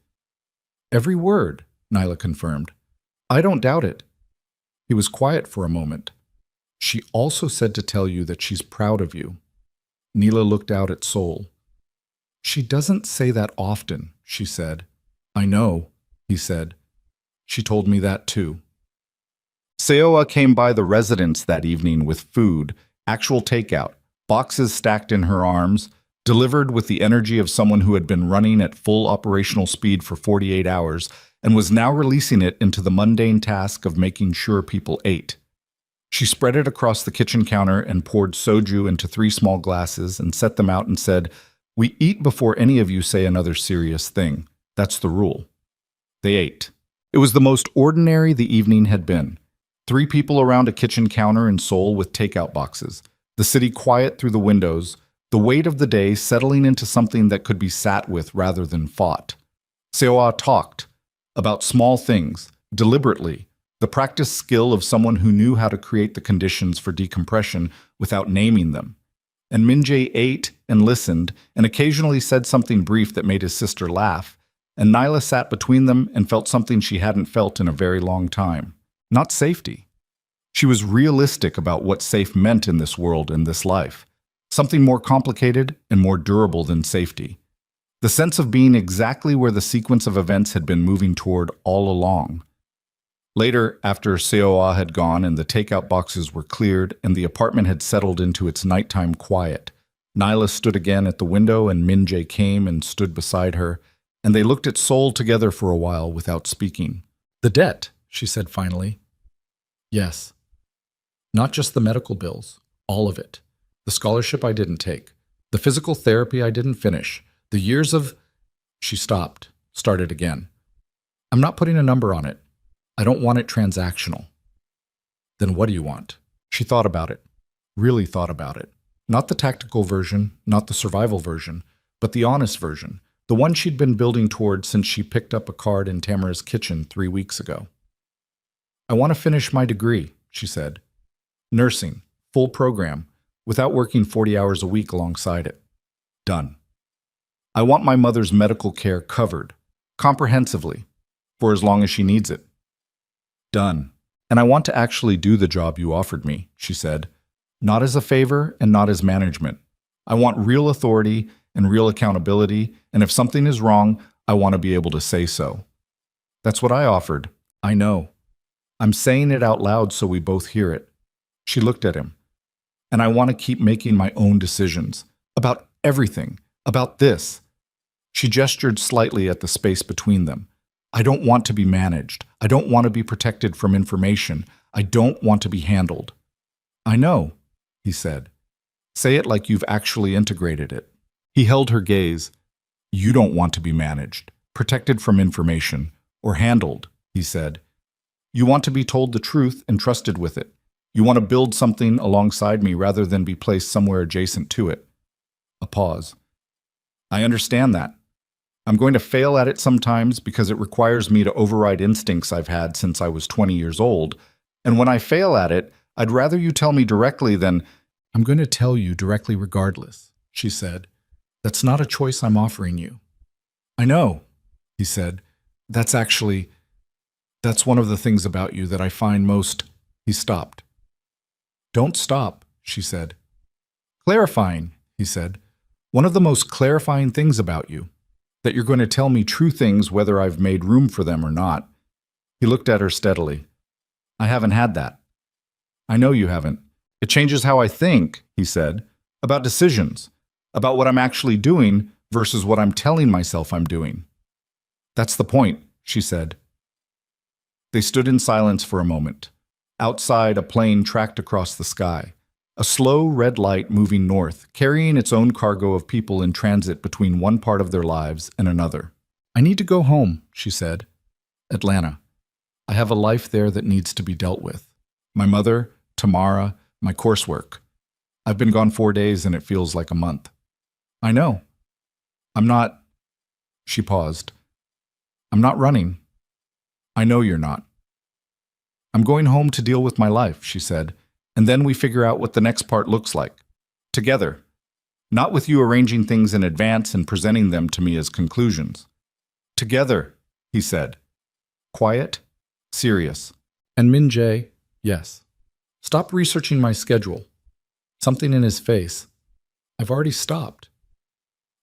"Every word," Nyla confirmed. "I don't doubt it." He was quiet for a moment. "She also said to tell you that she's proud of you." Nyla looked out at Sol. "She doesn't say that often," she said. "I know," he said. "She told me that too." Seoa came by the residence that evening with food, actual takeout, boxes stacked in her arms, delivered with the energy of someone who had been running at full operational speed for 48 hours and was now releasing it into the mundane task of making sure people ate. She spread it across the kitchen counter and poured soju into 3 small glasses and set them out and said, "We eat before any of you say another serious thing. That's the rule." They ate. It was the most ordinary the evening had been. 3 people around a kitchen counter in Seoul with takeout boxes. The city quiet through the windows, the weight of the day settling into something that could be sat with rather than fought. Seoa talked about small things, deliberately, the practiced skill of someone who knew how to create the conditions for decompression without naming them. And Minjay ate and listened and occasionally said something brief that made his sister laugh, and Nyla sat between them and felt something she hadn't felt in a very long time. Not safety. She was realistic about what safe meant in this world and this life. Something more complicated and more durable than safety. The sense of being exactly where the sequence of events had been moving toward all along. Later, after Seoa had gone and the takeout boxes were cleared and the apartment had settled into its nighttime quiet, Nyla stood again at the window and Minjay came and stood beside her, and they looked at Seoul together for a while without speaking. "The debt," she said finally. "Yes. Not just the medical bills, all of it. The scholarship I didn't take, the physical therapy I didn't finish, the years of—" She stopped, started again. "I'm not putting a number on it. I don't want it transactional." "Then what do you want?" She thought about it, really thought about it. Not the tactical version, not the survival version, but the honest version, the one she'd been building toward since she picked up a card in Tamara's kitchen 3 weeks ago. "I want to finish my degree," she said. "Nursing, full program, without working 40 hours a week alongside it. Done. I want my mother's medical care covered, comprehensively, for as long as she needs it. Done. And I want to actually do the job you offered me," she said. "Not as a favor and not as management. I want real authority and real accountability, and if something is wrong, I want to be able to say so." "That's what I offered. I know. I'm saying it out loud so we both hear it." She looked at him. "And I want to keep making my own decisions. About everything. About this." She gestured slightly at the space between them. "I don't want to be managed. I don't want to be protected from information. I don't want to be handled." "I know," he said. "Say it like you've actually integrated it." He held her gaze. "You don't want to be managed, protected from information, or handled," he said. "You want to be told the truth and trusted with it. You want to build something alongside me rather than be placed somewhere adjacent to it." A pause. "I understand that. I'm going to fail at it sometimes because it requires me to override instincts I've had since I was 20 years old. And when I fail at it, I'd rather you tell me directly than, I'm going to tell you directly regardless, she said. That's not a choice I'm offering you. I know, he said. That's one of the things about you that I find most. He stopped. Don't stop, she said. Clarifying, he said. One of the most clarifying things about you. That you're going to tell me true things whether I've made room for them or not. He looked at her steadily. I haven't had that. I know you haven't. It changes how I think, he said, about decisions, about what I'm actually doing versus what I'm telling myself I'm doing. That's the point, she said. They stood in silence for a moment. Outside, a plane tracked across the sky. A slow red light moving north, carrying its own cargo of people in transit between one part of their lives and another. I need to go home, she said. Atlanta. I have a life there that needs to be dealt with. My mother, Tamara, my coursework. I've been gone 4 days and it feels like a month. I know. I'm not. She paused. I'm not running. I know you're not. I'm going home to deal with my life, she said. And then we figure out what the next part looks like. Together. Not with you arranging things in advance and presenting them to me as conclusions. Together, he said. Quiet, serious. And Min Jae, yes. Stop researching my schedule. Something in his face. I've already stopped.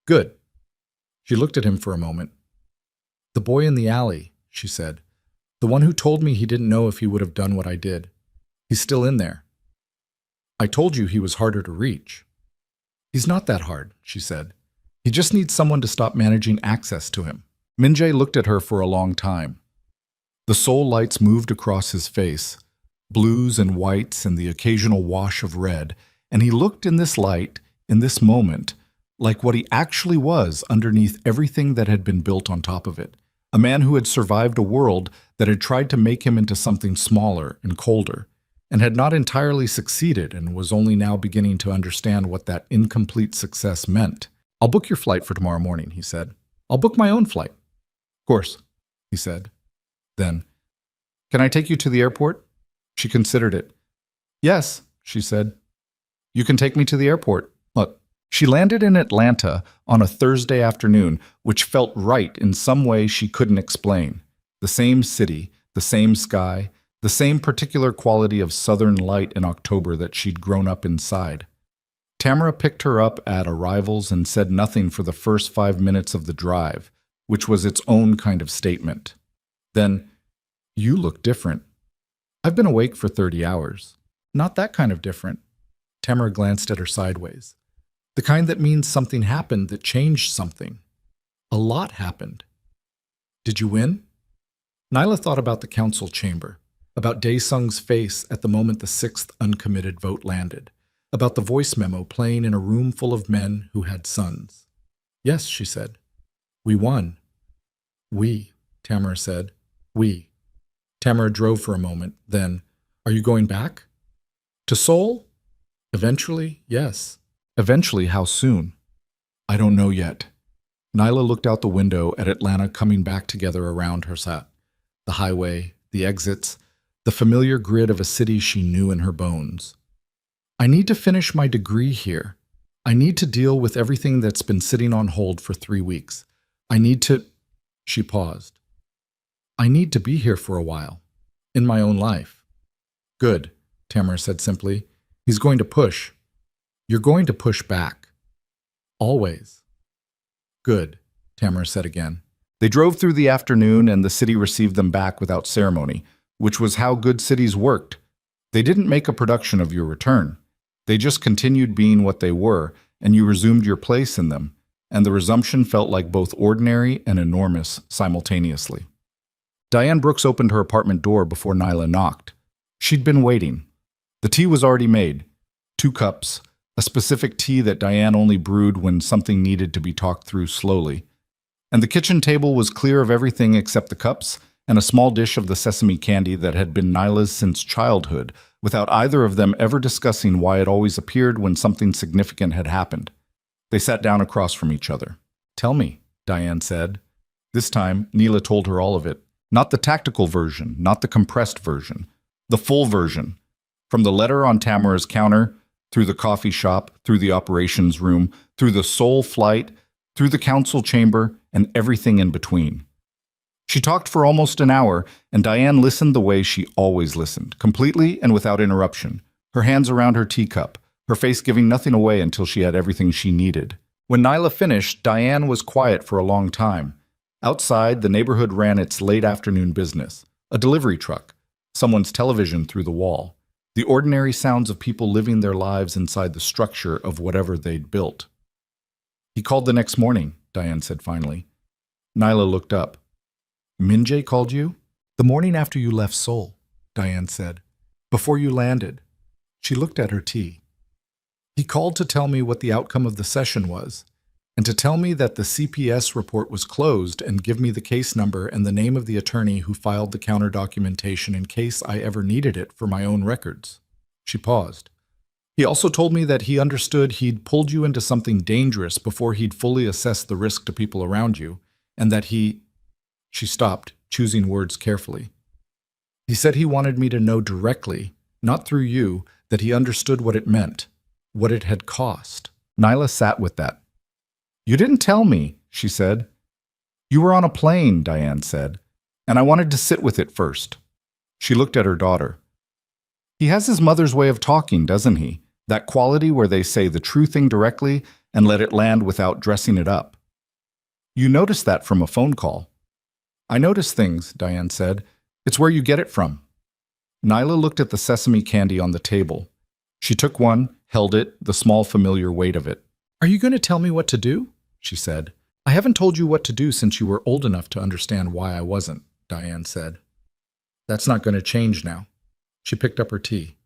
Good. She looked at him for a moment. The boy in the alley, she said. The one who told me he didn't know if he would have done what I did. He's still in there. I told you he was harder to reach. He's not that hard, she said. He just needs someone to stop managing access to him. Min Jae looked at her for a long time. The soul lights moved across his face, blues and whites and the occasional wash of red, and he looked in this light, in this moment, like what he actually was underneath everything that had been built on top of it. A man who had survived a world that had tried to make him into something smaller and colder, and had not entirely succeeded and was only now beginning to understand what that incomplete success meant. I'll book your flight for tomorrow morning, he said. I'll book my own flight. Of course, he said. Then, can I take you to the airport? She considered it. Yes, she said. You can take me to the airport. Look, she landed in Atlanta on a Thursday afternoon, which felt right in some way she couldn't explain. The same city, the same sky, the same particular quality of southern light in October that she'd grown up inside. Tamara picked her up at arrivals and said nothing for the first 5 minutes of the drive, which was its own kind of statement. Then, you look different. I've been awake for 30 hours. Not that kind of different. Tamara glanced at her sideways. The kind that means something happened that changed something. A lot happened. Did you win? Nyla thought about the council chamber, about Daesung's face at the moment the 6th uncommitted vote landed, about the voice memo playing in a room full of men who had sons. Yes, she said. We won. We, Tamara said. We. Tamara drove for a moment, then, are you going back? To Seoul? Eventually, yes. Eventually, how soon? I don't know yet. Nyla looked out the window at Atlanta coming back together around her sat. The highway, the exits, the familiar grid of a city she knew in her bones. I need to finish my degree here. I need to deal with everything that's been sitting on hold for 3 weeks. I need to... She paused. I need to be here for a while. In my own life. Good, Tamara said simply. He's going to push. You're going to push back. Always. Good, Tamara said again. They drove through the afternoon and the city received them back without ceremony, which was how good cities worked. They didn't make a production of your return. They just continued being what they were, and you resumed your place in them, and the resumption felt like both ordinary and enormous simultaneously. Diane Brooks opened her apartment door before Nyla knocked. She'd been waiting. The tea was already made. 2 cups, a specific tea that Diane only brewed when something needed to be talked through slowly. And the kitchen table was clear of everything except the cups and a small dish of the sesame candy that had been Nyla's since childhood, without either of them ever discussing why it always appeared when something significant had happened. They sat down across from each other. Tell me, Diane said. This time, Neela told her all of it. Not the tactical version, not the compressed version. The full version. From the letter on Tamara's counter, through the coffee shop, through the operations room, through the Seoul flight, through the council chamber, and everything in between. She talked for almost an hour, and Diane listened the way she always listened, completely and without interruption, her hands around her teacup, her face giving nothing away until she had everything she needed. When Nyla finished, Diane was quiet for a long time. Outside, the neighborhood ran its late afternoon business. A delivery truck, someone's television through the wall, the ordinary sounds of people living their lives inside the structure of whatever they'd built. He called the next morning, Diane said finally. Nyla looked up. Min-jae called you? The morning after you left Seoul, Diane said. Before you landed. She looked at her tea. He called to tell me what the outcome of the session was, and to tell me that the CPS report was closed and give me the case number and the name of the attorney who filed the counter documentation in case I ever needed it for my own records. She paused. He also told me that he understood he'd pulled you into something dangerous before he'd fully assessed the risk to people around you, and that he... She stopped, choosing words carefully. He said he wanted me to know directly, not through you, that he understood what it meant, what it had cost. Nyla sat with that. You didn't tell me, she said. You were on a plane, Diane said, and I wanted to sit with it first. She looked at her daughter. He has his mother's way of talking, doesn't he? That quality where they say the true thing directly and let it land without dressing it up. You noticed that from a phone call. I notice things, Diane said. It's where you get it from. Nyla looked at the sesame candy on the table. She took one, held it, the small familiar weight of it. Are you going to tell me what to do? She said. I haven't told you what to do since you were old enough to understand why I wasn't, Diane said. That's not going to change now. She picked up her tea.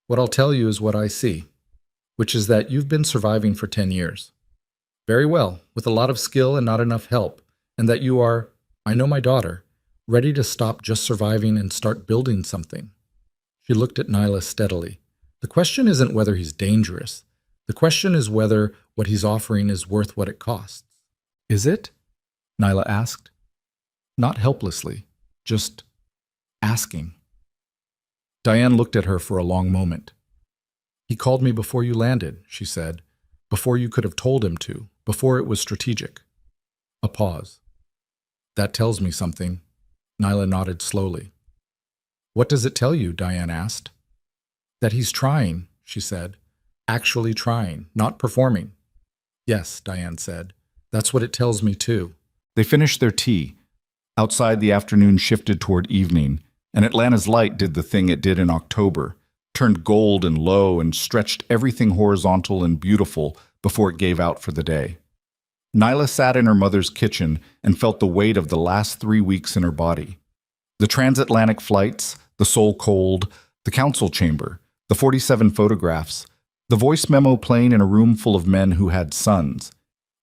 What I'll tell you is what I see, which is that you've been surviving for 10 years. Very well, with a lot of skill and not enough help, and that you are, I know my daughter, ready to stop just surviving and start building something. She looked at Nyla steadily. The question isn't whether he's dangerous. The question is whether what he's offering is worth what it costs. Is it? Nyla asked. Not helplessly, just asking. Diane looked at her for a long moment. He called me before you landed, she said, before you could have told him to, before it was strategic. A pause. That tells me something. Nyla nodded slowly. What does it tell you? Diane asked. That he's trying, she said. Actually trying, not performing. Yes, Diane said. That's what it tells me too. They finished their tea. Outside, the afternoon shifted toward evening, and Atlanta's light did the thing it did in October, turned gold and low and stretched everything horizontal and beautiful before it gave out for the day. Nyla sat in her mother's kitchen and felt the weight of the last 3 weeks in her body. The transatlantic flights, the Seoul cold, the council chamber, the 47 photographs, the voice memo playing in a room full of men who had sons.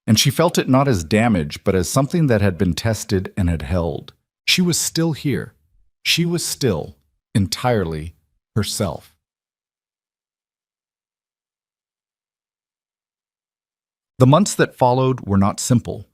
And she felt it not as damage, but as something that had been tested and had held. She was still here. She was still, entirely, herself. The months that followed were not simple.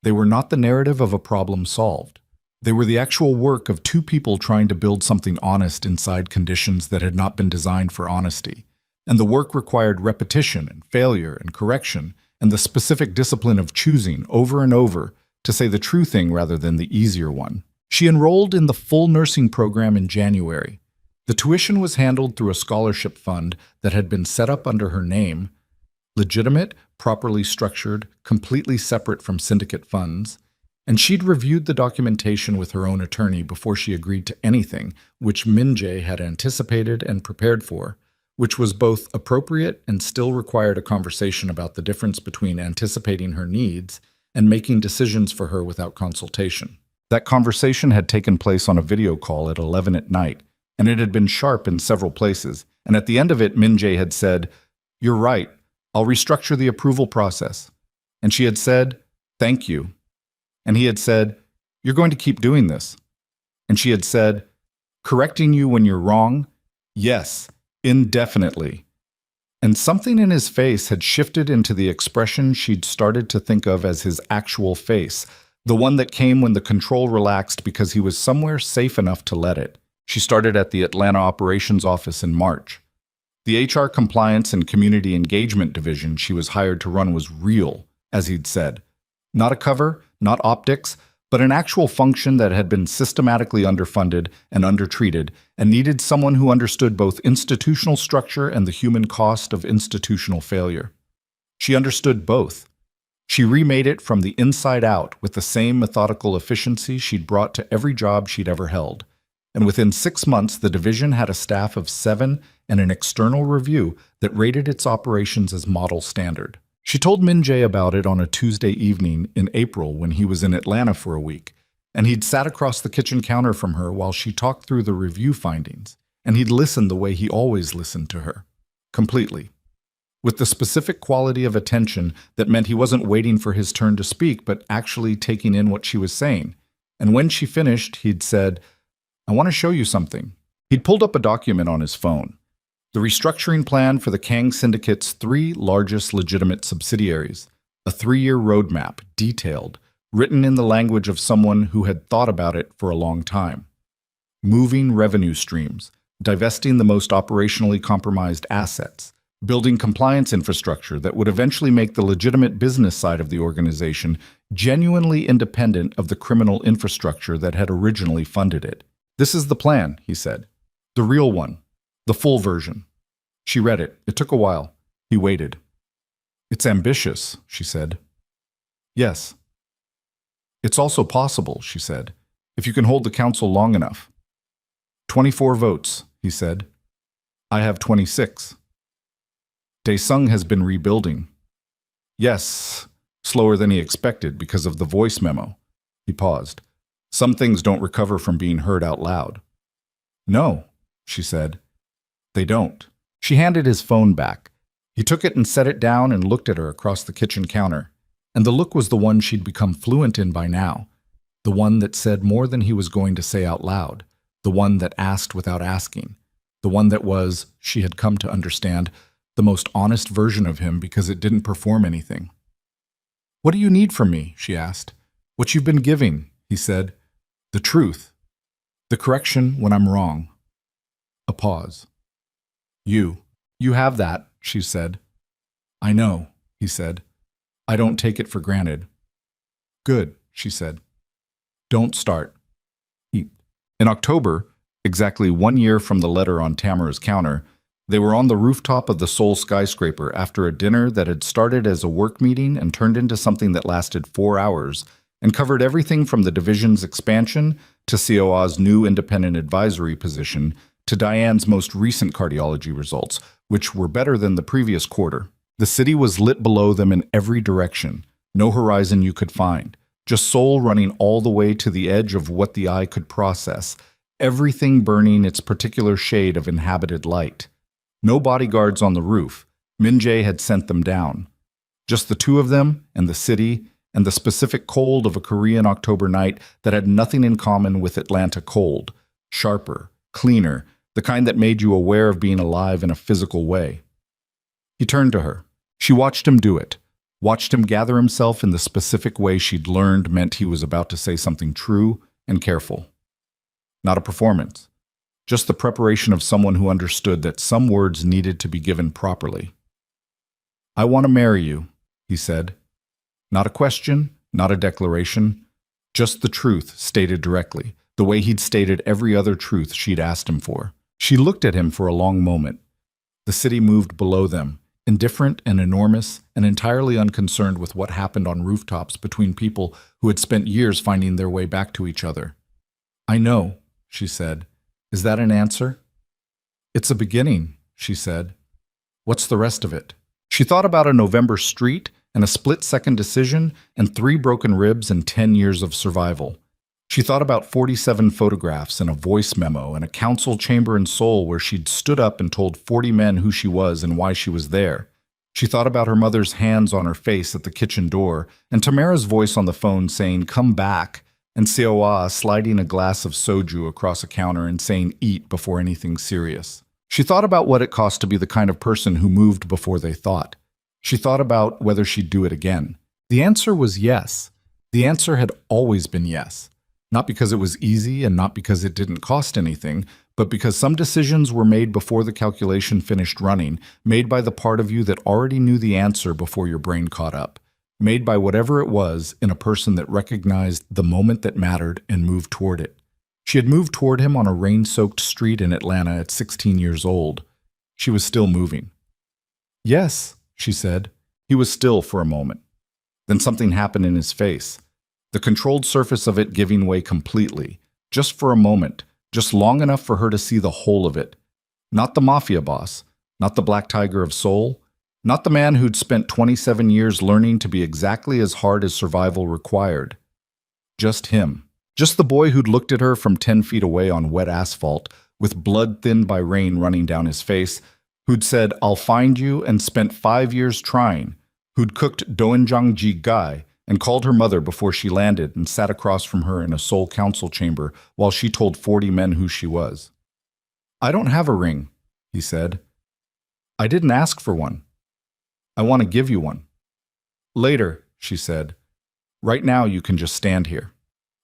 They were not the narrative of a problem solved. They were the actual work of two people trying to build something honest inside conditions that had not been designed for honesty. And the work required repetition and failure and correction and the specific discipline of choosing over and over to say the true thing rather than the easier one. She enrolled in the full nursing program in January. The tuition was handled through a scholarship fund that had been set up under her name, legitimate, properly structured, completely separate from syndicate funds, and she'd reviewed the documentation with her own attorney before she agreed to anything, which Min-jae had anticipated and prepared for, which was both appropriate and still required a conversation about the difference between anticipating her needs and making decisions for her without consultation. That conversation had taken place on a video call at 11 at night, and it had been sharp in several places, and at the end of it, Min-jae had said, "You're right, I'll restructure the approval process." And she had said, "Thank you." And he had said, "You're going to keep doing this." And she had said, "Correcting you when you're wrong? Yes, indefinitely." And something in his face had shifted into the expression she'd started to think of as his actual face, the one that came when the control relaxed because he was somewhere safe enough to let it. She started at the Atlanta operations office in March. The HR compliance and community engagement division she was hired to run was real, as he'd said. Not a cover, not optics, but an actual function that had been systematically underfunded and undertreated and needed someone who understood both institutional structure and the human cost of institutional failure. She understood both. She remade it from the inside out with the same methodical efficiency she'd brought to every job she'd ever held. And within 6 months, the division had a staff of 7 and an external review that rated its operations as model standard. She told Min Jae about it on a Tuesday evening in April when he was in Atlanta for a week, and he'd sat across the kitchen counter from her while she talked through the review findings, and he'd listened the way he always listened to her, completely, with the specific quality of attention that meant he wasn't waiting for his turn to speak, but actually taking in what she was saying. And when she finished, he'd said, "I want to show you something." He'd pulled up a document on his phone. The restructuring plan for the Kang Syndicate's 3 largest legitimate subsidiaries, a 3-year roadmap, detailed, written in the language of someone who had thought about it for a long time. Moving revenue streams, divesting the most operationally compromised assets, building compliance infrastructure that would eventually make the legitimate business side of the organization genuinely independent of the criminal infrastructure that had originally funded it. "This is the plan," he said. "The real one. The full version." She read it. It took a while. He waited. "It's ambitious," she said. "Yes." "It's also possible," she said, "if you can hold the council long enough." 24 votes, he said. "I have 26. Daesung has been rebuilding." "Yes," slower than he expected because of the voice memo. He paused. "Some things don't recover from being heard out loud." "No," she said. "They don't." She handed his phone back. He took it and set it down and looked at her across the kitchen counter. And the look was the one she'd become fluent in by now. The one that said more than he was going to say out loud. The one that asked without asking. The one that was, she had come to understand, the most honest version of him because it didn't perform anything. "What do you need from me?" she asked. "What you've been giving," he said. "The truth. The correction when I'm wrong." A pause. You have that," she said. "I know," he said. "I don't take it for granted." "Good," she said. "Don't start." In October, exactly 1 year from the letter on Tamara's counter, they were on the rooftop of the Seoul skyscraper after a dinner that had started as a work meeting and turned into something that lasted 4 hours and covered everything from the division's expansion to COA's new independent advisory position to Diane's most recent cardiology results, which were better than the previous quarter. The city was lit below them in every direction, no horizon you could find, just Seoul running all the way to the edge of what the eye could process, everything burning its particular shade of inhabited light. No bodyguards on the roof. Min Jae had sent them down. Just the 2 of them and the city and the specific cold of a Korean October night that had nothing in common with Atlanta cold, sharper, cleaner, the kind that made you aware of being alive in a physical way. He turned to her. She watched him do it, watched him gather himself in the specific way she'd learned meant he was about to say something true and careful. Not a performance, just the preparation of someone who understood that some words needed to be given properly. "I want to marry you," he said. Not a question, not a declaration, just the truth stated directly, the way he'd stated every other truth she'd asked him for. She looked at him for a long moment. The city moved below them, indifferent and enormous and entirely unconcerned with what happened on rooftops between people who had spent years finding their way back to each other. "I know," she said. "Is that an answer?" "It's a beginning," she said. "What's the rest of it?" She thought about a November street and a split-second decision and 3 broken ribs and 10 years of survival. She thought about 47 photographs and a voice memo and a council chamber in Seoul where she'd stood up and told 40 men who she was and why she was there. She thought about her mother's hands on her face at the kitchen door and Tamara's voice on the phone saying, "Come back," and Seoa sliding a glass of soju across a counter and saying, "Eat," before anything serious. She thought about what it cost to be the kind of person who moved before they thought. She thought about whether she'd do it again. The answer was yes. The answer had always been yes. Not because it was easy and not because it didn't cost anything, but because some decisions were made before the calculation finished running, made by the part of you that already knew the answer before your brain caught up, made by whatever it was in a person that recognized the moment that mattered and moved toward it. She had moved toward him on a rain-soaked street in Atlanta at 16 years old. She was still moving. Yes, she said. He was still for a moment. Then something happened in his face, the controlled surface of it giving way completely, just for a moment, just long enough for her to see the whole of it. Not the Mafia boss, not the black tiger of soul, not the man who'd spent 27 years learning to be exactly as hard as survival required. Just him. Just the boy who'd looked at her from 10 feet away on wet asphalt, with blood thinned by rain running down his face, who'd said, "I'll find you," and spent 5 years trying, who'd cooked doenjang gai and called her mother before she landed and sat across from her in a Seoul council chamber while she told 40 men who she was. "I don't have a ring," he said. "I didn't ask for one. I want to give you one." "Later," she said. "Right now you can just stand here."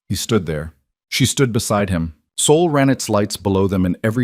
He stood there. She stood beside him. Seoul ran its lights below them in every